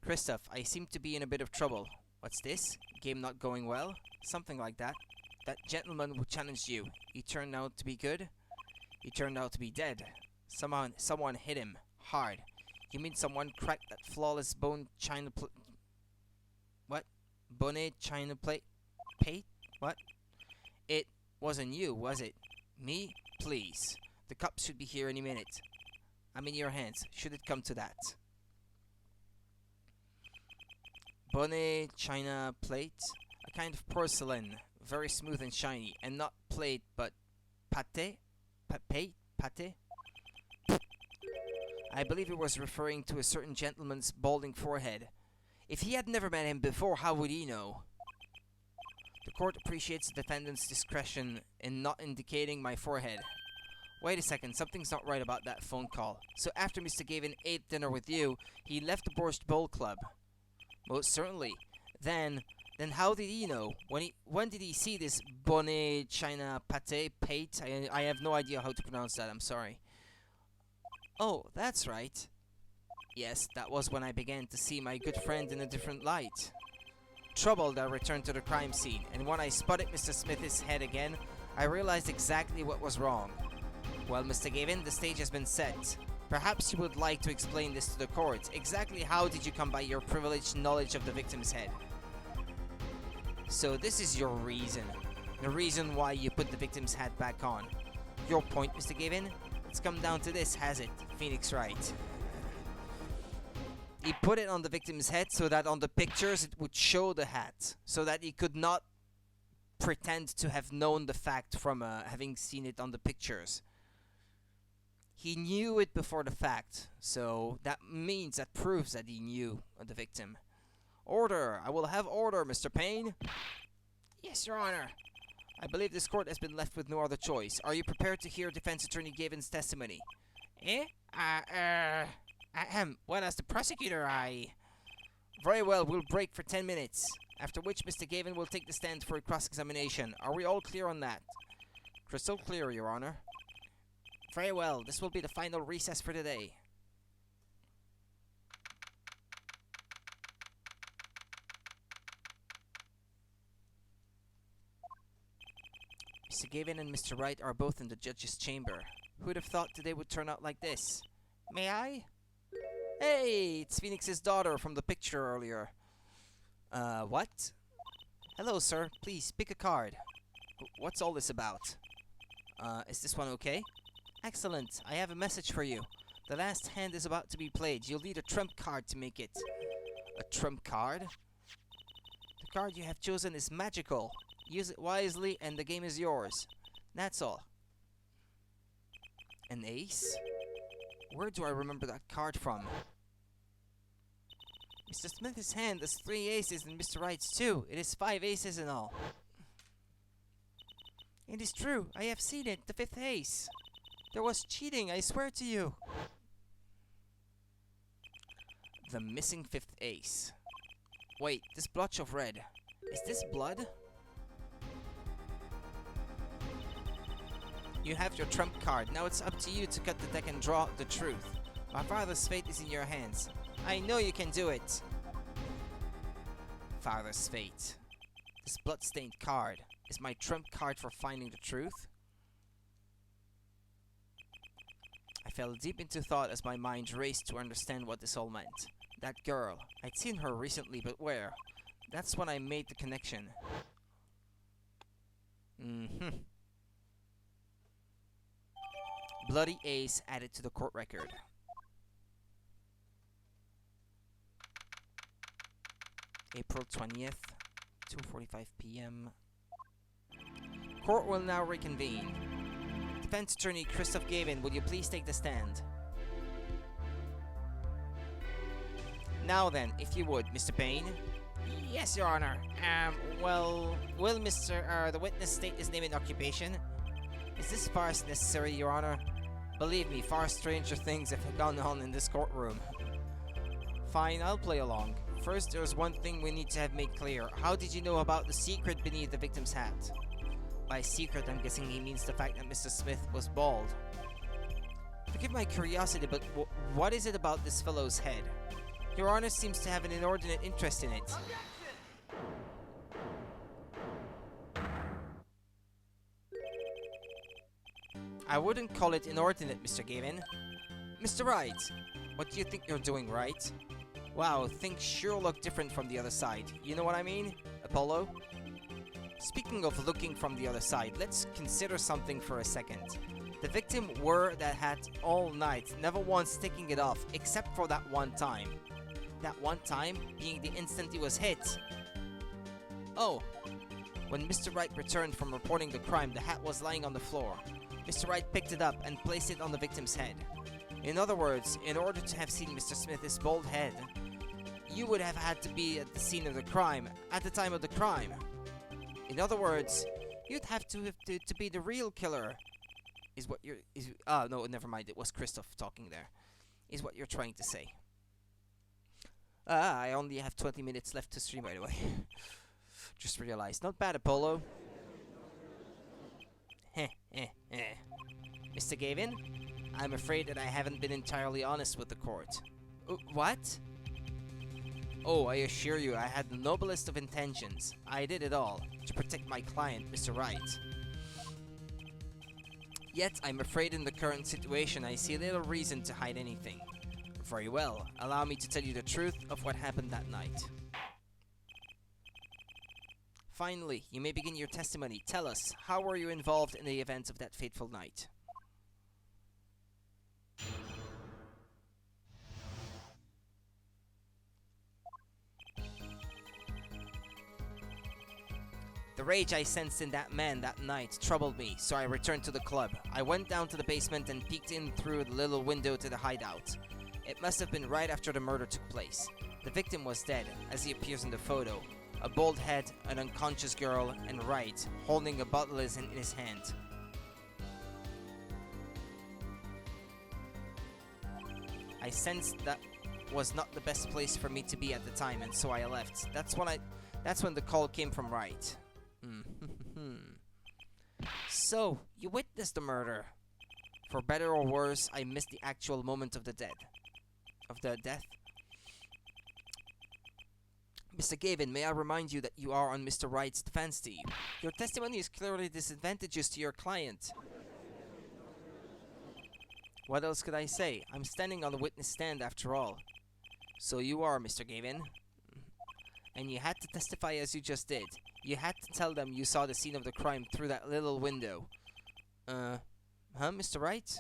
Christoph, I seem to be in a bit of trouble. What's this? Game not going well? Something like that. That gentleman who challenged you, he turned out to be good? He turned out to be dead. Someone hit him. Hard. You mean someone cracked that flawless bone china plate? What? Bone china plate? Pate? What? It wasn't you, was it? Me? Please. The cops should be here any minute. I'm in your hands, should it come to that. Bone china plate? A kind of porcelain, very smooth and shiny, and not plate but pate? Pate? I believe he was referring to a certain gentleman's balding forehead. If he had never met him before, how would he know? The court appreciates the defendant's discretion in not indicating my forehead. Wait a second, something's not right about that phone call. So after Mr. Gavin ate dinner with you, he left the Borscht Bowl Club? Most certainly. Then how did he know? When did he see this Bonnet China Pate? I have no idea how to pronounce that, I'm sorry. Oh, that's right. Yes, that was when I began to see my good friend in a different light. Troubled, I returned to the crime scene, and when I spotted Mr. Smith's head again, I realized exactly what was wrong. Well, Mr. Gavin, the stage has been set. Perhaps you would like to explain this to the court. Exactly how did you come by your privileged knowledge of the victim's head? So this is your reason. The reason why you put the victim's hat back on. Your point, Mr. Gavin? It's come down to this, has it? Phoenix Wright. He put it on the victim's head so that on the pictures it would show the hat. So that he could not pretend to have known the fact from having seen it on the pictures. He knew it before the fact. So that proves that he knew the victim. Order! I will have order, Mr. Payne. Yes, Your Honor. I believe this court has been left with no other choice. Are you prepared to hear defense attorney Gavin's testimony? Eh? Well, as the prosecutor, Very well, we'll break for 10 minutes. After which Mr. Gavin will take the stand for a cross-examination. Are we all clear on that? Crystal clear, Your Honor. Very well, this will be the final recess for today. Mr. Gavin and Mr. Wright are both in the judge's chamber. Who'd have thought today would turn out like this? may I? Hey, it's Phoenix's daughter from the picture earlier. What? Hello, sir. Please, pick a card. What's all this about? Is this one okay? Excellent. I have a message for you. The last hand is about to be played. You'll need a trump card to make it. A trump card? The card you have chosen is magical. Use it wisely and the game is yours. That's all. An ace? Where do I remember that card from? Mr. Smith's hand has 3 aces and Mr. Wright's 2. It is 5 aces in all. It is true. I have seen it. The 5th ace. There was cheating, I swear to you. The missing 5th ace. Wait, this blotch of red. Is this blood? You have your trump card. Now it's up to you to cut the deck and draw the truth. My father's fate is in your hands. I know you can do it. Father's fate. This blood-stained card is my trump card for finding the truth. I fell deep into thought as my mind raced to understand what this all meant. That girl. I'd seen her recently, but where? That's when I made the connection. Bloody Ace added to the court record. April 20th, 2:45 p.m. Court will now reconvene. Defense Attorney Christoph Gavin, will you please take the stand? Now then, if you would, Mr. Payne. Yes, Your Honor. Well, will the witness state his name and occupation? Is this farce necessary, Your Honor? Believe me, far stranger things have gone on in this courtroom. Fine, I'll play along. First, there's one thing we need to have made clear. How did you know about the secret beneath the victim's hat? By secret, I'm guessing he means the fact that Mr. Smith was bald. Forgive my curiosity, but what is it about this fellow's head? Your Honor seems to have an inordinate interest in it. I wouldn't call it inordinate, Mr. Gavin. Mr. Wright, what do you think you're doing, right? Wow, things sure look different from the other side. You know what I mean, Apollo? Speaking of looking from the other side, let's consider something for a second. The victim wore that hat all night, never once taking it off, except for that one time. That one time being the instant he was hit. Oh, when Mr. Wright returned from reporting the crime, the hat was lying on the floor. Mr. Wright picked it up and placed it on the victim's head. In other words, in order to have seen Mr. Smith's bald head, you would have had to be at the scene of the crime, at the time of the crime. In other words, you'd have to be the real killer. No, never mind, it was Christoph talking there. Is what you're trying to say. I only have 20 minutes left to stream, by the way. Just realized. Not bad, Apollo. Mr. Gavin, I'm afraid that I haven't been entirely honest with the court. What? Oh, I assure you, I had the noblest of intentions. I did it all to protect my client, Mr. Wright. Yet, I'm afraid in the current situation, I see little reason to hide anything. Very well, allow me to tell you the truth of what happened that night. Finally, you may begin your testimony. Tell us, how were you involved in the events of that fateful night? The rage I sensed in that man that night troubled me, so I returned to the club. I went down to the basement and peeked in through the little window to the hideout. It must have been right after the murder took place. The victim was dead, as he appears in the photo. A bald head, an unconscious girl, and Wright, holding a bottle in his hand. I sensed that was not the best place for me to be at the time, and so I left. That's when the call came from Wright. So, you witnessed the murder. For better or worse, I missed the actual moment of the death. Mr. Gavin, may I remind you that you are on Mr. Wright's defense team. Your testimony is clearly disadvantageous to your client. What else could I say? I'm standing on the witness stand after all. So you are, Mr. Gavin. And you had to testify as you just did. You had to tell them you saw the scene of the crime through that little window. Mr. Wright?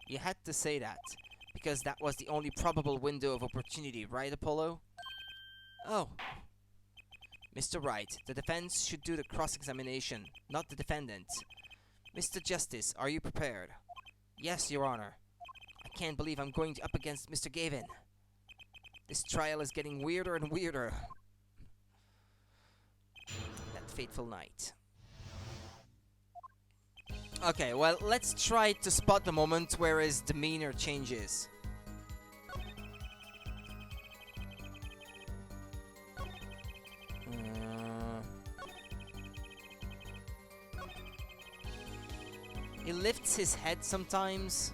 You had to say that, because that was the only probable window of opportunity, right, Apollo? Oh. Mr. Wright, the defense should do the cross-examination, not the defendant. Mr. Justice, are you prepared? Yes, Your Honor. I can't believe I'm going up against Mr. Gavin. This trial is getting weirder and weirder. That fateful night. Okay, well, let's try to spot the moment where his demeanor changes. He lifts his head sometimes.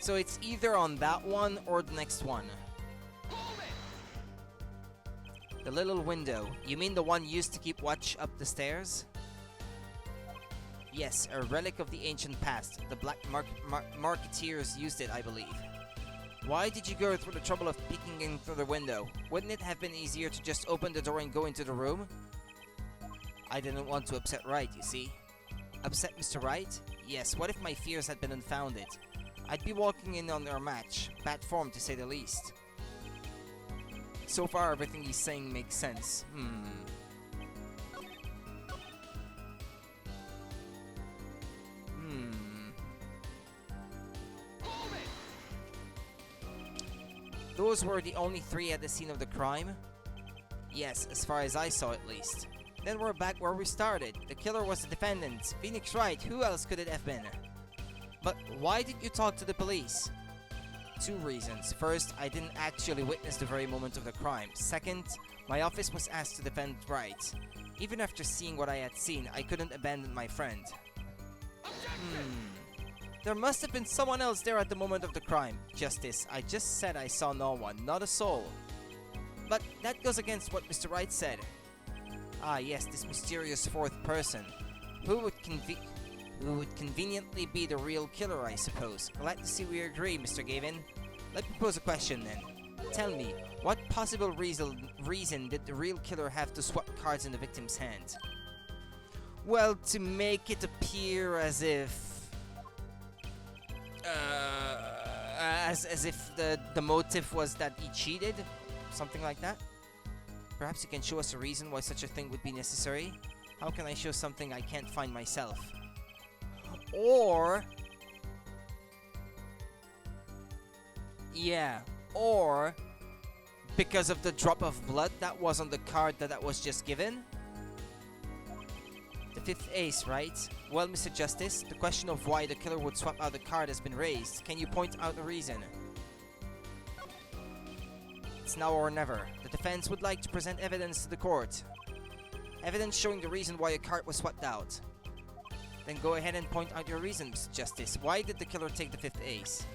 So it's either on that one or the next one. The little window. You mean the one used to keep watch up the stairs? Yes, a relic of the ancient past. The black marketeers used it, I believe. Why did you go through the trouble of peeking in through the window? Wouldn't it have been easier to just open the door and go into the room? I didn't want to upset Wright, you see. Upset Mr. Wright? Yes, what if my fears had been unfounded? I'd be walking in on our match. Bad form, to say the least. So far, everything he's saying makes sense. Those were the only three at the scene of the crime? Yes, as far as I saw at least. Then we're back where we started. The killer was the defendant. Phoenix Wright, who else could it have been? But why did you talk to the police? 2 reasons. First, I didn't actually witness the very moment of the crime. Second, my office was asked to defend Wright. Even after seeing what I had seen, I couldn't abandon my friend. There must have been someone else there at the moment of the crime. Justice, I just said I saw no one, not a soul. But that goes against what Mr. Wright said. Ah yes, this mysterious 4th person. Who would conveniently be the real killer, I suppose. Glad to see we agree, Mr. Gavin. Let me pose a question then. Tell me, what possible reason did the real killer have to swap cards in the victim's hand? Well, to make it appear as if... as if the motive was that he cheated? Something like that? Perhaps you can show us a reason why such a thing would be necessary? How can I show something I can't find myself? Or... yeah, or... because of the drop of blood that was on the card that was just given? The 5th ace, right? Well, Mr. Justice, the question of why the killer would swap out the card has been raised. Can you point out the reason? It's now or never. The defense would like to present evidence to the court. Evidence showing the reason why a card was swapped out. Then go ahead and point out your reason, Mr. Justice. Why did the killer take the 5th ace?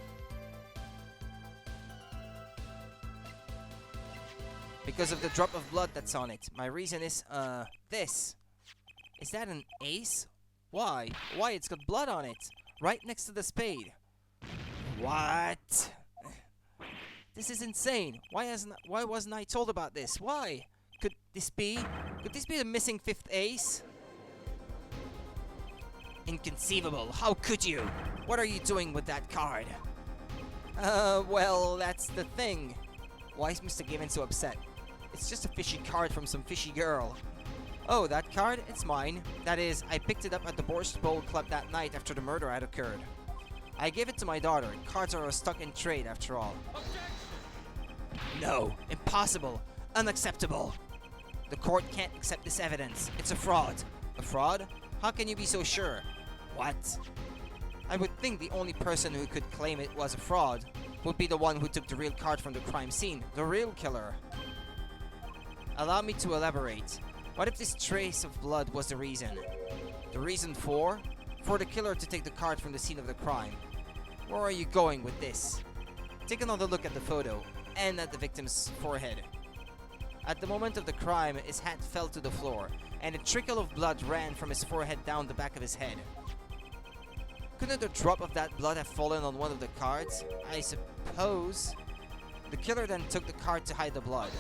Because of the drop of blood that's on it. My reason is, this. Is that an ace? Why? Why, it's got blood on it. Right next to the spade. What? This is insane. Why wasn't I told about this? Why? Could this be the missing 5th ace? Inconceivable. How could you? What are you doing with that card? Well, that's the thing. Why is Mr. Gavin so upset? It's just a fishy card from some fishy girl. Oh, that card? It's mine. That is, I picked it up at the Borscht Bowl Club that night after the murder had occurred. I gave it to my daughter. Cards are a stock-in-trade after all. No, impossible. Unacceptable. The court can't accept this evidence. It's a fraud. A fraud? How can you be so sure? What? I would think the only person who could claim it was a fraud would be the one who took the real card from the crime scene, the real killer. Allow me to elaborate. What if this trace of blood was the reason? The reason for? For the killer to take the card from the scene of the crime. Where are you going with this? Take another look at the photo, and at the victim's forehead. At the moment of the crime, his hat fell to the floor, and a trickle of blood ran from his forehead down the back of his head. Couldn't a drop of that blood have fallen on one of the cards? I suppose. The killer then took the card to hide the blood.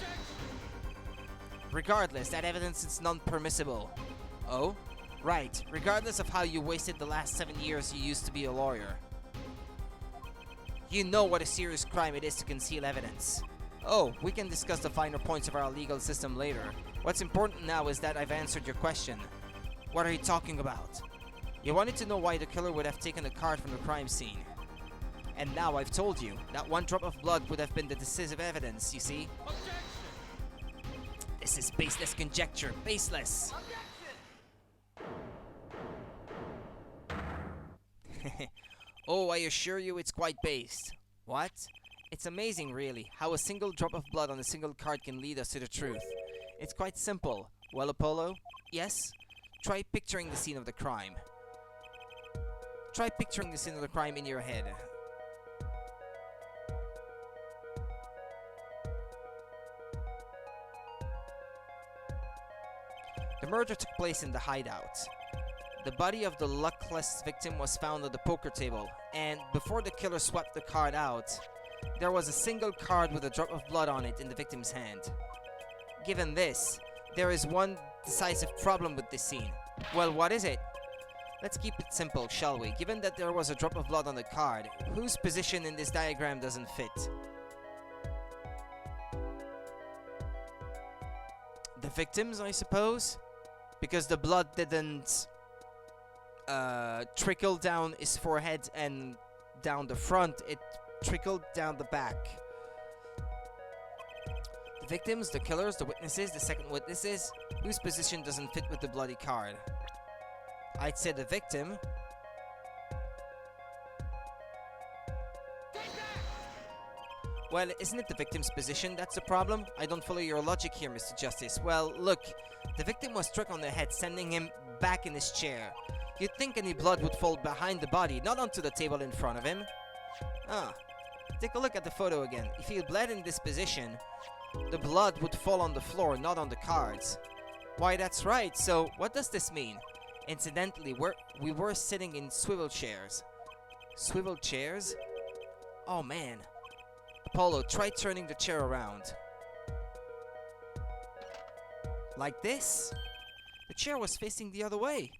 Regardless, that evidence is non-permissible. Oh? Right. Regardless of how you wasted the last 7 years you used to be a lawyer. You know what a serious crime it is to conceal evidence. Oh, we can discuss the finer points of our legal system later. What's important now is that I've answered your question. What are you talking about? You wanted to know why the killer would have taken the card from the crime scene. And now I've told you. That one drop of blood would have been the decisive evidence, you see? This is baseless conjecture. Baseless! Oh, I assure you it's quite based. What? It's amazing, really, how a single drop of blood on a single card can lead us to the truth. It's quite simple. Well, Apollo? Yes? Try picturing the scene of the crime. Try picturing the scene of the crime in your head. The murder took place in the hideout. The body of the luckless victim was found on the poker table, and before the killer swept the card out, there was a single card with a drop of blood on it in the victim's hand. Given this, there is one decisive problem with this scene. Well, what is it? Let's keep it simple, shall we? Given that there was a drop of blood on the card, whose position in this diagram doesn't fit? The victim's, I suppose? Because the blood didn't trickle down his forehead and down the front, it trickled down the back. The victims, the killers, the witnesses, the second witnesses, whose position doesn't fit with the bloody card? I'd say the victim. Well, isn't it the victim's position that's the problem? I don't follow your logic here, Mr. Justice. Well, look, the victim was struck on the head, sending him back in his chair. You'd think any blood would fall behind the body, not onto the table in front of him. Take a look at the photo again. If he bled in this position, the blood would fall on the floor, not on the cards. Why, that's right. So, what does this mean? Incidentally, we were sitting in swivel chairs. Swivel chairs? Oh, man. Apollo, try turning the chair around. Like this? The chair was facing the other way.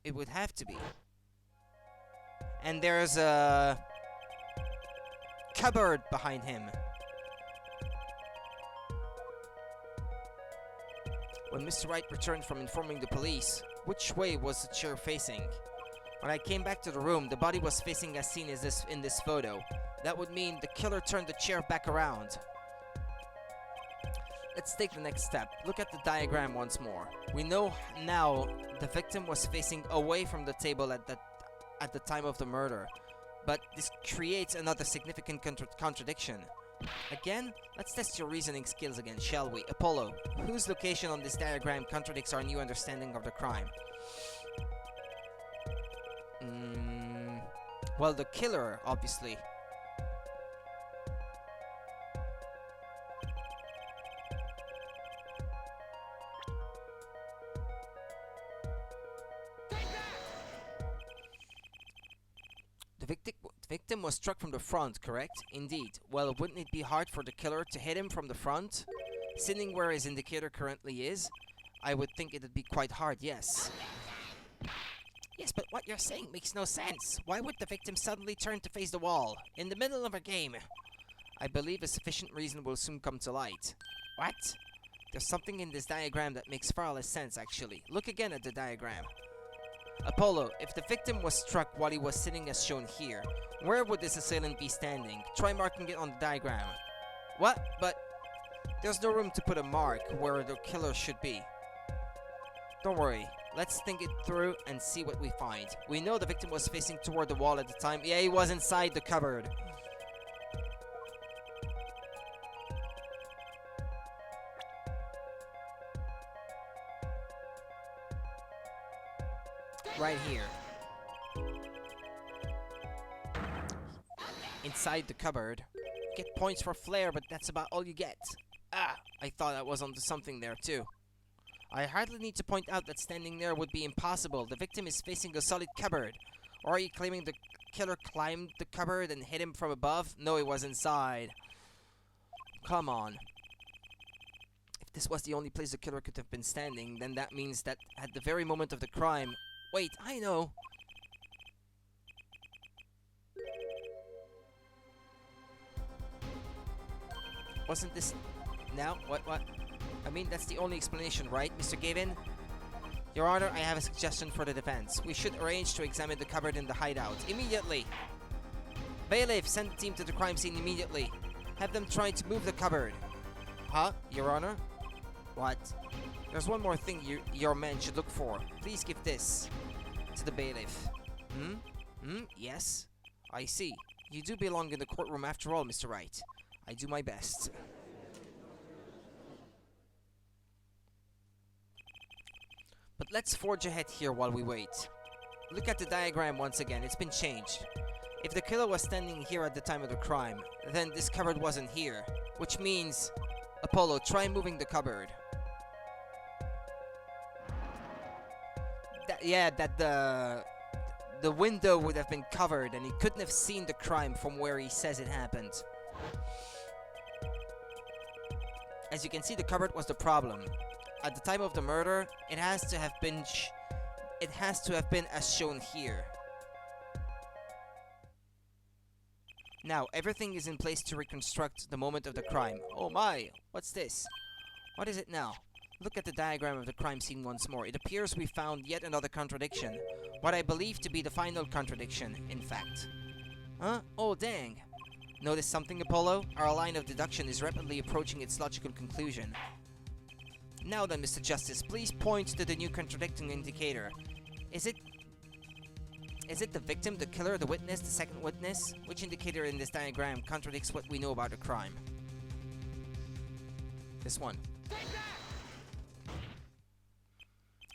It would have to be. And there's a cupboard behind him. When Mr. Wright returned from informing the police, which way was the chair facing? When I came back to the room, the body was facing as seen as in this photo. That would mean the killer turned the chair back around. Let's take the next step. Look at the diagram once more. We know now the victim was facing away from the table at the time of the murder. But this creates another significant contradiction. Again, let's test your reasoning skills again, shall we? Apollo, whose location on this diagram contradicts our new understanding of the crime? Well, the killer, obviously. The victim was struck from the front, correct? Indeed. Well, wouldn't it be hard for the killer to hit him from the front? Sitting where his indicator currently is? I would think it would be quite hard, yes. Yes, but what you're saying makes no sense. Why would the victim suddenly turn to face the wall? In the middle of a game? I believe a sufficient reason will soon come to light. What? There's something in this diagram that makes far less sense, actually. Look again at the diagram. Apollo, if the victim was struck while he was sitting as shown here, where would this assailant be standing? Try marking it on the diagram. What? But there's no room to put a mark where the killer should be. Don't worry. Let's think it through and see what we find. We know the victim was facing toward the wall at the time. Yeah, he was inside the cupboard. Right here. Inside the cupboard. Get points for flair, but that's about all you get. I thought I was onto something there too. I hardly need to point out that standing there would be impossible. The victim is facing a solid cupboard. Or are you claiming the killer climbed the cupboard and hit him from above? No, he was inside. Come on. If this was the only place the killer could have been standing, then that means that at the very moment of the crime... Wait, I know. Wasn't this... Now? What? I mean, that's the only explanation, right, Mr. Gavin? Your Honor, I have a suggestion for the defense. We should arrange to examine the cupboard in the hideout. Immediately! Bailiff, send the team to the crime scene immediately. Have them try to move the cupboard. Huh? Your Honor? What? There's one more thing your men should look for. Please give this to the bailiff. Yes? I see. You do belong in the courtroom after all, Mr. Wright. I do my best. But let's forge ahead here while we wait. Look at the diagram once again. It's been changed. If the killer was standing here at the time of the crime, then this cupboard wasn't here. Which means... Apollo, try moving the cupboard. yeah, that the window would have been covered and he couldn't have seen the crime from where he says it happened. As you can see, the cupboard was the problem. At the time of the murder, it has to have been as shown here. Now, everything is in place to reconstruct the moment of the crime. Oh my, what's this? What is it now? Look at the diagram of the crime scene once more. It appears we found yet another contradiction. What I believe to be the final contradiction, in fact. Huh? Oh dang. Notice something, Apollo? Our line of deduction is rapidly approaching its logical conclusion. Now then, Mr. Justice, please point to the new contradicting indicator. Is it the victim, the killer, the witness, the second witness? Which indicator in this diagram contradicts what we know about the crime? This one.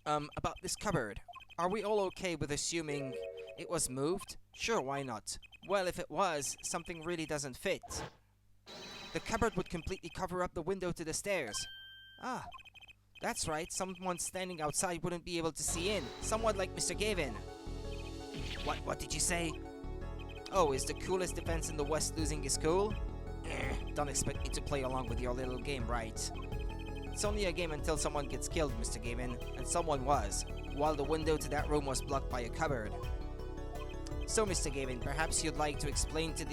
About this cupboard. Are we all okay with assuming it was moved? Sure, why not? Well, if it was, something really doesn't fit. The cupboard would completely cover up the window to the stairs. Ah, that's right. Someone standing outside wouldn't be able to see in. Someone like Mr. Gavin. What did you say? Oh, is the coolest defense in the West losing his cool? Don't expect me to play along with your little game, right? It's only a game until someone gets killed, Mr. Gavin, and someone was, while the window to that room was blocked by a cupboard. So, Mr. Gavin, perhaps you'd like to explain to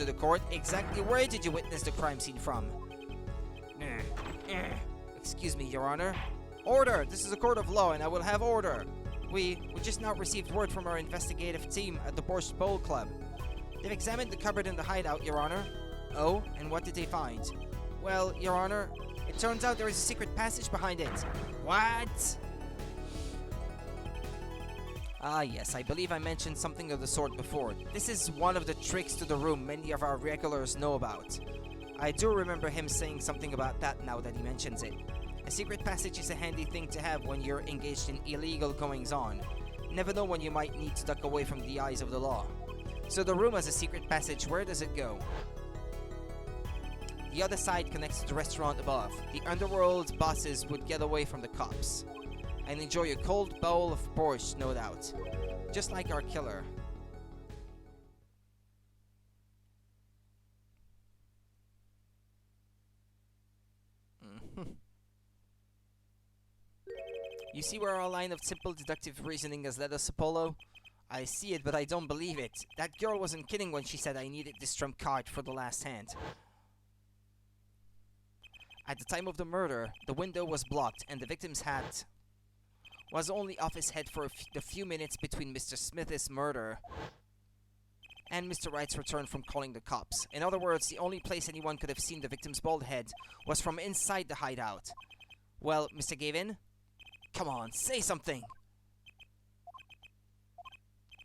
the court exactly where did you witness the crime scene from? Excuse me, Your Honor. Order! This is a court of law, and I will have order. We just now received word from our investigative team at the Borscht Bowl Club. They've examined the cupboard in the hideout, Your Honor. Oh, and what did they find? Well, Your Honor, it turns out there is a secret passage behind it. What? Ah yes, I believe I mentioned something of the sort before. This is one of the tricks to the room many of our regulars know about. I do remember him saying something about that now that he mentions it. A secret passage is a handy thing to have when you're engaged in illegal goings-on. Never know when you might need to duck away from the eyes of the law. So the room has a secret passage. Where does it go? The other side connects to the restaurant above. The underworld bosses would get away from the cops and enjoy a cold bowl of borscht, no doubt. Just like our killer. You see where our line of simple deductive reasoning has led us, Apollo? I see it, but I don't believe it. That girl wasn't kidding when she said I needed this trump card for the last hand. At the time of the murder, the window was blocked and the victim's hat was only off his head for the few minutes between Mr. Smith's murder and Mr. Wright's return from calling the cops. In other words, the only place anyone could have seen the victim's bald head was from inside the hideout. Well, Mr. Gavin? Come on, say something!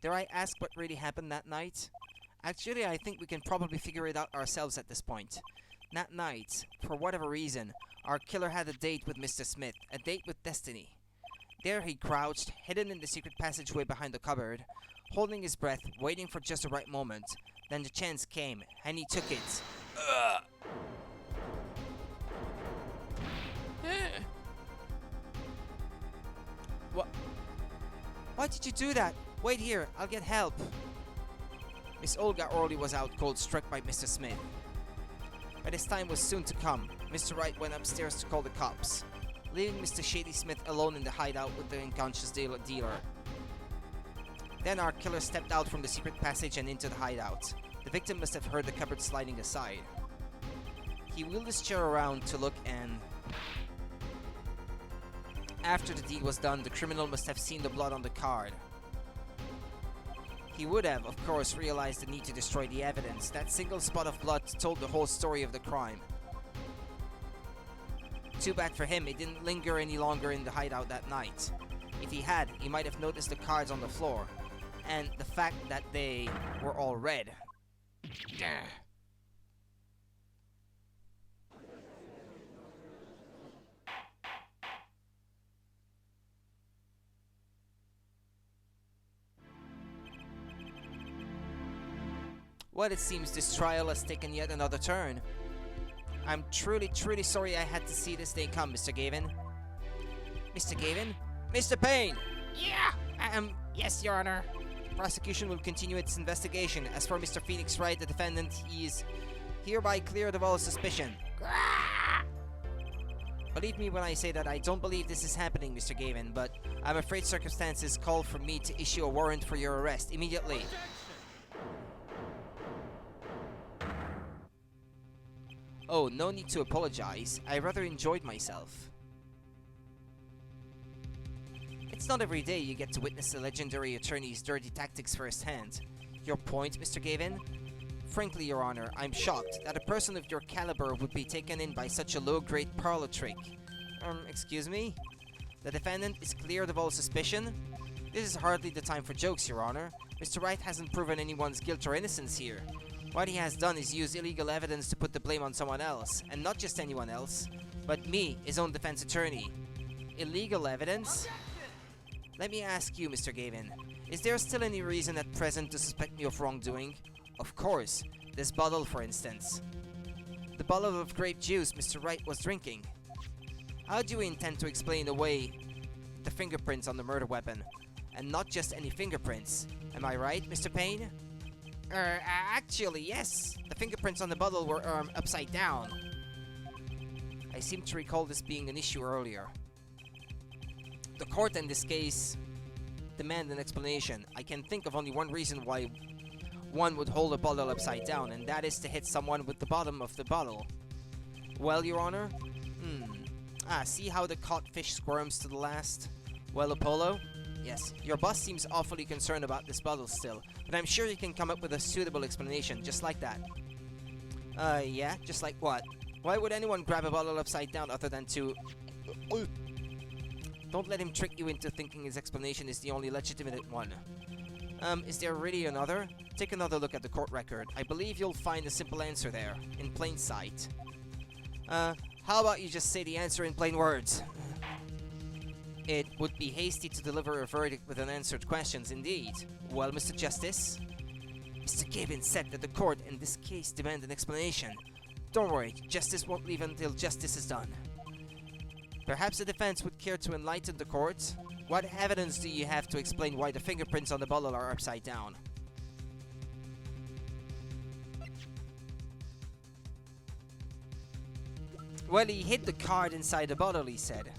Dare I ask what really happened that night? Actually, I think we can probably figure it out ourselves at this point. That night, for whatever reason, our killer had a date with Mr. Smith, a date with destiny. There he crouched, hidden in the secret passageway behind the cupboard, holding his breath, waiting for just the right moment. Then the chance came, and he took it. What? Why did you do that? Wait here, I'll get help. Miss Olga Orley was out cold, struck by Mr. Smith. But his time was soon to come. Mr. Wright went upstairs to call the cops, leaving Mr. Shady Smith alone in the hideout with the unconscious dealer. Then our killer stepped out from the secret passage and into the hideout. The victim must have heard the cupboard sliding aside. He wheeled his chair around to look, and after the deed was done, the criminal must have seen the blood on the card. He would have, of course, realized the need to destroy the evidence. That single spot of blood told the whole story of the crime. Too bad for him, he didn't linger any longer in the hideout that night. If he had, he might have noticed the cards on the floor, and the fact that they were all red. Well, it seems this trial has taken yet another turn. I'm truly sorry I had to see this day come, Mr. Gavin. Mr. Gavin? Mr. Payne! Yeah, Yes, Your Honor. Prosecution will continue its investigation. As for Mr. Phoenix Wright, the defendant, he is hereby cleared of all suspicion. Believe me when I say that I don't believe this is happening, Mr. Gavin, but I'm afraid circumstances call for me to issue a warrant for your arrest immediately. Oh, no need to apologize. I rather enjoyed myself. It's not every day you get to witness the legendary attorney's dirty tactics firsthand. Your point, Mr. Gavin? Frankly, Your Honor, I'm shocked that a person of your caliber would be taken in by such a low-grade parlor trick. Excuse me? The defendant is cleared of all suspicion? This is hardly the time for jokes, Your Honor. Mr. Wright hasn't proven anyone's guilt or innocence here. What he has done is use illegal evidence to put the blame on someone else, and not just anyone else, but me, his own defense attorney. Illegal evidence? Let me ask you, Mr. Gavin, is there still any reason at present to suspect me of wrongdoing? Of course, this bottle, for instance. The bottle of grape juice Mr. Wright was drinking. How do you intend to explain away the fingerprints on the murder weapon? And not just any fingerprints. Am I right, Mr. Payne? Actually, yes. The fingerprints on the bottle were, upside down. I seem to recall this being an issue earlier. The court in this case demand an explanation. I can think of only one reason why one would hold a bottle upside down, and that is to hit someone with the bottom of the bottle. Well, Your Honor? See how the caught fish squirms to the last? Well, Apollo? Yes, your boss seems awfully concerned about this bottle still, but I'm sure you can come up with a suitable explanation, just like that. Yeah? Just like what? Why would anyone grab a bottle upside down other than to... Don't let him trick you into thinking his explanation is the only legitimate one. Is there really another? Take another look at the court record. I believe you'll find a simple answer there, in plain sight. How about you just say the answer in plain words? It would be hasty to deliver a verdict with unanswered questions, indeed. Well, Mr. Justice? Mr. Gavin said that the court in this case demand an explanation. Don't worry, justice won't leave until justice is done. Perhaps the defense would care to enlighten the court? What evidence do you have to explain why the fingerprints on the bottle are upside down? Well, he hid the card inside the bottle, he said.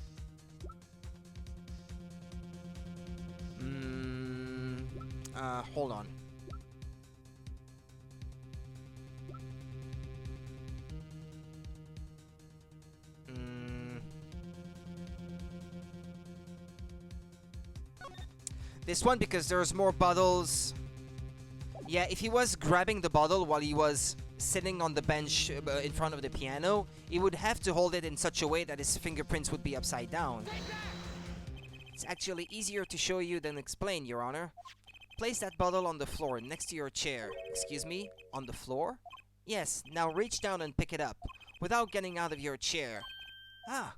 Hold on. This one, because there's more bottles. Yeah, if he was grabbing the bottle while he was sitting on the bench in front of the piano, he would have to hold it in such a way that his fingerprints would be upside down. It's actually easier to show you than explain, Your Honor. Place that bottle on the floor next to your chair. Excuse me? On the floor? Yes, now reach down and pick it up, without getting out of your chair. Ah.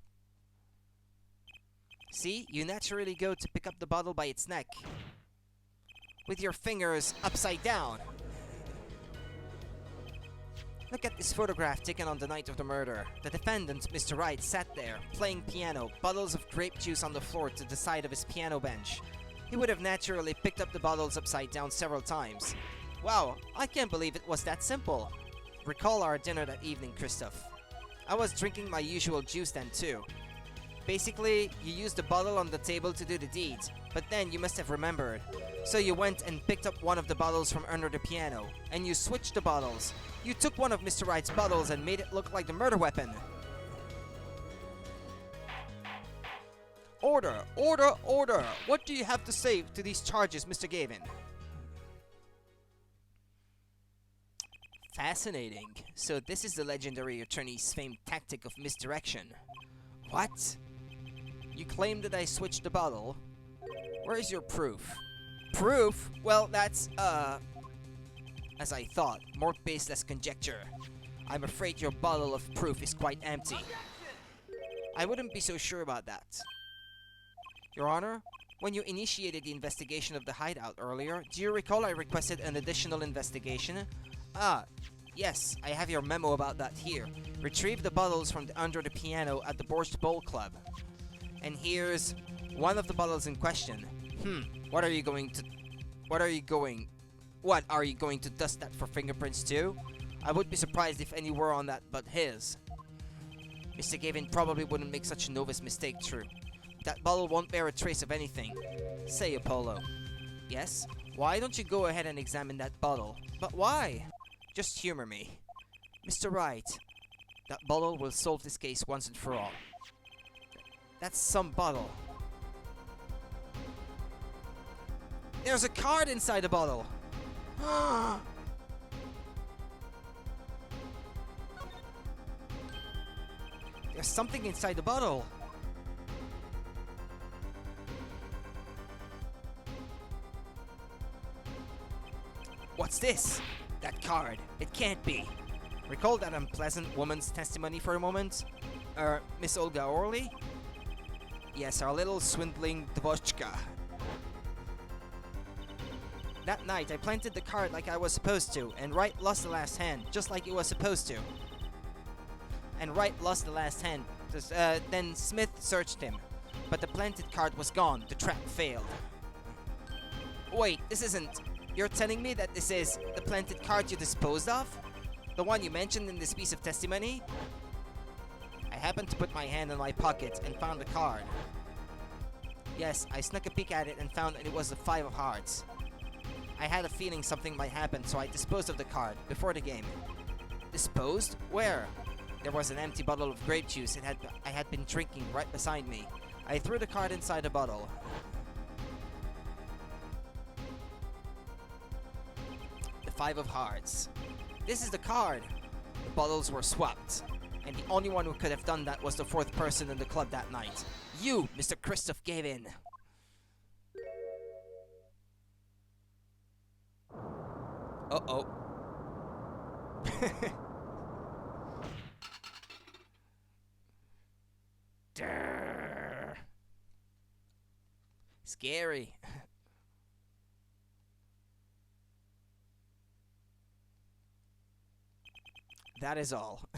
See, you naturally go to pick up the bottle by its neck, with your fingers upside down. Look at this photograph taken on the night of the murder. The defendant, Mr. Wright, sat there, playing piano, bottles of grape juice on the floor to the side of his piano bench. He would have naturally picked up the bottles upside down several times. Wow, I can't believe it was that simple. Recall our dinner that evening, Christoph. I was drinking my usual juice then too. Basically, you used the bottle on the table to do the deed, but then you must have remembered. So you went and picked up one of the bottles from under the piano, and you switched the bottles. You took one of Mr. Wright's bottles and made it look like the murder weapon. Order! Order! Order! What do you have to say to these charges, Mr. Gavin? Fascinating. So this is the legendary attorney's famed tactic of misdirection. What? You claim that I switched the bottle? Where is your proof? Proof? Well, that's, as I thought, more baseless conjecture. I'm afraid your bottle of proof is quite empty. I wouldn't be so sure about that. Your Honor, when you initiated the investigation of the hideout earlier, do you recall I requested an additional investigation? Ah, yes, I have your memo about that here. Retrieve the bottles from under the piano at the Borscht Bowl Club. And here's one of the bottles in question. What are you going to... What are you going... What, are you going to dust that for fingerprints too? I would be surprised if any were on that but his. Mr. Gavin probably wouldn't make such a novice mistake, true. That bottle won't bear a trace of anything. Say, Apollo. Yes? Why don't you go ahead and examine that bottle? But why? Just humor me. Mr. Wright, that bottle will solve this case once and for all. That's some bottle. There's a card inside the bottle! There's something inside the bottle! What's this? That card. It can't be. Recall that unpleasant woman's testimony for a moment? Miss Olga Orley? Yes, our little swindling debauchka. That night, I planted the card like I was supposed to, and Wright lost the last hand, just like he was supposed to. And Wright lost the last hand. Then Smith searched him, but the planted card was gone. The trap failed. Wait, this isn't... You're telling me that this is the planted card you disposed of? The one you mentioned in this piece of testimony? I happened to put my hand in my pocket and found the card. Yes, I snuck a peek at it and found that it was the 5 of hearts. I had a feeling something might happen, so I disposed of the card before the game. Disposed? Where? There was an empty bottle of grape juice I had been drinking right beside me. I threw the card inside the bottle. The 5 of hearts. This is the card. The bottles were swapped. And the only one who could have done that was the 4th person in the club that night. You, Mr. Christoph Gavin. Uh-oh. Scary. That is all.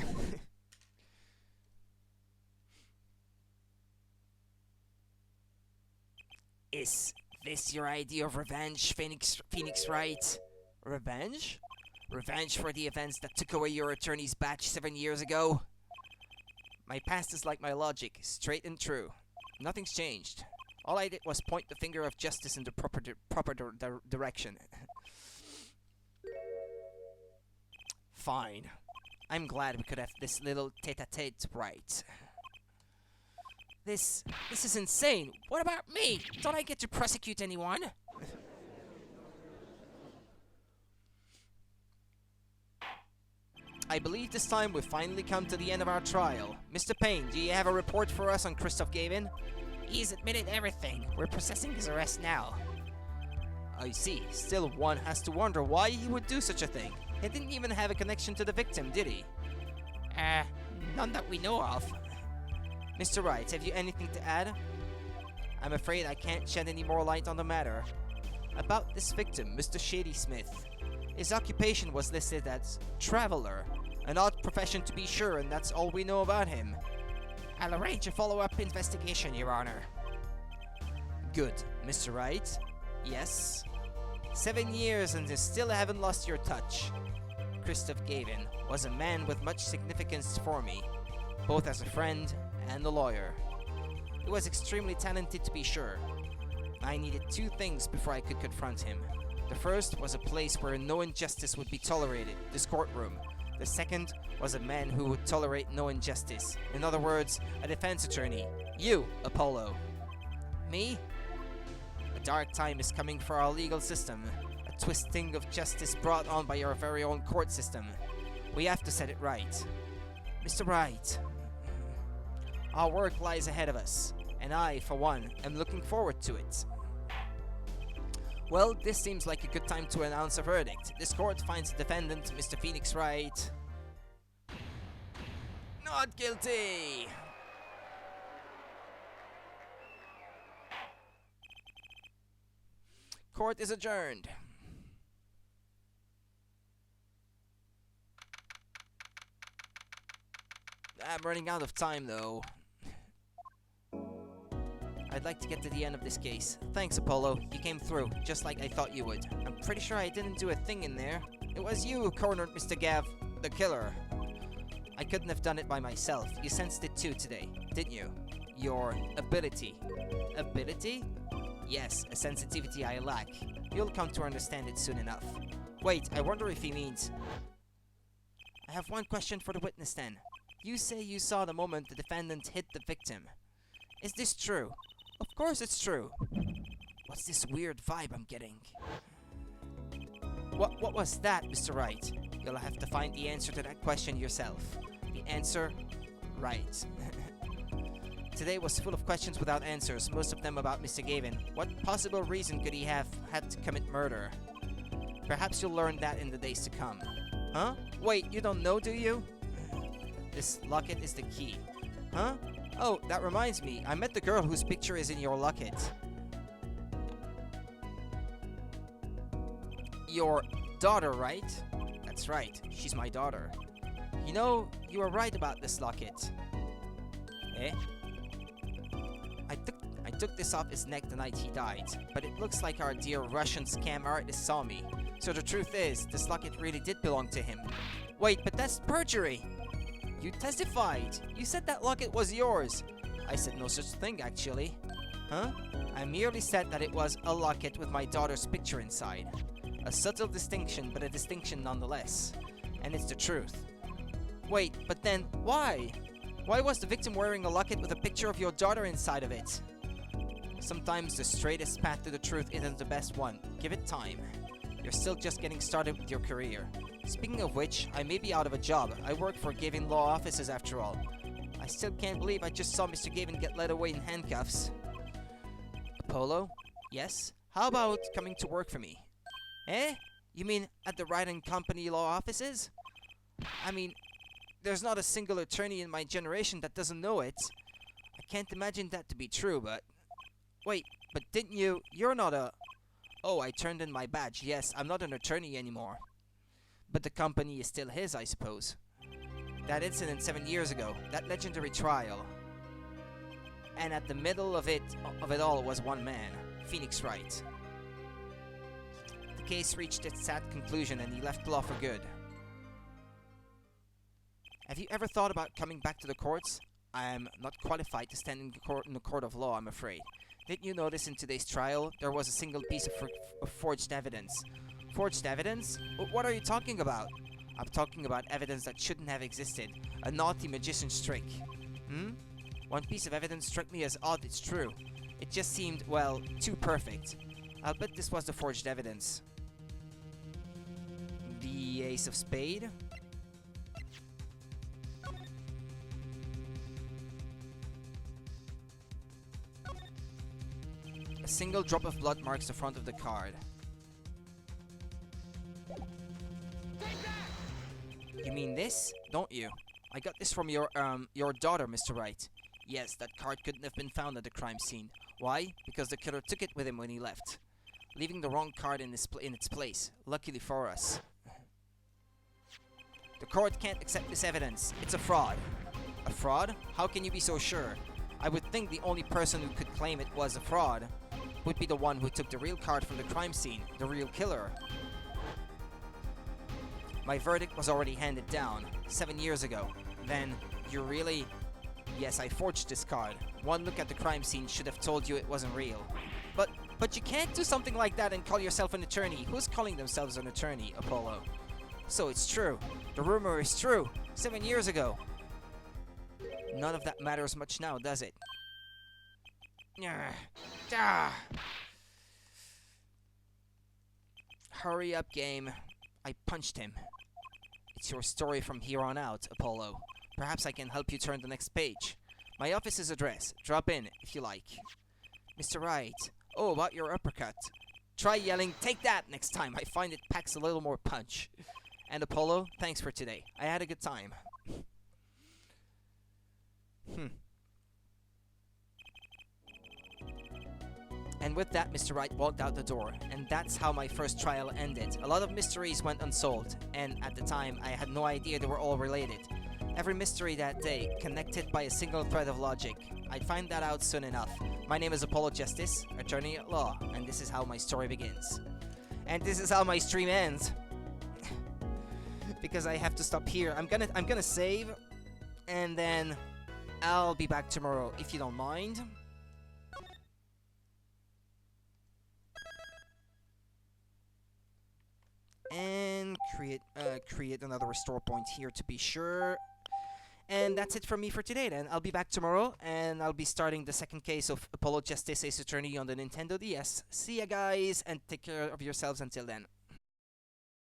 Is this your idea of revenge, Phoenix Wright? Revenge? Revenge for the events that took away your attorney's badge 7 years ago? My past is like my logic, straight and true. Nothing's changed. All I did was point the finger of justice in the proper direction. Fine. I'm glad we could have this little tete-a-tete right. This is insane. What about me? Don't I get to prosecute anyone? I believe this time we've finally come to the end of our trial. Mr. Payne, do you have a report for us on Christoph Gavin? He's admitted everything. We're processing his arrest now. I see. Still, one has to wonder why he would do such a thing. He didn't even have a connection to the victim, did he? None that we know of. Mr. Wright, have you anything to add? I'm afraid I can't shed any more light on the matter. About this victim, Mr. Shady Smith. His occupation was listed as traveler. An odd profession to be sure, and that's all we know about him. I'll arrange a follow-up investigation, Your Honor. Good. Mr. Wright? Yes? 7 years and you still haven't lost your touch. Christoph Gavin was a man with much significance for me, both as a friend and a lawyer. He was extremely talented to be sure. I needed 2 things before I could confront him. The first was a place where no injustice would be tolerated, this courtroom. The second was a man who would tolerate no injustice. In other words, a defense attorney. You, Apollo. Me? A dark time is coming for our legal system. A twisting of justice brought on by our very own court system. We have to set it right. Mr. Wright, our work lies ahead of us, and I, for one, am looking forward to it. Well, this seems like a good time to announce a verdict. This court finds the defendant, Mr. Phoenix Wright, not guilty! Court is adjourned. I'm running out of time, though. I'd like to get to the end of this case. Thanks, Apollo. You came through, just like I thought you would. I'm pretty sure I didn't do a thing in there. It was you who cornered Mr. Gav, the killer. I couldn't have done it by myself. You sensed it too today, didn't you? Your ability. Ability? Yes, a sensitivity I lack. You'll come to understand it soon enough. Wait, I wonder if he means... I have one question for the witness then. You say you saw the moment the defendant hit the victim. Is this true? Of course it's true. What's this weird vibe I'm getting? What was that, Mr. Wright? You'll have to find the answer to that question yourself. The answer? Right. Today was full of questions without answers, most of them about Mr. Gavin. What possible reason could he have had to commit murder? Perhaps you'll learn that in the days to come. Huh? Wait, you don't know, do you? This locket is the key. Huh? Oh, that reminds me. I met the girl whose picture is in your locket. Your daughter, right? That's right. She's my daughter. You know, you were right about this locket. Eh? I took this off his neck the night he died, but it looks like our dear Russian scam artist saw me. So the truth is, this locket really did belong to him. Wait, but that's perjury! You testified! You said that locket was yours! I said no such thing, actually. Huh? I merely said that it was a locket with my daughter's picture inside. A subtle distinction, but a distinction nonetheless. And it's the truth. Wait, but then, why? Why was the victim wearing a locket with a picture of your daughter inside of it? Sometimes the straightest path to the truth isn't the best one. Give it time. You're still just getting started with your career. Speaking of which, I may be out of a job. I work for Gavin Law Offices after all. I still can't believe I just saw Mr. Gavin get led away in handcuffs. Apollo? Yes? How about coming to work for me? Eh? You mean at the Wright & Company Law Offices? I mean, there's not a single attorney in my generation that doesn't know it. I can't imagine that to be true, but... Wait, but didn't you... You're not a... Oh, I turned in my badge. Yes, I'm not an attorney anymore. But the company is still his, I suppose. That incident 7 years ago, that legendary trial. And at the middle of it all was one man, Phoenix Wright. The case reached its sad conclusion and he left law for good. Have you ever thought about coming back to the courts? I am not qualified to stand in the court of law, I'm afraid. Didn't you notice in today's trial, there was a single piece of forged evidence? Forged evidence? What are you talking about? I'm talking about evidence that shouldn't have existed. A naughty magician's trick. One piece of evidence struck me as odd, it's true. It just seemed, well, too perfect. I'll bet this was the forged evidence. The Ace of Spade? A single drop of blood marks the front of the card. You mean this? Don't you? I got this from your daughter, Mr. Wright. Yes, that card couldn't have been found at the crime scene. Why? Because the killer took it with him when he left, leaving the wrong card in its place. Luckily for us. The court can't accept this evidence. It's a fraud. A fraud? How can you be so sure? I would think the only person who could claim it was a fraud would be the one who took the real card from the crime scene, the real killer. My verdict was already handed down 7 years ago. Then, you really... Yes, I forged this card. One look at the crime scene should have told you it wasn't real. But you can't do something like that and call yourself an attorney. Who's calling themselves an attorney, Apollo? So it's true. The rumor is true. 7 years ago. None of that matters much now, does it? Hurry up, game. I punched him. It's your story from here on out, Apollo. Perhaps I can help you turn the next page. My office's address. Drop in, if you like. Mr. Wright. Oh, about your uppercut. Try yelling, "Take that!" next time. I find it packs a little more punch. And Apollo, thanks for today. I had a good time. And with that, Mr. Wright walked out the door, and that's how my first trial ended. A lot of mysteries went unsolved, and at the time, I had no idea they were all related. Every mystery that day, connected by a single thread of logic. I'd find that out soon enough. My name is Apollo Justice, attorney at law, and this is how my story begins. And this is how my stream ends. Because I have to stop here. I'm gonna save, and then I'll be back tomorrow if you don't mind. And create another restore point here to be sure. And that's it from me for today then. I'll be back tomorrow, and I'll be starting the second case of Apollo Justice Ace Attorney on the Nintendo DS. See ya guys, and take care of yourselves until then.